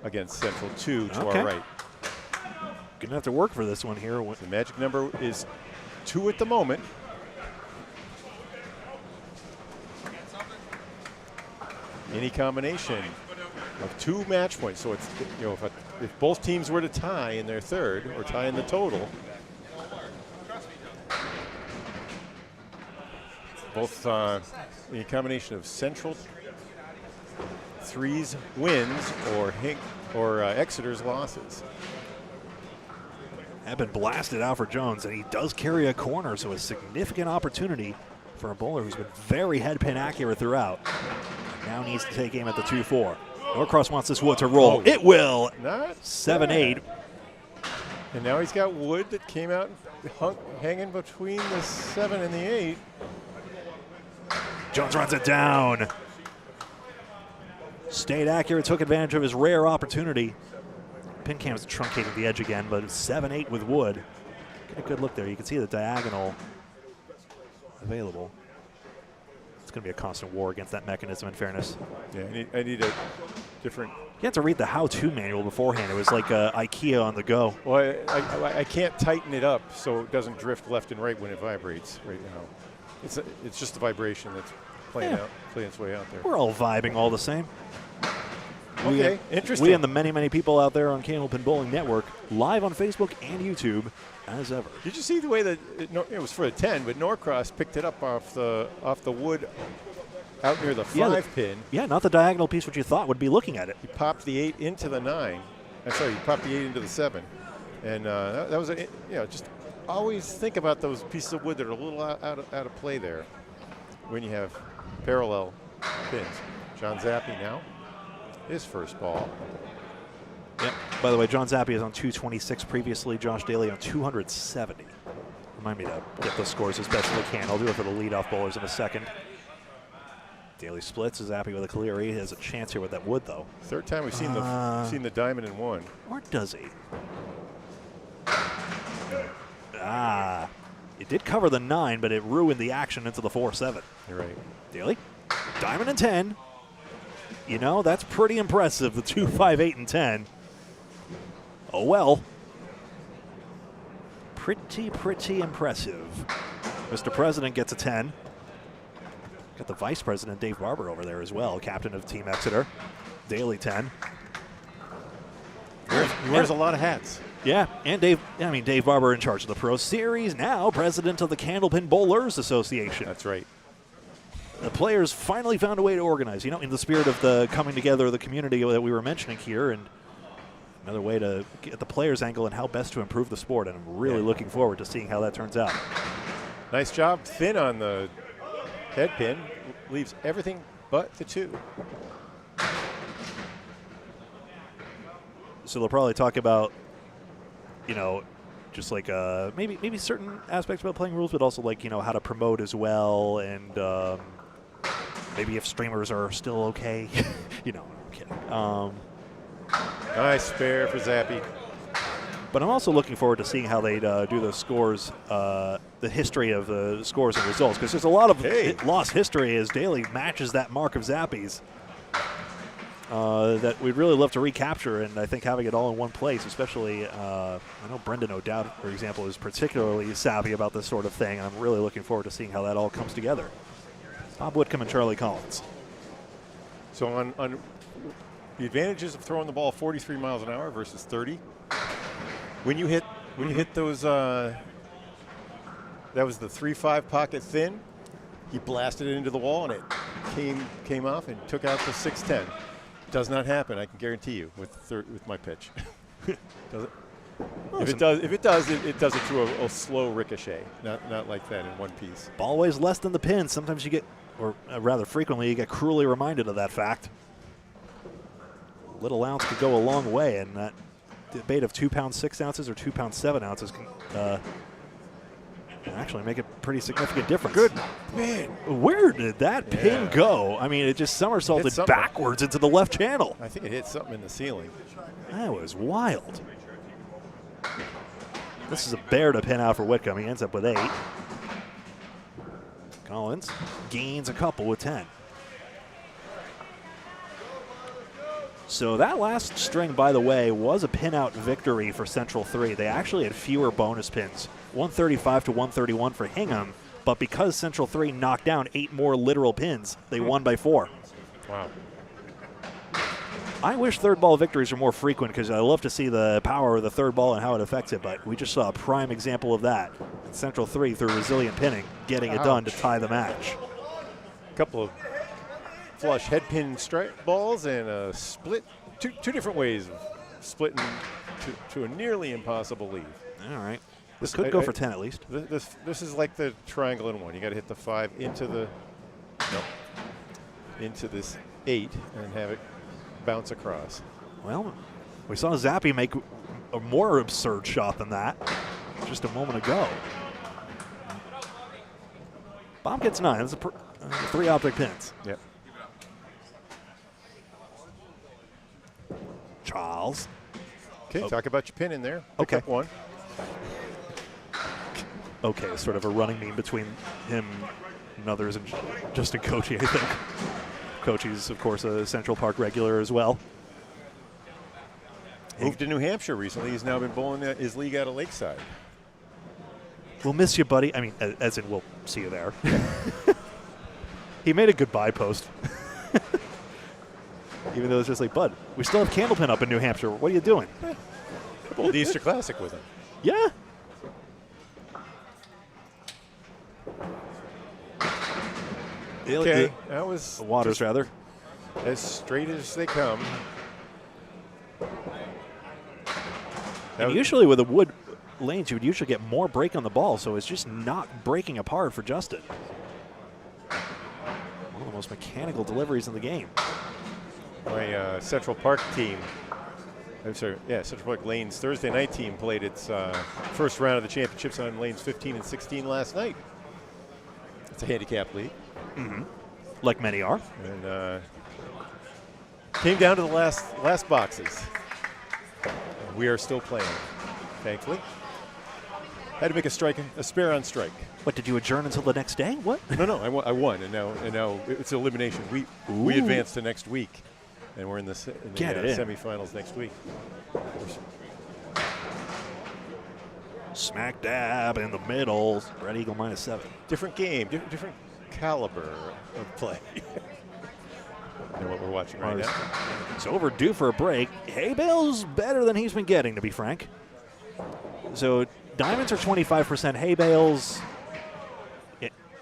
against Central 2 to Okay. our right. Gonna have to work for this one here. The magic number is 2 at the moment. Any combination of 2 match points. So it's, you know, if both teams were to tie in their third or tie in the total, both a combination of Central 3's wins or Exeter's losses. Have been blasted out for Jones, and he does carry a corner, so a significant opportunity for a bowler who's been very head pin accurate throughout. Now needs to take aim at the 2-4. Norcross wants this wood to roll. Oh. It will. Not 7-8. And now he's got wood that came out hanging between the 7 and the 8. Jones runs it down. Stayed accurate, took advantage of his rare opportunity. Pin cam's truncating the edge again, but it's 7-8 with wood. Get a good look there. You can see the diagonal available. It's going to be a constant war against that mechanism, in fairness. Yeah, I need a different. You have to read the how-to manual beforehand. It was like IKEA on the go. Well, I can't tighten it up so it doesn't drift left and right when it vibrates right now. It's just the vibration that's playing its way out there. We're all vibing all the same. Okay, interesting. We and the many, many people out there on Candlepin Bowling Network, live on Facebook and YouTube, as ever. Did you see the way that it was for the 10, but Norcross picked it up off the wood out near the 5 pin. Yeah, not the diagonal piece which you thought would be looking at it. He popped the 8 into the 9. I'm sorry, he popped the 8 into the 7. And that was, just always think about those pieces of wood that are a little out of play there when you have parallel pins. John Zappi now, his first ball. Yep. By the way, John Zappi is on 226 previously. Josh Daly on 270. Remind me to get those scores as best as I can. I'll do it for the leadoff bowlers in a second. Daly splits. Zappi with a clear 8. He has a chance here with that wood, though. Third time we've seen the diamond in 1. Or does he? It did cover the 9, but it ruined the action into the 4-7. You're right. Daly, diamond and 10. You know, that's pretty impressive, the 2, 5, 8, and 10. Oh, well. Pretty impressive. Mr. President gets a 10. Got the Vice President, Dave Barber, over there as well, captain of Team Exeter. Daly 10. He wears a lot of hats. Yeah, and Dave Barber in charge of the Pro Series, now president of the Candlepin Bowlers Association. That's right. The players finally found a way to organize, in the spirit of the coming together of the community that we were mentioning here, and another way to get the players' angle and how best to improve the sport, and I'm really looking forward to seeing how that turns out. Nice job, thin on the head pin, leaves everything but the 2. So they'll probably talk about, just like maybe certain aspects about playing rules, but also like, how to promote as well, and maybe if streamers are still okay. I'm kidding. Nice spare for Zappi. But I'm also looking forward to seeing how they do the scores, the history of the scores and results, because there's a lot of lost history as Daly matches that mark of Zappi's that we'd really love to recapture, and I think having it all in one place, especially, I know Brendan O'Dowd, for example, is particularly savvy about this sort of thing, and I'm really looking forward to seeing how that all comes together. Bob Whitcomb and Charlie Collins. So on the advantages of throwing the ball 43 miles an hour versus 30. When you hit those, that was the 3-5 pocket thin. He blasted it into the wall and it came off and took out the 6-10. Does not happen, I can guarantee you, with my pitch. Does it? Well, If it does, it does it through a slow ricochet, not like that in one piece. Ball weighs less than the pin. Sometimes you get, or rather frequently, you get cruelly reminded of that fact. Little ounce could go a long way, and that debate of 2 pounds 6 ounces or 2 pounds 7 ounces can actually make a pretty significant difference. Good man. Where did that pin go? I mean, it just somersaulted backwards into the left channel. I think it hit something in the ceiling. That was wild. This is a bear to pin out for Whitcomb. He ends up with 8. Collins gains a couple with 10. So that last string, by the way, was a pin-out victory for Central 3. They actually had fewer bonus pins, 135 to 131 for Hingham, but because Central 3 knocked down 8 more literal pins, they won by 4. Wow. I wish third ball victories were more frequent because I love to see the power of the third ball and how it affects it, but we just saw a prime example of that. And Central 3, through resilient pinning, getting it done to tie the match. A couple of flush head pin strike balls and a split, two different ways of splitting to a nearly impossible lead. All right. This could go for 10 at least. This is like the triangle in one. You got to hit the 5 into this 8 and have it bounce across. Well, we saw Zappy make a more absurd shot than that just a moment ago. Bob gets 9. That's 3 object pins. Yep. Charles. Okay, talk about your pin in there. Pick Okay. up 1. Okay, sort of a running meme between him and others, and Justin Cochee, I think. Cochee's, of course, a Central Park regular as well. Moved to New Hampshire recently. He's now been bowling his league out of Lakeside. We'll miss you, buddy. I mean, as in we'll see you there. He made a goodbye post. Even though it's just like, bud, we still have Candlepin up in New Hampshire. What are you doing? Bowled the Easter Classic with him. Yeah. Okay, that was Waters, rather. as straight as they come. And usually with the wood lanes, you would usually get more break on the ball, so it's just not breaking apart for Justin. One of the most mechanical deliveries in the game. My Central Park team, Central Park Lanes Thursday night team played its first round of the championships on lanes 15 and 16 last night. It's a handicap league. Mm-hmm. Like many are. And came down to the last boxes. We are still playing, thankfully. Had to make a spare on strike. What, did you adjourn until the next day? What? No, I won, and now it's elimination. We advance to next week, and we're in the semifinals next week. Smack dab in the middle. Red Eagle -7. Different game, different caliber of play than what we're watching right now. It's overdue for a break. Hay bale's better than he's been getting, to be frank. So diamonds are 25%. Hay bales,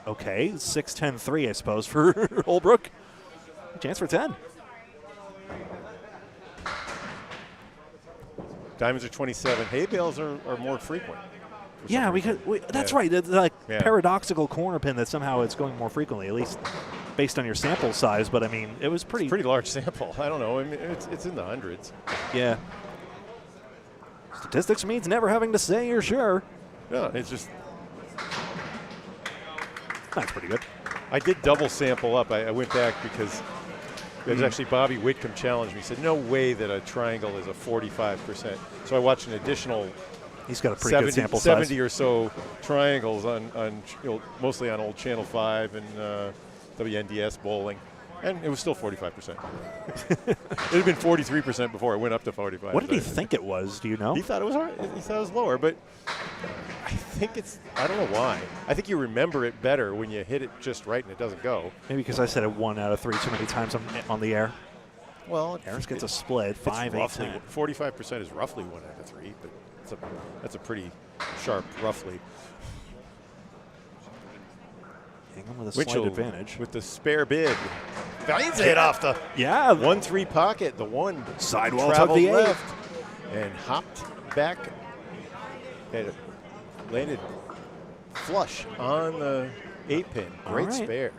okay, 6-10-3, I suppose, for Holbrook. Chance for 10. Diamonds are 27. Hay bales are more frequent. Yeah, that's right. It's like paradoxical corner pin that somehow it's going more frequently, at least based on your sample size. But I mean, it was pretty large sample. I don't know. I mean, it's in the hundreds. Yeah. Statistics means never having to say you're sure. No, it's just. That's pretty good. I did double sample up. I went back because it was actually Bobby Whitcomb challenged me. He said, no way that a triangle is a 45%. So I watched an additional. He's got a pretty good sample size. 70 or so triangles on mostly on old Channel 5 and WNDS bowling, and it was still 45%. It had been 43% before it went up to 45. What did he think it was? Do you know? He thought it was hard. He thought it was lower, but I think I don't know why. I think you remember it better when you hit it just right and it doesn't go. Maybe because I said it 1 out of 3 too many times on the air. Well, Harris gets a split, 5, 8, 10. 45% is roughly 1 out of 3, but that's a pretty sharp roughly. Hingham with a slight advantage. With the spare bid. Finds it off the 1-3 pocket. The one sidewall took traveled the 8. left and hopped back and landed flush on the 8-pin. Great spare.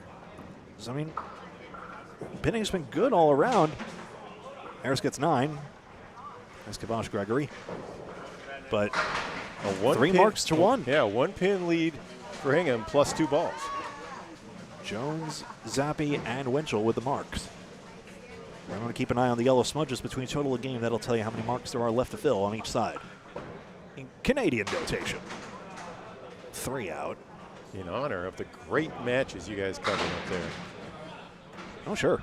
So, I mean, pinning's been good all around. Harris gets 9. That's Kibosh Gregory. But 3 marks to 1. Yeah, 1-pin lead for Hingham plus 2 balls. Jones, Zappi, and Winchell with the marks. We're going to keep an eye on the yellow smudges between total and game. That'll tell you how many marks there are left to fill on each side. In Canadian notation. 3 out. In honor of the great matches you guys covered up there. Oh, sure.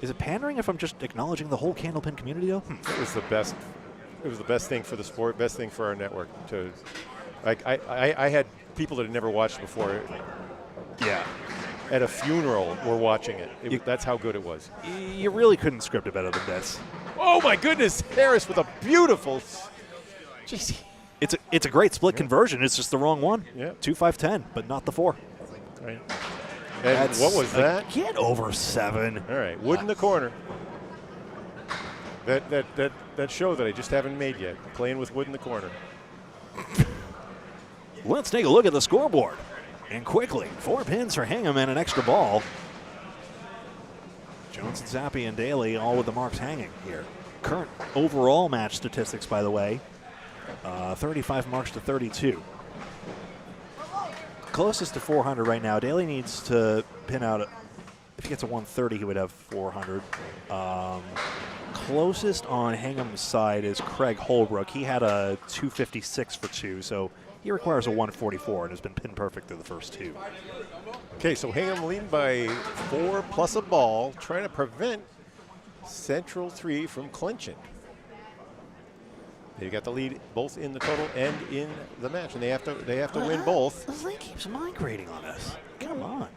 Is it pandering if I'm just acknowledging the whole candlepin community, though? It was the best. It was the best thing for the sport, best thing for our network. I had people that had never watched before. Yeah. At a funeral, were watching it. That's how good it was. You really couldn't script it better than this. Oh my goodness, Harris with a beautiful. Jeez. It's a great split conversion. It's just the wrong one. Yeah. 2-5-10, but not the 4. Right. And what was that? Get over 7. All right, wood in the corner. That show that I just haven't made yet. Playing with wood in the corner. Let's take a look at the scoreboard. And quickly, 4 pins for Hingham and an extra ball. Jones and Zappi and Daly all with the marks hanging here. Current overall match statistics, by the way, 35 marks to 32. Closest to 400 right now. Daly needs to pin out, if he gets a 130, he would have 400. Closest on Hingham's side is Craig Holbrook. He had a 256 for 2, so he requires a 144 and has been pin perfect through the first 2. Okay, so Hingham leading by 4 plus a ball, trying to prevent Central 3 from clinching. They got the lead both in the total and in the match, and they have to win both. This thing keeps migrating on us. Come on.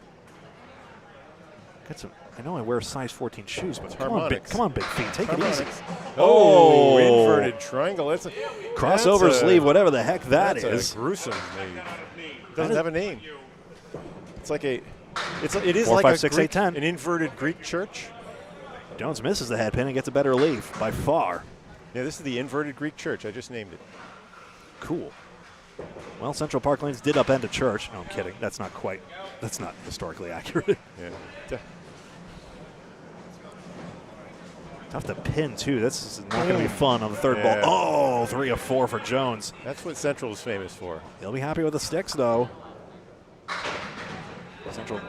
Got some. I know I wear size 14 shoes, but come on, big feet. Take it easy. Oh, inverted triangle. That's a crossover sleeve, whatever the heck that is. That's a gruesome name. It doesn't have a name. It's like it is 4, like 5, a 6, Greek, 8, 10. an inverted Greek church. Jones misses the head pin and gets a better leave by far. Yeah, this is the inverted Greek church. I just named it. Cool. Well, Central Park Lanes did upend a church. No, I'm kidding. That's not historically accurate. Yeah. Tough to pin, too. This is not going to be fun on the third ball. Oh, 3 of 4 for Jones. That's what Central is famous for. He'll be happy with the sticks, though. Central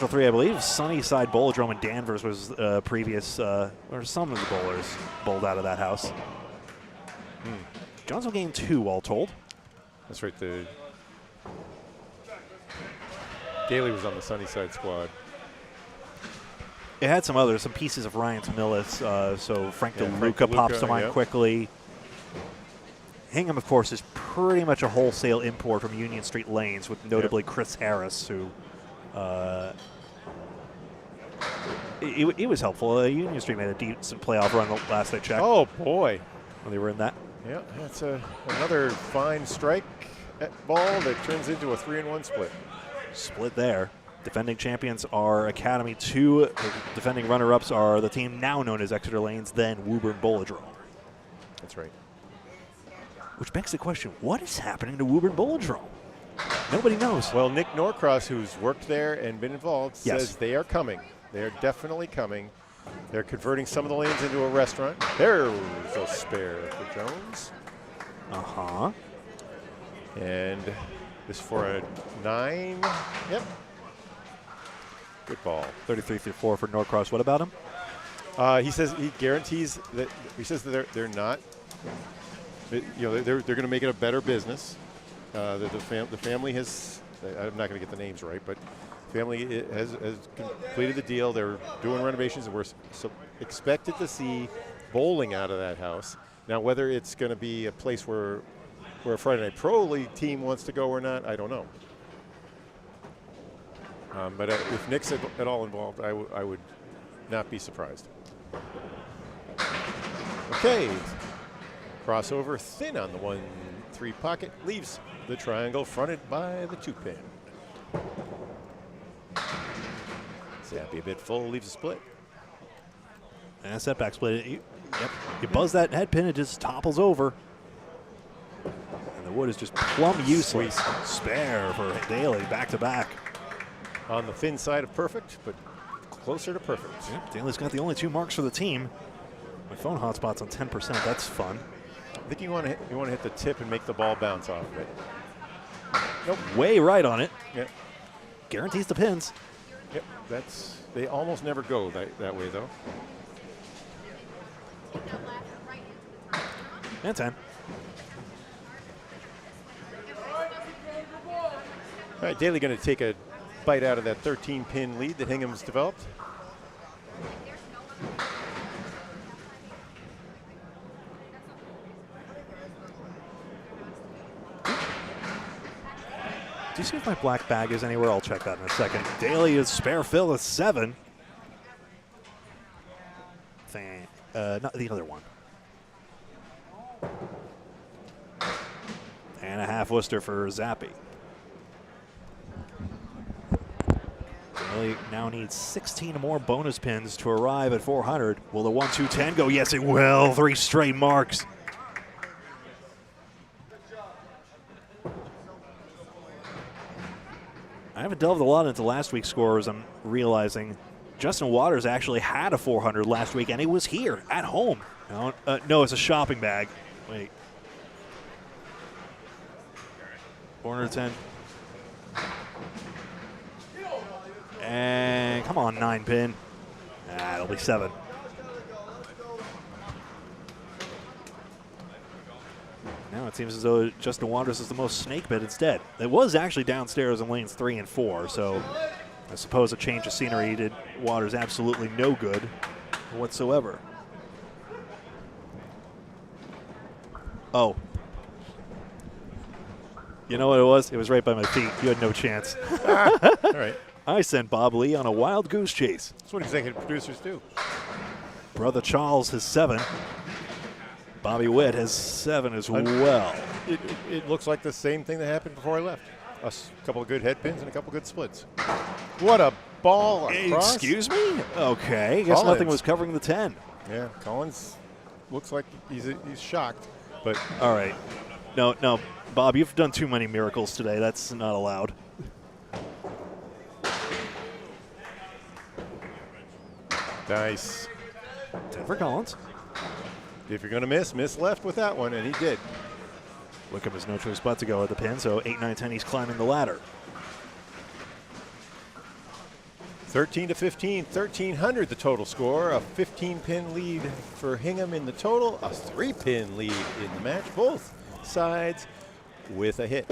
3, I believe. Sunnyside Bowladrome in Danvers was previous, or some of the bowlers bowled out of that house. Jones will gain 2, all told. That's right. The Daly was on the Sunnyside squad. It had some pieces of Ryan Tamillis, so Frank DeLuca pops to mind quickly. Hingham, of course, is pretty much a wholesale import from Union Street Lanes, with notably Chris Harris, who it was helpful. Union Street made a decent playoff run last I checked. Oh, boy. When they were in that. Yeah, that's another fine strike ball that turns into a 3-1 split. Split there. Defending champions are Academy 2. The defending runner-ups are the team now known as Exeter Lanes, then Woburn Bowladrome. That's right. Which begs the question, what is happening to Woburn Bowladrome? Nobody knows. Well, Nick Norcross, who's worked there and been involved, says they are coming. They are definitely coming. They're converting some of the lanes into a restaurant. There's a spare for Jones. Uh-huh. And this for a 9. Yep. Good ball. 33-4 for Norcross. What about him? He says he guarantees that they're not. They're going to make it a better business. The family has. I'm not going to get the names right, but family has completed the deal. They're doing renovations, and we're expected to see bowling out of that house. Now, whether it's going to be a place where where a Friday Night Pro League team wants to go or not, I don't know. But if Nick's at all involved, I would not be surprised. Okay. Crossover thin on the 1-3 pocket. Leaves the triangle fronted by the 2-pin. Zappy a bit full, leaves a split. And a setback split. You buzz that head pin, it just topples over. And the wood is just plumb useless. Spare for Daly, back to back. On the thin side of perfect, but closer to perfect. Yep, Daly's got the only 2 marks for the team. My phone hotspot's on 10%. That's fun. I think you want to hit the tip and make the ball bounce off of it. Nope. Way right on it. Yep. Guarantees the pins. Yep. They almost never go that way though. And 10. All right, Daly going to take a bite out of that 13-pin lead that Hingham's developed. Do you see if my black bag is anywhere? I'll check that in a second. Daly is spare fill at 7. Not the other one. And a half Worcester for Zappy. Daly now needs 16 more bonus pins to arrive at 400. Will the 1-2-10 go? Yes, it will. 3 straight marks. I haven't delved a lot into last week's scores. I'm realizing Justin Waters actually had a 400 last week, and he was here at home. No, it's a shopping bag. Wait. 410. And come on, 9-pin. It'll be 7. Now it seems as though Justin Waters is the most snake bit instead. It was actually downstairs in lanes 3 and 4, so I suppose a change of scenery did Waters absolutely no good whatsoever. Oh. You know what it was? It was right by my feet. You had no chance. All right. I sent Bob Lee on a wild goose chase. That's what executive producers do. Brother Charles has 7. Bobby Witt has 7 as well. It looks like the same thing that happened before I left. A couple of good head pins and a couple of good splits. What a ball across. Excuse me? Okay. Guess nothing was covering the 10. Yeah, Collins looks like he's shocked. But all right. No, Bob, you've done too many miracles today. That's not allowed. Nice. 10 for Collins. If you're going to miss left with that one, and he did. Wickham has no choice but to go at the pin, so 8, 9, 10, he's climbing the ladder. 13 to 15, 1,300 the total score. A 15-pin lead for Hingham in the total. A 3-pin lead in the match. Both sides with a hit.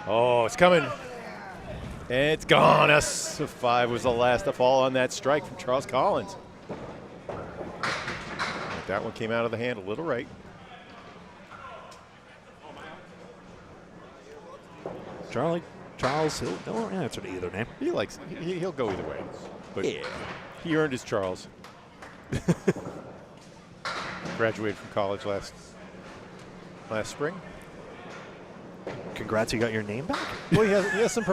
Oh, it's coming. And it's gone. A 5 was the last to fall on that strike from Charles Collins. That one came out of the hand a little right. Charles, he'll answer to either name. He'll go either way. But yeah. He earned his Charles. Graduated from college last spring. Congrats, you got your name back? Well, he has some.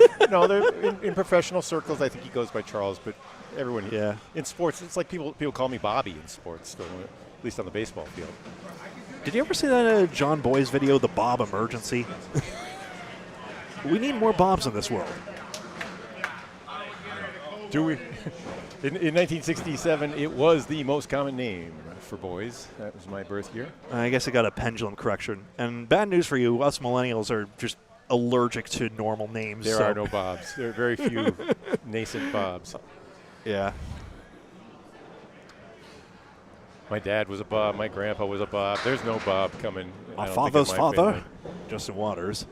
In professional circles, I think he goes by Charles. But everyone, yeah. In sports, it's like people call me Bobby in sports, at least on the baseball field. Did you ever see that John Boy's video, The Bob Emergency? We need more Bobs in this world. Do we? In 1967, it was the most common name for boys. That was my birth year. I guess I got a pendulum correction. And bad news for you, us millennials are just allergic to normal names. There are no Bobs. There are very few nascent Bobs. Yeah. My dad was a Bob. My grandpa was a Bob. There's no Bob coming. My father's father, Justin Waters.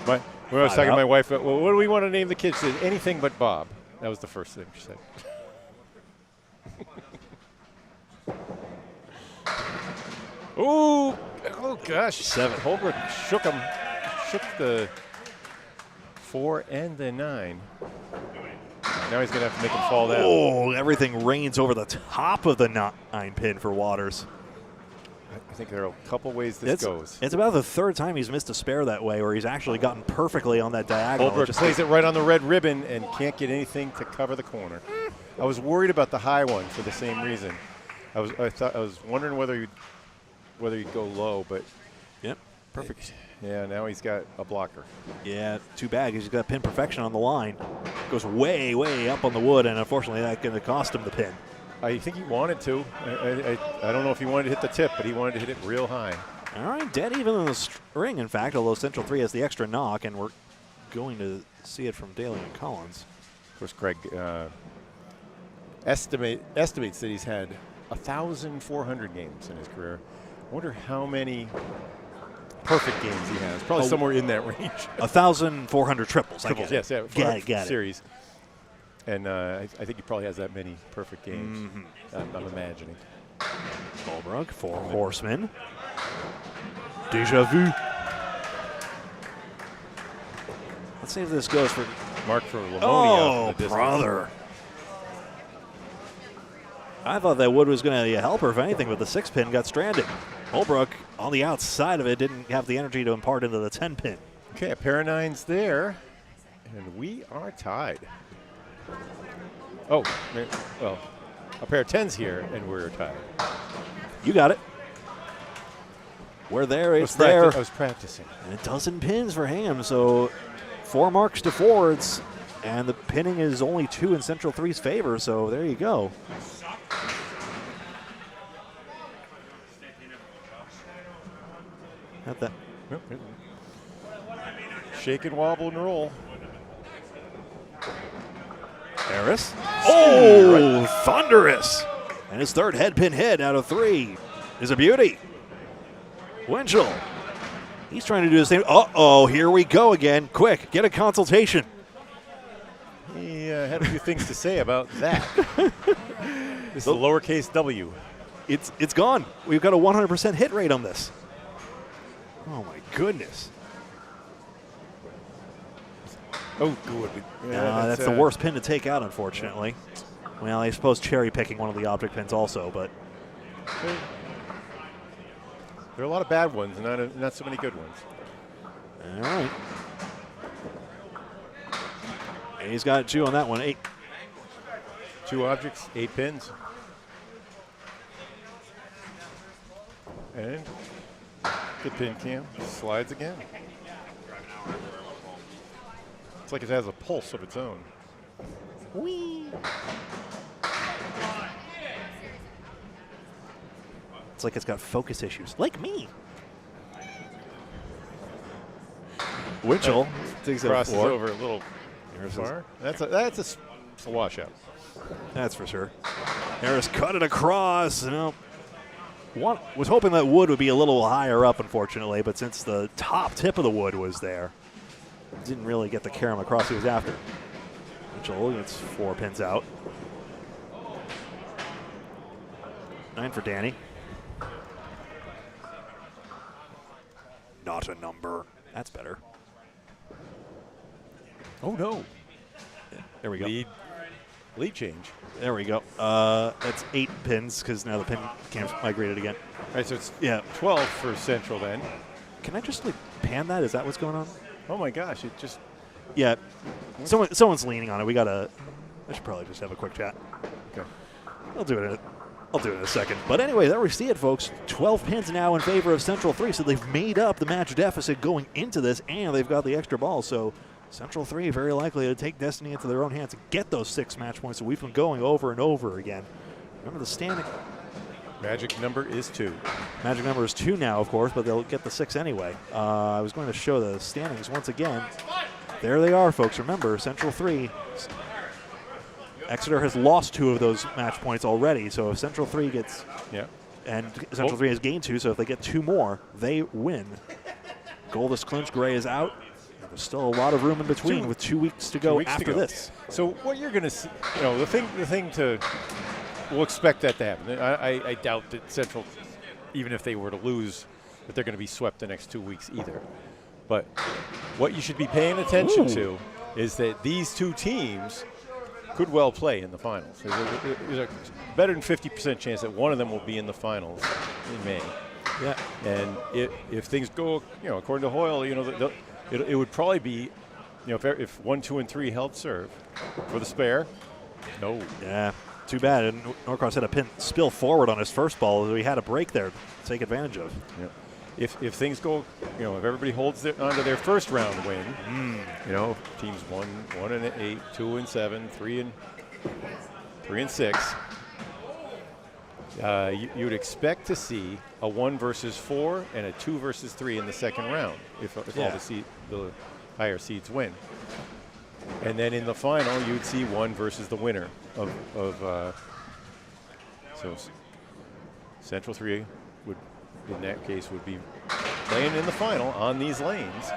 When I was talking to my wife, well, what do we want to name the kids? She said, anything but Bob. That was the first thing she said. Ooh, Oh, gosh. 7. Holbrook shook the 4 and the 9. Now he's going to have to make him fall down. Oh, everything rains over the top of the 9 pin for Waters. I think there are a couple ways this goes. It's about the 3rd time he's missed a spare that way, where he's actually gotten perfectly on that diagonal. Holbrook plays it right on the red ribbon and can't get anything to cover the corner. I was worried about the high one for the same reason. I was wondering whether you'd go low, but yep, perfect. Yeah, now he's got a blocker. Yeah, too bad because he's got pin perfection on the line. Goes way, way up on the wood, and unfortunately that's going to cost him the pin. I think he wanted to. I don't know if he wanted to hit the tip, but he wanted to hit it real high. All right, dead even in the string, in fact, although Central 3 has the extra knock, and we're going to see it from Daly and Collins. Of course, Greg estimates that he's had 1,400 games in his career. I wonder how many perfect games he has. Probably somewhere in that range. 1,400 triples. Triples, yes. Yeah, got it. Series. And I think he probably has that many perfect games. I'm imagining. Holbrook, 4 horsemen. Deja vu. Let's see if this goes for Mark for Lamonia. Oh, brother. I thought that wood was going to help her, if anything, but the 6 pin got stranded. Holbrook on the outside of it didn't have the energy to impart into the 10 pin. Okay, a pair of 9s there, and we are tied. Oh, well, a pair of 10s here, and we're tied. You got it. We're there, it's there. I was practicing. And a dozen pins for Hingham, so 4 marks to forwards, and the pinning is only 2 in Central 3's favor, so there you go. Not that. Shake and wobble and roll. Harris. Oh, thunderous. And his 3rd head pin hit out of 3 is a beauty. Winchell. He's trying to do the same. Uh-oh, here we go again. Quick, get a consultation. He had a few things to say about that. This is a lowercase w. It's gone. We've got a 100% hit rate on this. Oh, my goodness. Oh, good. That's the worst pin to take out, unfortunately. Well, I suppose cherry-picking one of the object pins also, but... There are a lot of bad ones and not so many good ones. All right. And he's got 2 on that one. 8. 2 objects, 8 pins. And good pin cam. Slides again. It's like it has a pulse of its own. Whee! It's like it's got focus issues, like me. Winchell takes crosses it forward. over a little far. That's a washout. That's for sure. Harris cut it across. No. Was hoping that wood would be a little higher up, unfortunately, but since the top tip of the wood was there, didn't really get the carom across he was after. Mitchell gets 4 pins out. 9 for Danny. Not a number. That's better. Oh, no. There we go. Lead change. There we go. That's 8 pins because now the pin cam's migrated again. All right, so it's 12 for Central then. Can I just pan that? Is that what's going on? Oh my gosh! It just Yeah. Someone's leaning on it. I should probably just have a quick chat. Okay. I'll do it in a second. But anyway, there we see it, folks. 12 pins now in favor of Central 3, so they've made up the match deficit going into this, and they've got the extra ball. So Central 3 very likely to take destiny into their own hands and get those 6 match points that we've been going over and over again. Remember the standing. Magic number is 2. Magic number is 2 now, of course, but they'll get the 6 anyway. I was going to show the standings once again. There they are, folks. Remember, Central 3. Exeter has lost 2 of those match points already, so if Central 3 gets... Yeah. And Central 3 has gained 2, so if they get 2 more, they win. Goldust Clinch Gray is out. There's still a lot of room in between with 2 weeks to go after this. So what you're going to see, the thing to... We'll expect that to happen. I doubt that Central, even if they were to lose that they're going to be swept the next 2 weeks either. But what you should be paying attention to is that these two teams could well play in the finals. There's a better than 50% chance that one of them will be in the finals in May. Yeah. And if things go, according to Hoyle, it would probably be, if 1, 2, and 3 held serve for the spare. No. Yeah. Too bad. And Norcross had a pin spill forward on his first ball, so he had a break there to take advantage of. Yeah. If things go, if everybody holds onto their first round win, teams 1 and 8, 2 and 7, 3 and 6, you would expect to see a 1 versus 4 and a 2 versus 3 in the second round if all the higher seeds win. And then in the final, you'd see 1 versus the winner of so Central 3 would, in that case, would be playing in the final on these lanes,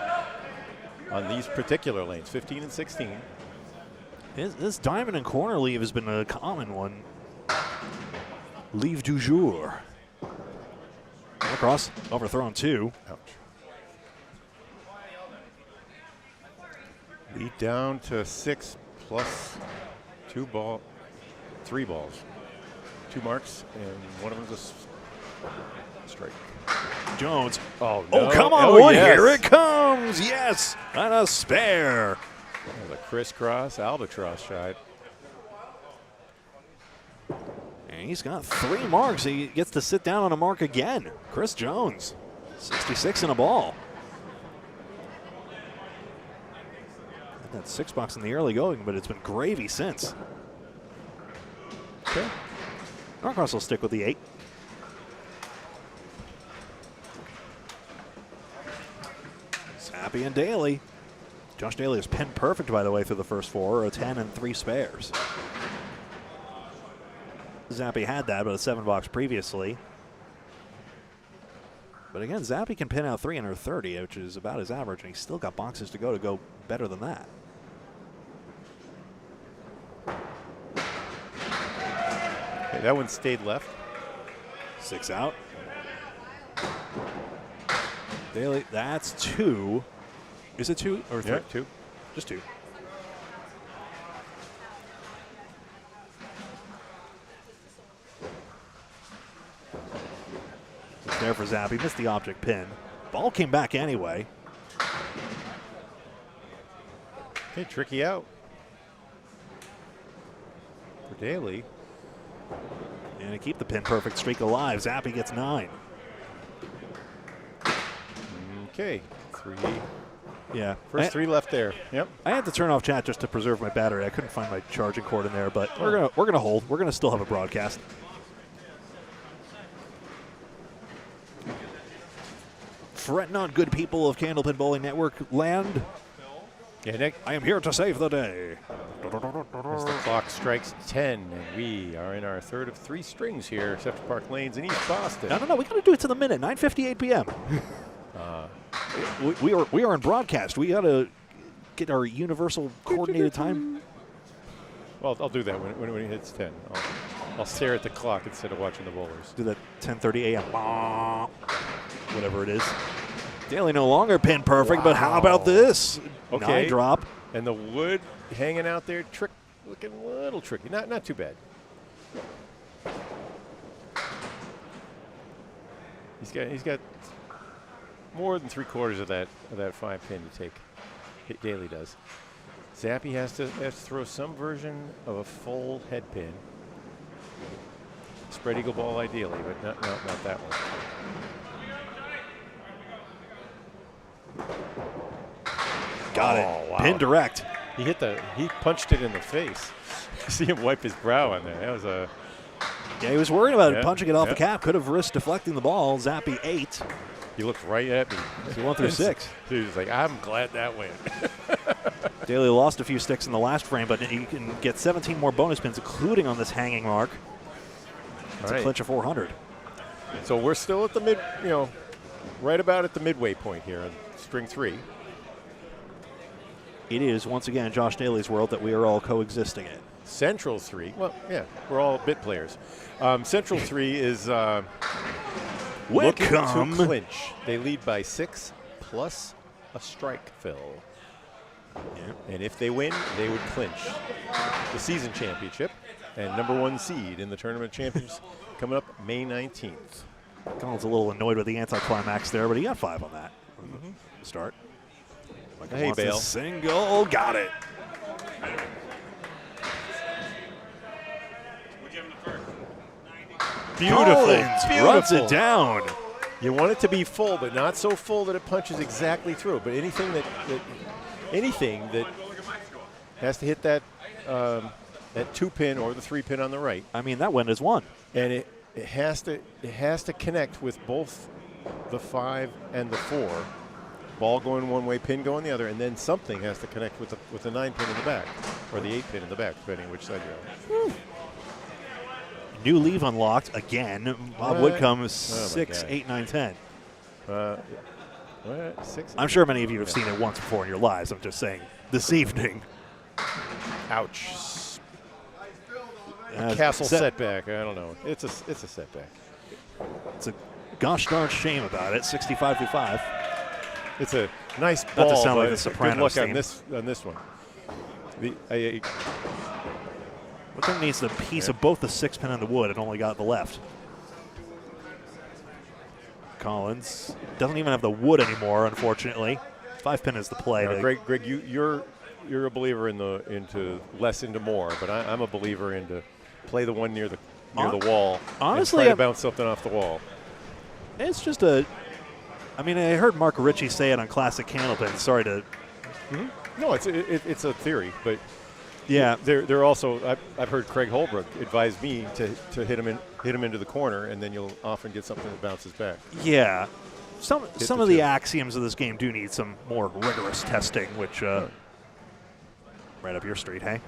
on these particular lanes, 15 and 16. This diamond and corner leave has been a common one. Leave du jour. Across, overthrown 2. Ouch. Lead down to 6 plus 3 balls. 2 marks, and one of them's a strike. Jones. Oh, no. Oh, come on, Oh, one. yes. Here it comes. Yes, and a spare. That was a crisscross albatross shot. And he's got 3 marks. He gets to sit down on a mark again. Chris Jones, 66 in a ball. Had that 6 box in the early going, but it's been gravy since. Okay. Norcross will stick with the 8. Zappy and Daly. Josh Daly is pin perfect, by the way, through the first 4, a 10 and 3 spares. Zappy had that, but a 7 box previously. But again, Zappy can pin out 3 under 30, which is about his average, and he's still got boxes to go better than that. Okay, that one stayed left. 6 out. Daly, that's 2. Is it 2 or 3? Yeah, 2. Just 2. It's there for Zappy. Missed the object pin. Ball came back anyway. Okay, tricky out for Daly. And to keep the pin perfect streak alive, Zappy gets 9. Okay, 3. Yeah. First 3 left there. Yep. I had to turn off chat just to preserve my battery. I couldn't find my charging cord in there, but we're gonna hold. We're gonna still have a broadcast. Fret not, good people of Candlepin Bowling Network land. Yeah, Nick. I am here to save the day. As the clock strikes 10, and we are in our third of 3 strings here, Central Park Lanes in East Boston. No. We got to do it to the minute. 9:58 p.m. We are in broadcast. We got to get our universal coordinated time. Well, I'll do that when it hits 10. I'll stare at the clock instead of watching the bowlers. Do that 10:30 a.m. Whatever it is. Daly no longer pin perfect, but how about this? Okay. 9 drop. And the wood hanging out there, looking a little tricky. Not too bad. He's got more than 3/4 of that 5 pin to take. Daly does. Zappy has to throw some version of a full head pin. Spread eagle ball ideally, but not that one. Got it. Oh, wow. Pin direct. He punched it in the face. See him wipe his brow on there. That was a. Yeah, he was worried about Yeah, punching it off yeah. the cap. Could have risked deflecting the ball. Zappy 8. He looked right at me. He went through 6. He was like, I'm glad that went. Daly lost a few sticks in the last frame, but he can get 17 more bonus pins, including on this hanging mark. It's a clinch of 400. So we're still at the right about at the midway point here on string 3. It is, once again, Josh Daly's world that we are all coexisting in. Central 3, well, yeah, we're all bit players. Central 3 is looking Wickham. to clinch. They lead by 6 plus a strike, Phil. And if they win, they would clinch the season championship and #1 seed in the tournament champions coming up May 19th. Collins a little annoyed with the anticlimax there, but he got 5 on that start. Michael Hey, wants a Bale. single, got it. Beautiful. Collins runs Beautiful. it down. You want it to be full, but not so full that it punches exactly through. But anything that has to hit that 2-pin or the 3-pin on the right, I mean, that win is 1. and it has to connect with both the 5 and the 4. Ball going one way, pin going the other, and then something has to connect with the 9-pin in the back or the 8-pin in the back, depending which side you're on. New leave unlocked again. Bob What? Whitcomb, Oh, 6, my 8, 9, 10. What? 6? I'm sure many of you have seen it once before in your lives. I'm just saying this evening. Ouch. Uh, Castle set- setback. I don't know. It's a setback. It's a gosh darn shame about it. 65-5. It's a nice ball. Not to sound like but the Sopranos good luck theme. on this one. Wickham needs the piece of both the 6-pin and the wood and only got the left. Collins doesn't even have the wood anymore, unfortunately. 5-pin is the play. Greg, you're a believer into less into more, but I'm a believer into play the one near the wall. Honestly, and try to bounce something off the wall. It's just I heard Mark Ritchie say it on Classic Candlepin. Sorry to. No, it's a theory, but Yeah. they're also. I've heard Craig Holbrook advise me to hit him into the corner, and then you'll often get something that bounces back. Yeah. Some the of the tip. axioms of this game do need some more rigorous testing, which right up your street, hey?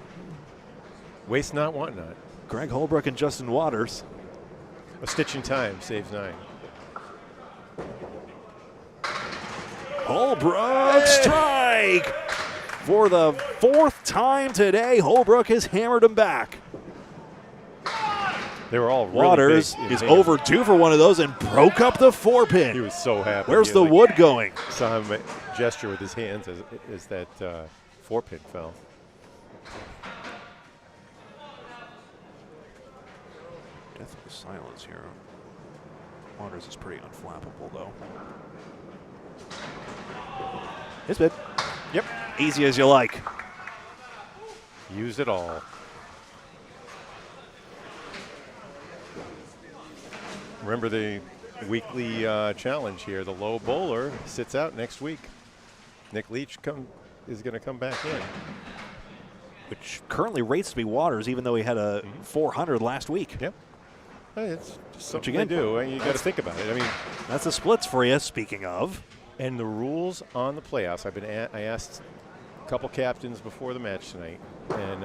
Waste not, want not. Greg Holbrook and Justin Waters. A stitch in time saves 9. Holbrook strike! For the 4th time today, Holbrook has hammered him back. They were all really Waters big in is Hingham. overdue for one of those and broke up the 4-pin. He was so happy. Where's He the like, wood going? Saw him gesture with his hands as that 4-pin fell. Deathly silence here. Waters is pretty unflappable, though. It's bid. Yep. Easy as you like. Use it all. Remember the weekly challenge here. The low bowler sits out next week. Nick Leach is going to come back in. Which currently rates to be Waters, even though he had a 400 last week. Yep. Hey, it's just something again, they do. You got to think about it. I mean, That's the splits for you, speaking of. and the rules on the playoffs. I asked a couple captains before the match tonight, and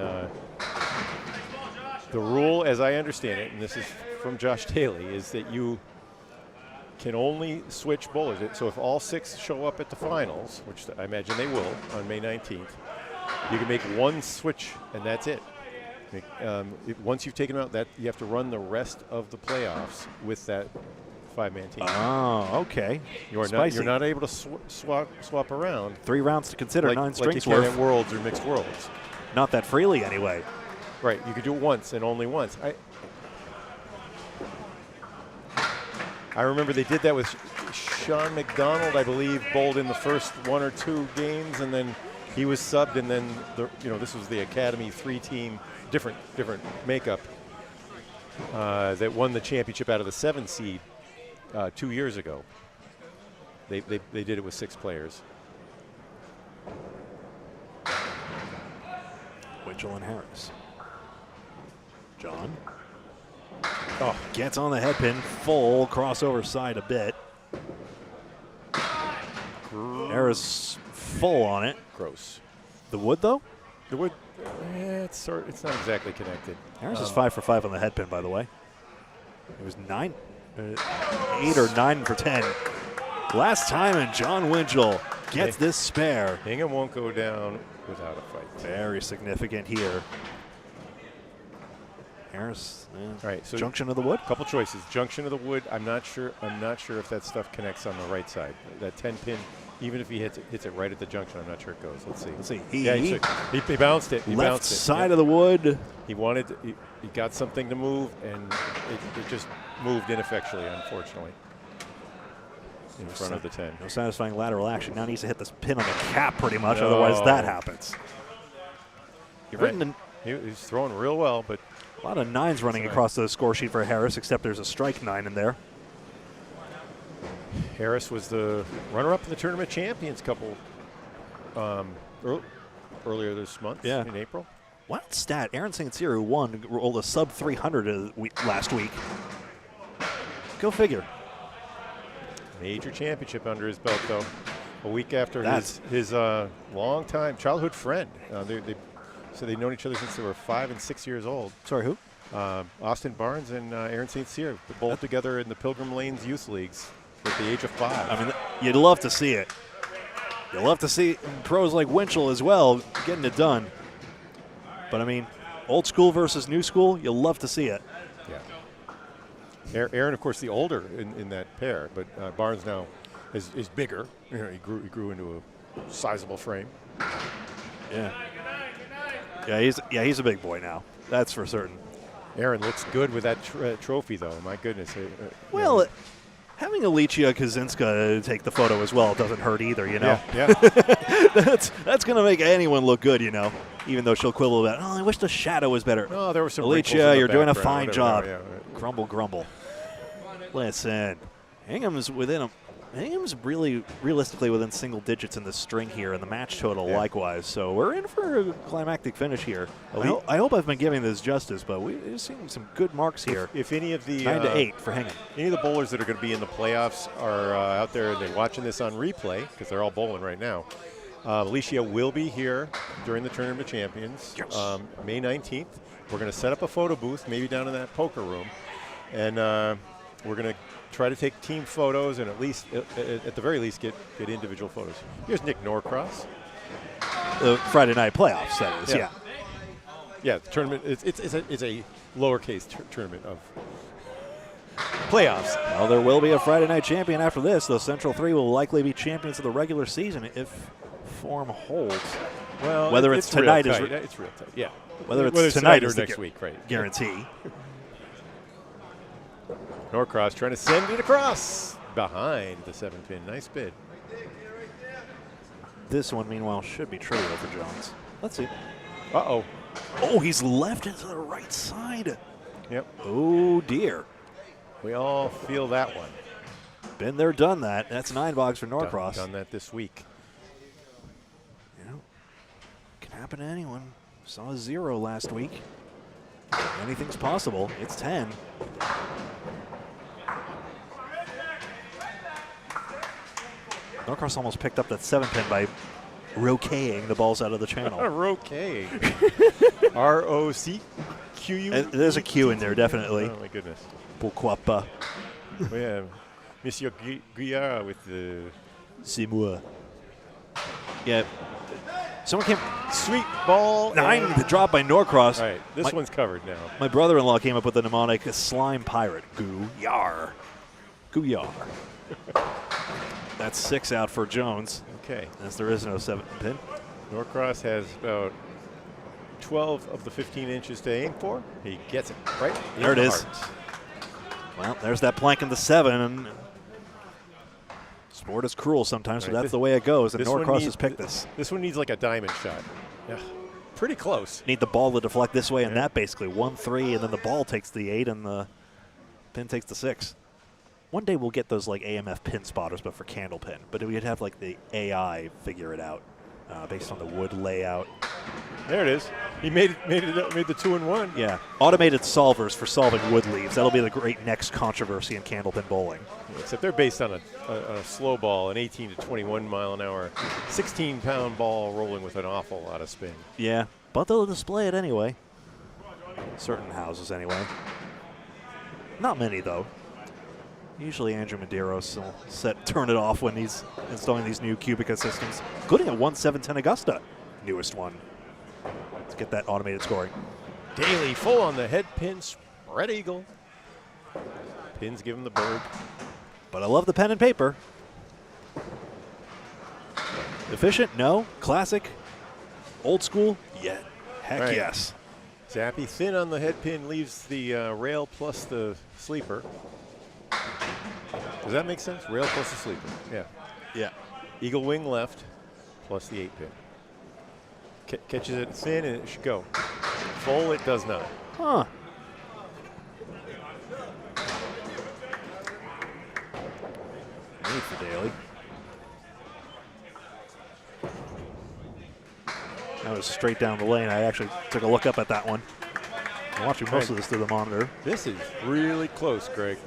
the rule, as I understand it, and this is from Josh Daly, is that you can only switch bowlers. So if all 6 show up at the finals, which I imagine they will on May 19th, you can make one switch, and that's it. Once you've taken them out, that you have to run the rest of the playoffs with that 5-man team. Oh, okay. You're not able to swap around 3 rounds to consider, like 9 you strings can worth. at Worlds or Mixed Worlds. Not that freely, anyway. Right, you could do it once and only once. I remember they did that with Sean McDonald, I believe, bowled in the first 1 or 2 games, and then he was subbed, and then this was the Academy 3-team, different makeup that won the championship out of the 7 seed 2 years ago. They did it with 6 players. Winchell and Harris. John. Oh, Gets on the head pin, full crossover side a bit. Harris full on it. gross. The wood, though? The wood, it's not exactly connected. Harris is 5 for 5 on the head pin, by the way. It was 8 or 9 for 10. Last time, and John Winchell gets this spare. Hingham won't go down without a fight. Very significant here. Harris. All right, so Junction of the wood. couple choices. Junction of the wood. I'm not sure if that stuff connects on the right side. That 10 pin, even if he hits it right at the junction, I'm not sure it goes. Let's see. Let's see. He bounced it. He left bounced it. side of the wood. He wanted. He got something to move, and it just moved ineffectually, unfortunately, in front of the 10. No satisfying lateral action. Now needs to hit this pin on the cap pretty much, otherwise that happens. You've written He's throwing real well, but a lot of 9s running across the score sheet for Harris, except there's a strike 9 in there. Harris was the runner-up in the tournament champions couple earlier this month in April. Wild stat. Aaron St. Cyr, who won, rolled a sub 300 last week. Go figure. Major championship under his belt, though. A week after his long-time childhood friend. So they've known each other since they were 5 and 6 years old. Sorry, who? Austin Barnes and Aaron St. Cyr bowled together in the Pilgrim Lanes Youth Leagues at the age of 5. I mean, you'd love to see it. You'd love to see pros like Winchell as well getting it done. But, I mean, old school versus new school, you'll love to see it. Yeah. Aaron, of course, the older in that pair, but Barnes now is bigger. You know, he grew into a sizable frame. Yeah. He's a big boy now. That's for certain. Aaron looks good with that trophy, though. My goodness. Having Alicia Kaczynska take the photo as well doesn't hurt either, you know. Yeah. That's going to make anyone look good, you know. Even though she'll quibble about, I wish the shadow was better. Oh, there were some Alicia, you're doing a background, fine job. Yeah, right. Grumble, grumble. Listen, Hingham's really realistically within single digits in the string here, and the match total likewise. So we're in for a climactic finish here. I hope I've been giving this justice, but we've seen some good marks here. If any of the 9-8 for Hingham. Any of the bowlers that are going to be in the playoffs are out there and they're watching this on replay because they're all bowling right now. Alicia will be here during the Tournament of Champions, May 19th. We're going to set up a photo booth, maybe down in that poker room, and we're going to try to take team photos and at the very least, get individual photos. Here's Nick Norcross. The Friday night playoffs, that is, Yeah, the tournament, it's a lowercase tournament of playoffs. Well, there will be a Friday night champion after this. The Central 3 will likely be champions of the regular season if form holds. Well, whether it's tonight real tight. It's real tight. Yeah. Whether it's tonight or next week, right? Guarantee. Norcross trying to send it across behind the 7-pin. Nice bid. This one, meanwhile, should be trivial for Jones. Let's see. Uh-oh. Oh, he's left it to the right side. Yep. Oh, dear. We all feel that one. Been there, done that. That's 9 bogs for Norcross. Done that this week. You know, can happen to anyone. Saw a 0 last week. Anything's possible. It's 10. Norcross almost picked up that 7-pin by roqueing the balls out of the channel. Roqueing. R-O-C-Q-U. There's a Q in there, definitely. Oh, my goodness. Pourquoi pas? We have Monsieur Gouillart with the... C'est moi. Yeah. Someone came... Sweet ball. 9 the drop by Norcross. All right, this one's covered now. My brother-in-law came up with the mnemonic slime pirate. Gouillart. Gouillart. That's 6 out for Jones. Okay. As there is no 7-pin. Norcross has about 12 of the 15 inches to aim for. He gets it right. There it is. Well, there's that plank in the 7. Sport is cruel sometimes, but that's the way it goes. And Norcross has picked this. This one needs like a diamond shot. Yeah. Pretty close. Need the ball to deflect this way and that basically. 1-3, and then the ball takes the 8 and the pin takes the 6. One day we'll get those like AMF pin spotters, but for candle pin. But we'd have like the AI figure it out based on the wood layout. There it is. He made the 2-1. Yeah, automated solvers for solving wood leaves. That'll be the great next controversy in candle pin bowling. Except they're based on a slow ball, an 18 to 21 mile an hour, 16-pound ball rolling with an awful lot of spin. Yeah, but they'll display it anyway. Certain houses anyway. Not many though. Usually Andrew Medeiros will turn it off when he's installing these new Cubica systems, including a 1.710 Augusta, newest one. Let's get that automated scoring. Daly full on the head pin, spread eagle. Pins give him the bird. But I love the pen and paper. Efficient? No. Classic? Old school? Yeah. Heck Right. yes. Zappy thin on the head pin, leaves the rail plus the sleeper. Does that make sense? Rail plus the sleeper. Yeah. Yeah. Eagle wing left plus the 8 pin. Catches it thin and it should go. Full, it does not. Huh. Neat for Daly. That was straight down the lane. I actually took a look up at that one. I'm watching most of this through the monitor. This is really close, Greg.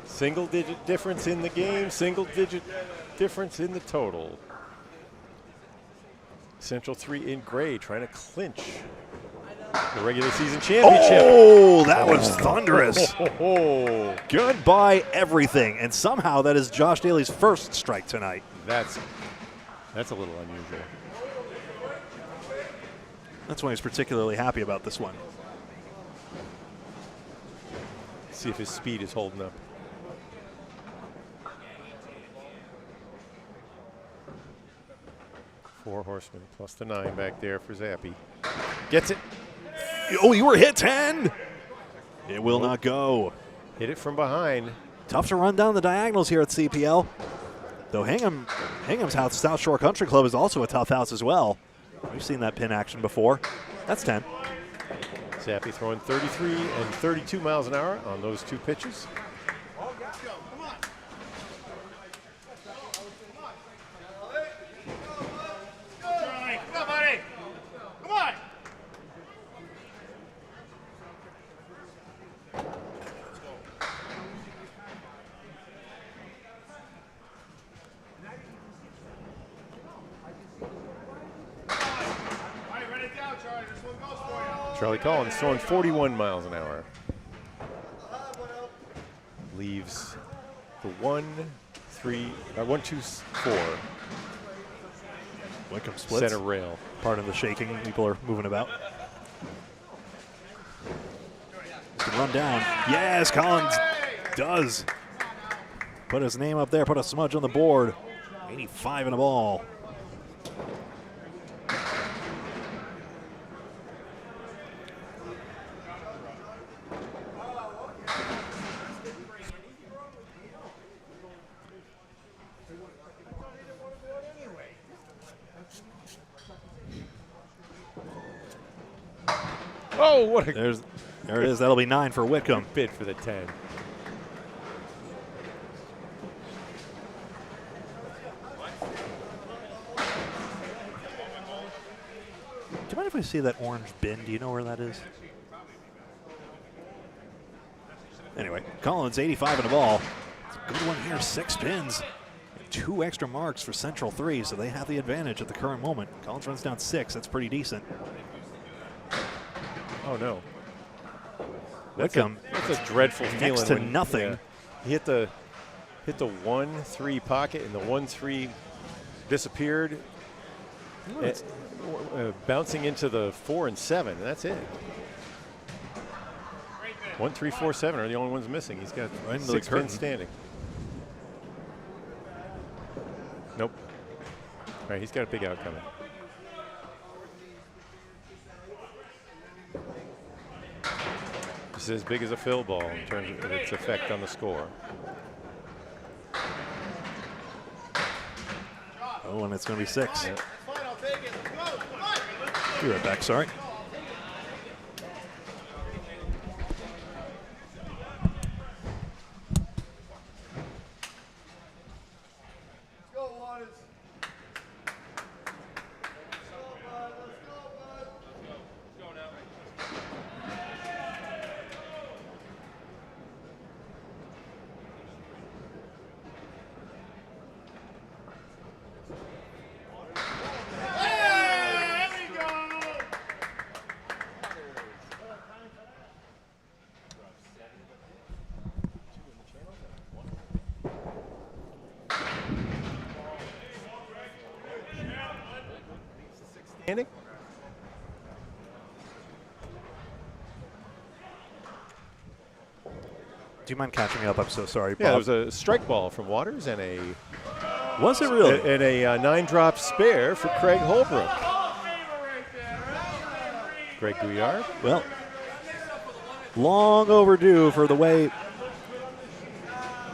Single digit difference in the game, single digit difference in the total. Central 3 in gray trying to clinch the regular season championship. Oh, that was thunderous. Oh, Goodbye, everything. And somehow that is Josh Daly's first strike tonight. that's a little unusual. That's why he's particularly happy about this one. See if his speed is holding up. Four horsemen plus the 9 back there for Zappy. Gets it. Oh, you were hit 10. It will not go. Hit it from behind. Tough to run down the diagonals here at CPL. Though Hingham's house, South Shore Country Club, is also a tough house as well. We've seen that pin action before. That's 10. Zappy throwing 33 and 32 miles an hour on those 2 pitches. Come on, buddy. Come on. All right, run it down, Charlie. This one goes for you. Charlie Collins throwing 41 miles an hour. Leaves the 1, 2, 4 Wickham splits. center rail. Part of the shaking. People are moving about. Can run down. Yes, Collins does. Put his name up there. Put a smudge on the board. 85 in a ball. Oh, what a There it is. That'll be 9 for Wickham. bid for the 10. Do you mind if I see that orange bin? Do you know where that is? Anyway, Collins 85 in a ball. It's a good one here. 6 pins. 2 extra marks for Central 3, so they have the advantage at the current moment. Collins runs down 6. That's pretty decent. Oh, no. Wickham, That's a dreadful feeling. next to when- nothing. yeah. He hit the 1-3 pocket, and the 1-3 disappeared, bouncing into the 4 and 7. That's it. 1, 3, 4, 7 are the only ones missing. He's got Right into the 6 curtain. pins standing. Nope. All right, he's got a big out coming. This is as big as a fill ball in terms of its effect on the score. Oh, and it's going to be 6. Yeah. Fine, I'll take it. Let's go. Come on. Be right back, sorry. Let's go, Waters. There we go. Do you mind catching me up? I'm so sorry, Bob. Yeah, there was a strike ball from Waters and a Was it really? and a 9-drop spare for Craig Holbrook. Greg Gouillart. Well, long overdue for the way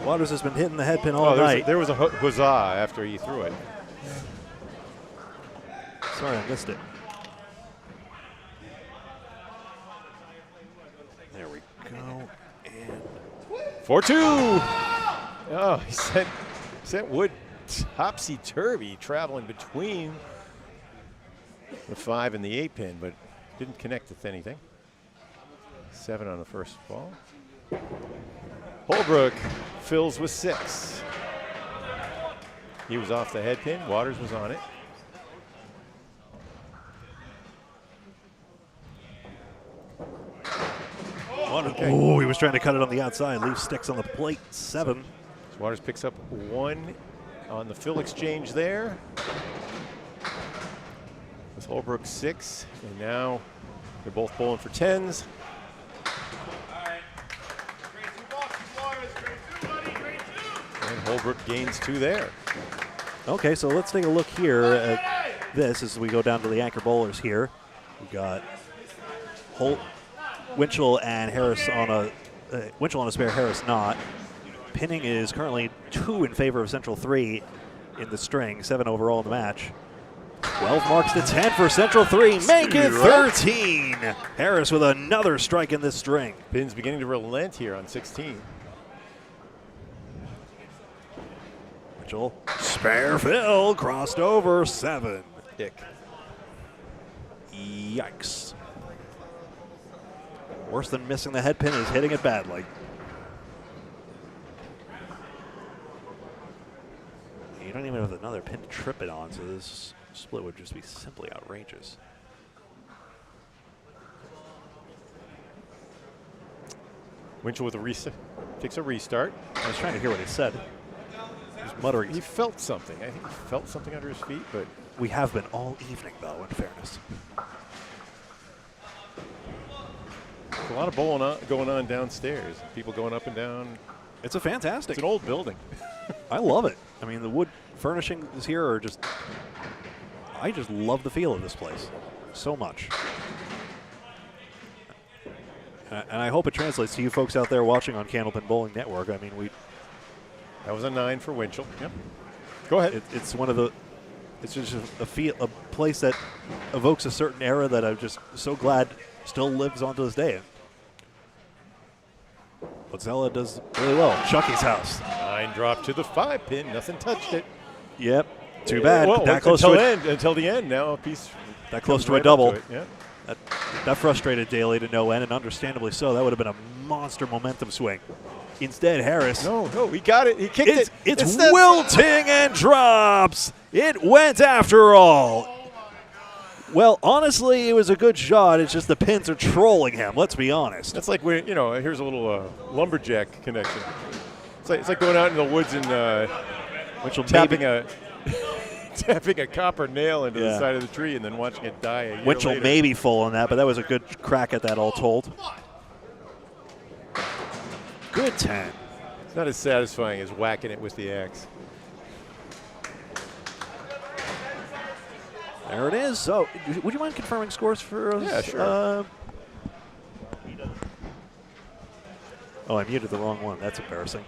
Waters has been hitting the head pin all night. There was a huzzah after he threw it. Sorry, I missed it. There we go. And 4-2. Oh, he sent Wood topsy-turvy, traveling between the 5 and the 8 pin, but didn't connect with anything. 7 on the first ball. Holbrook fills with 6. He was off the head pin. Waters was on it. okay. Oh, he was trying to cut it on the outside. Leaves sticks on the plate. 7. So Waters picks up 1 on the fill exchange there. With Holbrook 6, and now they're both bowling for 10s. And Holbrook gains 2 there. Okay, so let's take a look here at this as we go down to the anchor bowlers here. We've got Winchell and Harris on a spare, Harris not. Pinning is currently 2 in favor of Central 3 in the string, 7 overall in the match. 12 marks to 10 for Central 3, make it 13. Harris with another strike in this string. Pin's beginning to relent here on 16. Mitchell, spare fill, crossed over, 7. Dick. Yikes. Worse than missing the head pin is hitting it badly. You don't even have another pin to trip it on, so this split would just be simply outrageous. Winchell with a reset, takes a restart. I was trying to hear what he said. He was muttering. He felt something. I think he felt something under his feet, but We have been all evening, though, in fairness. there's a lot of bowling going on downstairs. People going up and down. It's a fantastic. It's an old building. I love it. I mean, the wood furnishings here are just, I just love the feel of this place so much. And I hope it translates to you folks out there watching on Candlepin Bowling Network. I mean, That was a 9 for Winchell. Yep. Go ahead. It's one of the, it's just a place that evokes a certain era that I'm just so glad still lives on to this day. Pozzella does really well. Chucky's house. 9 dropped to the 5 pin. Nothing touched it. Yep. Too bad. Well, that close until the end. Now a piece. That close to right a double. up to it, yeah. That frustrated Daly to no end, and understandably so. That would have been a monster momentum swing. Instead, Harris. No, he got it. He kicked it. It's wilting and drops. It went after all. Well, honestly, it was a good shot. It's just the pins are trolling him. Let's be honest. That's like when, here's a little lumberjack connection. It's like going out in the woods and tapping a copper nail into the side of the tree and then watching it die a year Winchell later. may be full on that, but that was a good crack at that all told. Good 10. It's not as satisfying as whacking it with the axe. There it is. So, would you mind confirming scores for us? Yeah, sure. Oh, I muted the wrong one. That's embarrassing.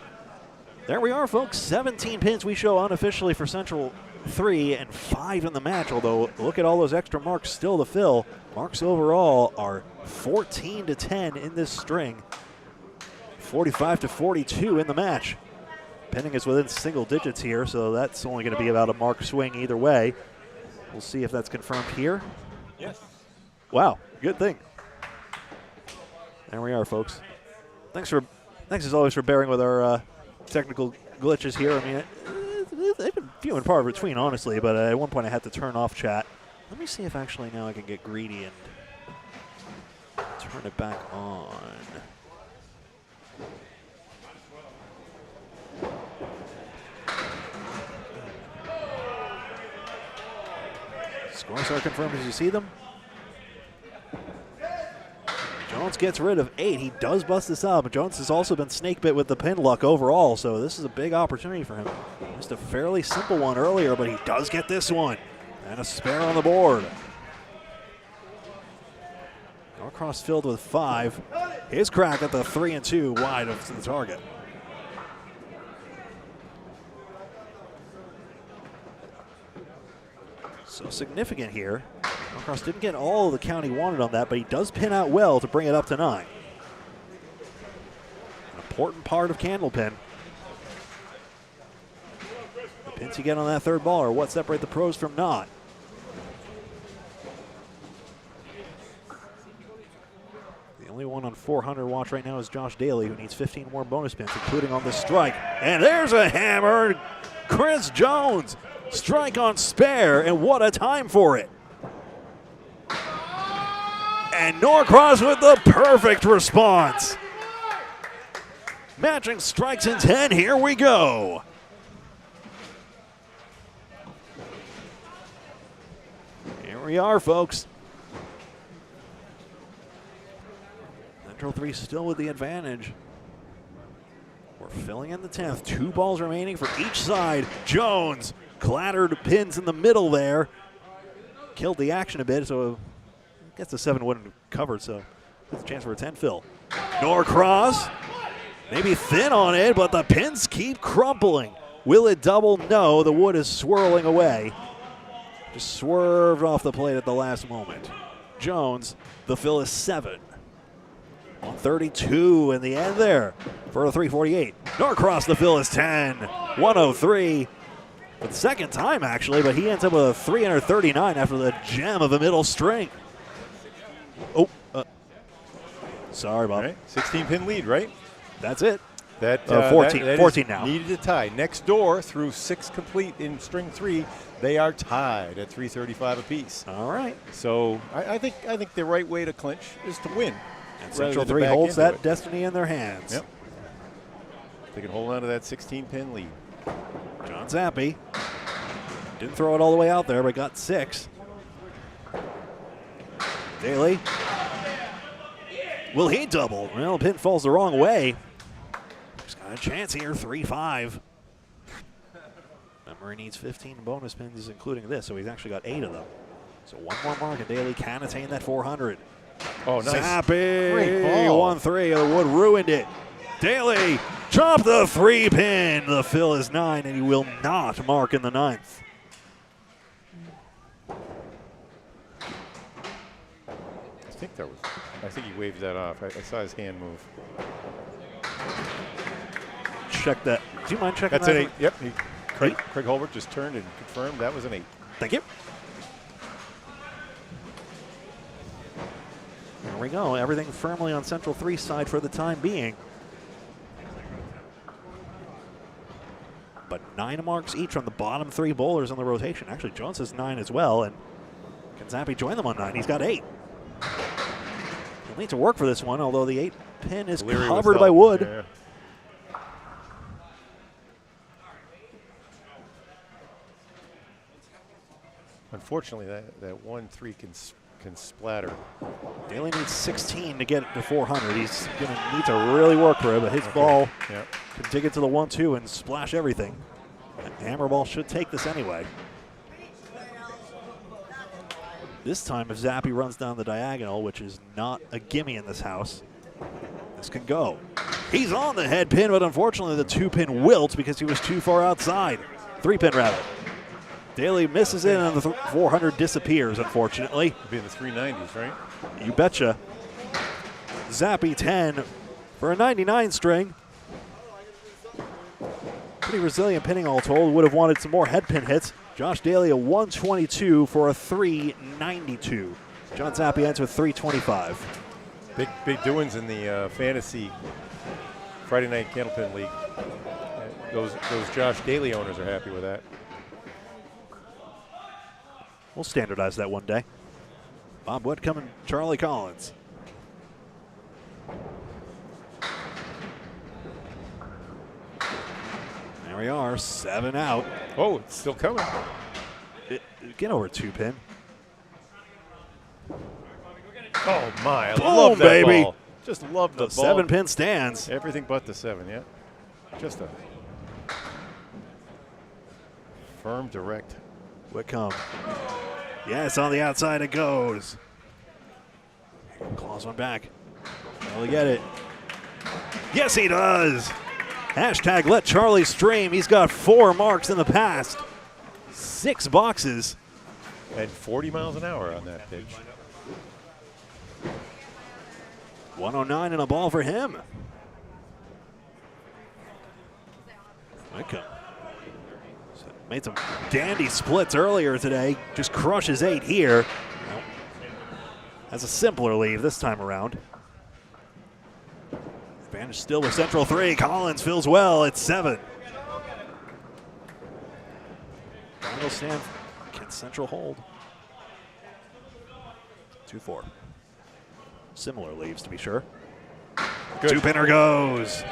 There we are, folks. 17 pins we show unofficially for Central 3 and 5 in the match, although look at all those extra marks still to fill. Marks overall are 14 to 10 in this string. 45 to 42 in the match. Pinning is within single digits here, so that's only going to be about a mark swing either way. We'll see if that's confirmed here. Yes. Wow, good thing. There we are, folks. Thanks as always for bearing with our technical glitches here. I mean, they've been few and far between, honestly, but at one point I had to turn off chat. Let me see if actually now I can get greedy and turn it back on. Scores are confirmed as you see them. Jones gets rid of 8. He does bust this up, but Jones has also been snake bit with the pin luck overall, so this is a big opportunity for him. Just a fairly simple one earlier, but he does get this one. And a spare on the board. Norcross filled with 5. His crack at the 3 and 2 wide of the target. So significant here. Norcross didn't get all the count he wanted on that, but he does pin out well to bring it up to 9. An important part of Candlepin. The pins you get on that third ball are what separate the pros from not. The only one on 400 watch right now is Josh Daly, who needs 15 more bonus pins, including on this strike. And there's a hammer. Chris Jones, strike on spare, and what a time for it. And Norcross with the perfect response. Matching strikes in 10, here we go. Here we are, folks. Central 3 still with the advantage. We're filling in the 10th. 2 balls remaining for each side. Jones clattered pins in the middle there. Killed the action a bit, so gets the 7 win covered, so that's a chance for a 10 fill. Norcross, maybe thin on it, but the pins keep crumpling. Will it double? No, the wood is swirling away. Just swerved off the plate at the last moment. Jones, the fill is 7. 132 in the end there for a 348. Norcross, the fill is 10. 103. For the second time, actually, but he ends up with a 339 after the gem of a middle string. Oh, sorry, Bob. Right. 16-pin lead, right? That's it. That 14, 14 now. Needed a tie. Next door, through 6 complete in string 3, they are tied at 335 apiece. All right. So I think the right way to clinch is to win. And Central 3 holds that destiny in their hands. Yep. They can hold on to that 16-pin lead. John Zappi didn't throw it all the way out there, but got 6. Daly. Will he double? Well, the pin falls the wrong way. He's got a chance here, 3-5. Remember, he needs 15 bonus pins, including this, so he's actually got 8 of them. So one more mark, and Daly can attain that 400. Oh, nice. Zappi, Great ball. 1-3, the wood ruined it. Daly, chop the 3 pin. The fill is 9, and he will not mark in the 9th. I think he waved that off. I saw his hand move. Check that. Do you mind checking That's that? an 8. Yep. Craig Holbert just turned and confirmed that was an 8. Thank you. There we go. Everything firmly on Central 3 side for the time being. But 9 marks each on the bottom 3 bowlers on the rotation. Actually, Jones has 9 as well, and can Zappi join them on 9? He's got 8. He'll need to work for this one, although the 8 pin is covered by wood. Yeah. Unfortunately, that 1-3 can splatter. Daly needs 16 to get it to 400. He's going to need to really work for it, but his ball can dig it to the 1-2 and splash everything. And hammer ball should take this anyway. This time, if Zappi runs down the diagonal, which is not a gimme in this house, this can go. He's on the head pin, but unfortunately the 2-pin wilts because he was too far outside. 3-pin rather. Daly misses it, and the 400 disappears, unfortunately. It'd be in the 390s, right? You betcha. Zappi 10 for a 99 string. Pretty resilient pinning all told. Would have wanted some more head pin hits. Josh Daly a 122 for a 392. John Zappi ends with 325. Big doings in the fantasy Friday night Candlepin League. Those Josh Daly owners are happy with that. We'll standardize that one day. Bob Whitcomb and Charlie Collins. There we are, 7 out. Oh, it's still coming. Get over 2-pin. Oh, my. I Boom, love that baby. ball. Just love the The ball. 7-pin stands. Everything but the 7, yeah. Just a firm, direct. Whitcomb. Yes, on the outside it goes. Claws one back. Will he get it? Yes, he does. Hashtag let Charlie stream. He's got 4 marks in the past. 6 boxes. And 40 miles an hour on that pitch. 109 and a ball for him. Whitcomb. Made some dandy splits earlier today. Just crushes 8 here. Has a simpler lead this time around. Advantage still with Central 3. Collins fills well at 7. Final stand. Can Central hold? 2-4. Similar leaves to be sure. Good. 2-pinner goes.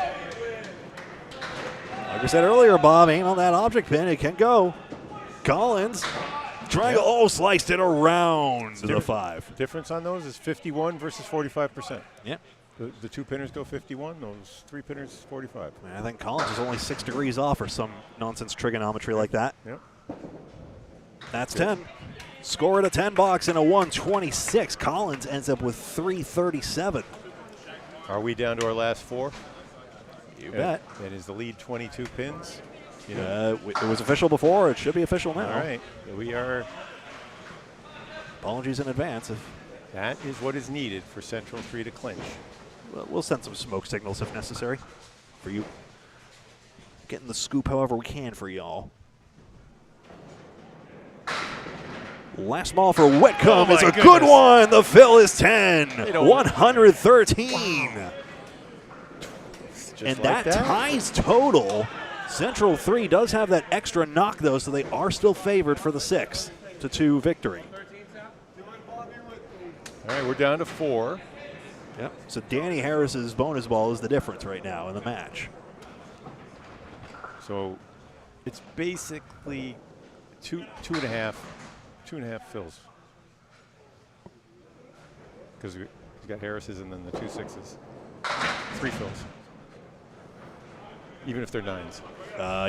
Like I said earlier, Bob, ain't on that object pin. It can go. Collins. Triangle. Oh, sliced it around the 5. Difference on those is 51 versus 45%. Yep. The 2-pinners go 51, those 3-pinners 45. I think Collins is only 6 degrees off or some nonsense trigonometry like that. Yep. That's Good. 10. Score at a 10 box and a 126. Collins ends up with 337. Are we down to our last 4? You bet. And is the lead 22 pins? You It was official before. It should be official now. All right. We are. Apologies in advance. That is what is needed for Central 3 to clinch. We'll send some smoke signals if necessary for you. Getting the scoop however we can for y'all. Last ball for Whitcomb is a good one. The fill is 10. 113. And like that ties total. Central 3 does have that extra knock, though, so they are still favored for the 6-2 victory. All right, we're down to 4. Yep. So Danny Harris's bonus ball is the difference right now in the match. So it's basically two and a half fills. Because we've got Harris's and then the 2 6s. 3 fills. Even if they're 9s.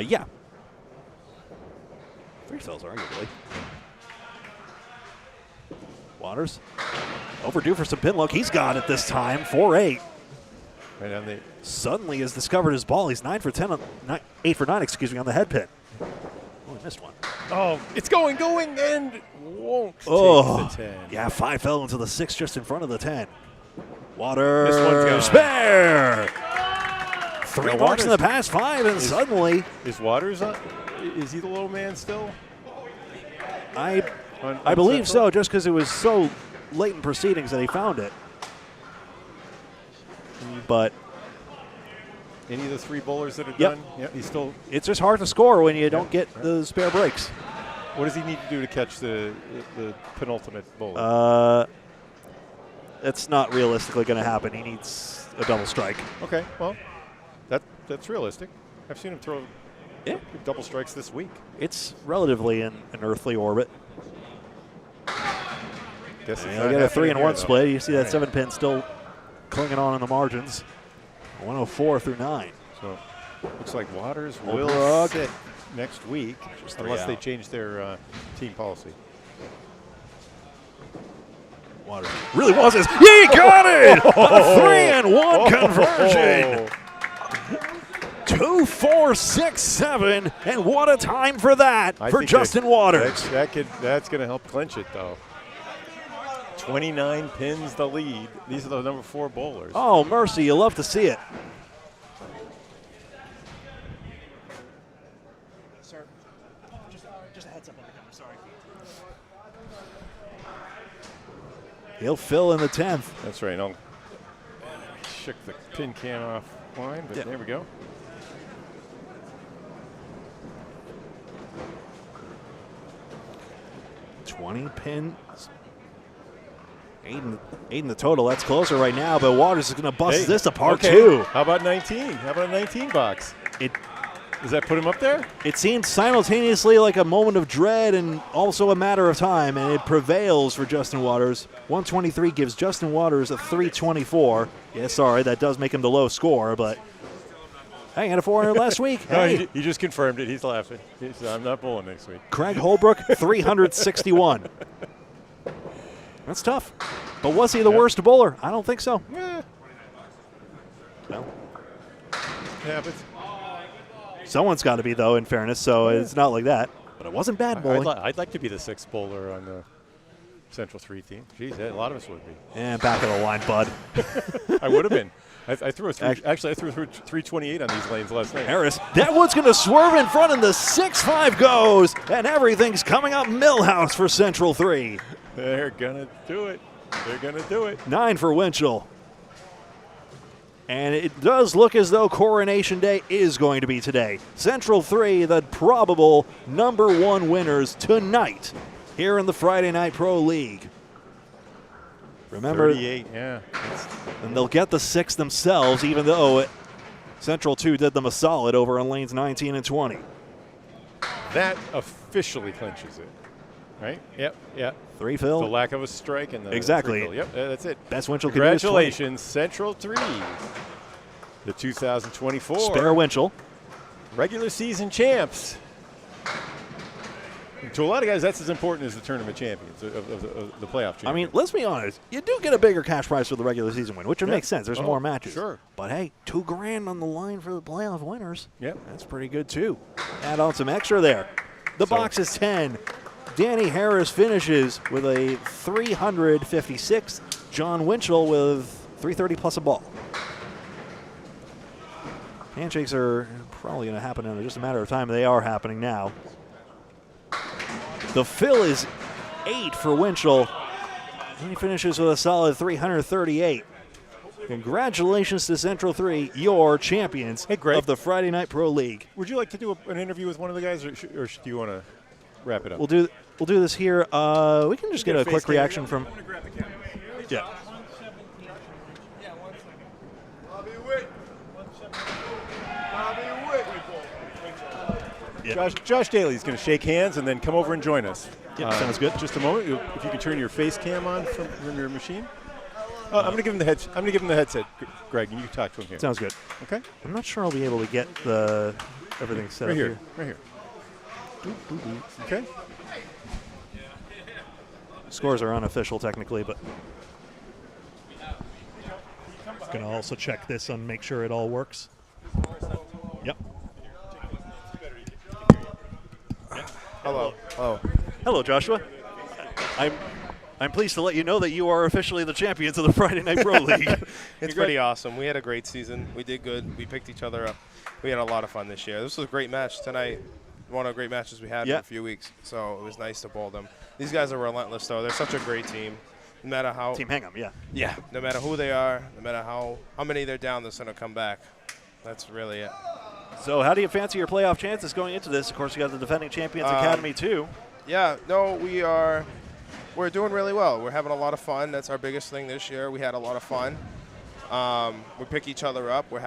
Yeah. 3 fills, arguably. Waters. Overdue for some pin luck. He's got it this time. 4-8. Right on the. Suddenly has discovered his ball. He's 8 for 9, on the head pin. Oh, he missed one. Oh, it's going, and won't take the 10. Yeah, 5 fell into the 6 just in front of the 10. Waters. This one's gone. Spare. 3 Now, marks in the Waters past 5, and suddenly. Is Waters on? Is he the low man still? I On believe Central? so, just because it was so late in proceedings that he found it. But Any of the 3 bowlers that are Yep. done? Yeah, he's still. it's just hard to score when you don't get the spare breaks. What does he need to do to catch the penultimate bowler? It's not realistically going to happen. He needs a double strike. Okay, well, that's realistic. I've seen him throw double strikes this week. It's relatively in an earthly orbit. Guess it's He'll not get a happening 3-1 here, though. split. You see that Right. 7-pin still clinging on in the margins. 104 through 9. So looks like Waters Old will Brook. sit next week Just 3 unless they out. change their team policy. Waters really wants this. He got it! A 3-1 conversion. 2, 4, 6, 7, and what a time for that I for think Justin Waters. That's going to help clinch it, though. 29 pins the lead. These are the number 4 bowlers. Oh, mercy, you love to see it. Sir, just a heads up on the camera, sorry. He'll fill in the 10th. That's right. I'll shook the pin can off line, but there we go. Pins. 8 in the total. That's closer right now, but Waters is going to bust this apart okay. too. How about 19? How about a 19 box? Does that put him up there? It seemed simultaneously like a moment of dread and also a matter of time, and it prevails for Justin Waters. 123 gives Justin Waters a 324. Yeah, sorry, that does make him the low score, but hey, he had a 400 last week. No, Hey. he just confirmed it. He's laughing. He said, I'm not bowling next week. Craig Holbrook, 361. That's tough. But was he the worst bowler? I don't think so. Yeah, No. it happens. Someone's got to be, though, in fairness, so it's not like that. But it wasn't bad bowling. I'd like to be the 6th bowler on the Central 3 team. Geez, a lot of us would be. And back of the line, bud. I would have been. I threw a actually, I threw 328 on these lanes last night. Harris, that one's going to swerve in front, and the 6-5 goes, and everything's coming up Millhouse for Central 3. They're going to do it. They're going to do it. 9 for Winchell. And it does look as though Coronation Day is going to be today. Central 3, the probable #1 winners tonight here in the Friday Night Pro League. Remember, 38, yeah. and they'll get the 6 themselves, even though Central 2 did them a solid over on lanes 19 and 20. That officially clinches it, right? Yep, yep. 3, Phil. The lack of a strike and the Exactly. 3 fill. Yep, that's it. Best Winchell can do is 20. Congratulations, Central 3, the 2024 Spare Winchell. regular season champs. To a lot of guys, that's as important as the tournament champions of the playoff champions. I mean, let's be honest. You do get a bigger cash prize for the regular season win, which would make sense. There's more matches. Sure. But hey, $2,000 on the line for the playoff winners. Yep. That's pretty good too. Add on some extra there. The box is 10. Danny Harris finishes with a 356. John Winchell with 330 plus a ball. Handshakes are probably going to happen in just a matter of time. They are happening now. The fill is 8 for Winchell. And he finishes with a solid 338. Congratulations to Central 3, your champions of the Friday Night Pro League. Would you like to do an interview with one of the guys, or do you want to wrap it up? We'll do this here. We can just get a quick reaction from. Yeah. Yeah. Josh Daly is going to shake hands and then come over and join us. Yeah, sounds good. Just a moment, if you can turn your face cam on from your machine. I'm going to give him the headset, Greg, and you can talk to him here. Sounds good. Okay. I'm not sure I'll be able to get everything set up here. Right here. Okay. Scores are unofficial technically, but Going to also check this and make sure it all works. Yep. Hello. Oh. hello, Joshua. I'm pleased to let you know that you are officially the champions of the Friday Night Pro League. It's pretty awesome. We had a great season. We did good. We picked each other up. We had a lot of fun this year. This was a great match tonight. One of the great matches we had in a few weeks. So it was nice to bowl them. These guys are relentless, though. They're such a great team. No matter how. Team Hingham, yeah. Yeah. No matter who they are, no matter how many they're down, they're going to come back. That's really it. So how do you fancy your playoff chances going into this? Of course, you got the defending champions Academy, too. Yeah. No, we're doing really well. We're having a lot of fun. That's our biggest thing this year. We had a lot of fun. We pick each other up. We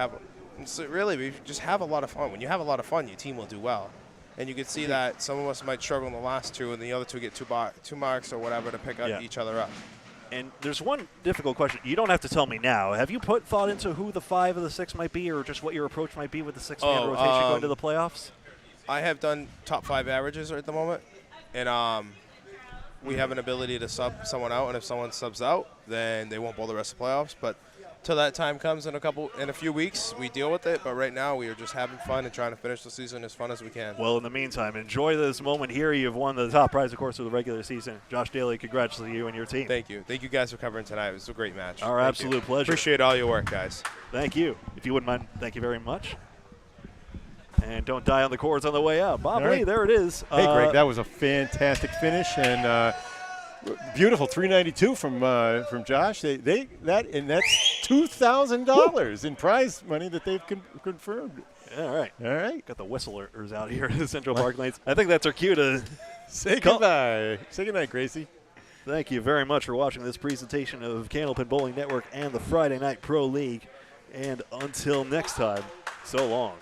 just have a lot of fun. When you have a lot of fun, your team will do well. And you can see that some of us might struggle in the last two, and the other two get two marks or whatever to pick up each other up. And there's one difficult question. You don't have to tell me now. Have you put thought into who the 5 of the 6 might be, or just what your approach might be with the 6-man rotation going to the playoffs? I have done top 5 averages at the moment, and we have an ability to sub someone out, and if someone subs out, then they won't bowl the rest of the playoffs. But till that time comes in a few weeks, we deal with it. But right now, we are just having fun and trying to finish the season as fun as we can. Well, in the meantime, enjoy this moment here. You've won the top prize, of course, of the regular season. Josh Daly, congratulations to you and your team. Thank you. Thank you guys for covering tonight. It was a great match. Our absolute pleasure. Appreciate all your work, guys. Thank you. If you wouldn't mind, thank you very much. And don't die on the cords on the way out. Bob Lee, there it is. Hey, Greg, that was a fantastic finish, and beautiful 392 from Josh. That's $2,000 in prize money that they've confirmed. All right. All right. Got the whistlers out here in the Central Park lanes. I think that's our cue to say goodbye. Say goodnight, Gracie. Thank you very much for watching this presentation of Candlepin Bowling Network and the Friday Night Pro League. And until next time, so long.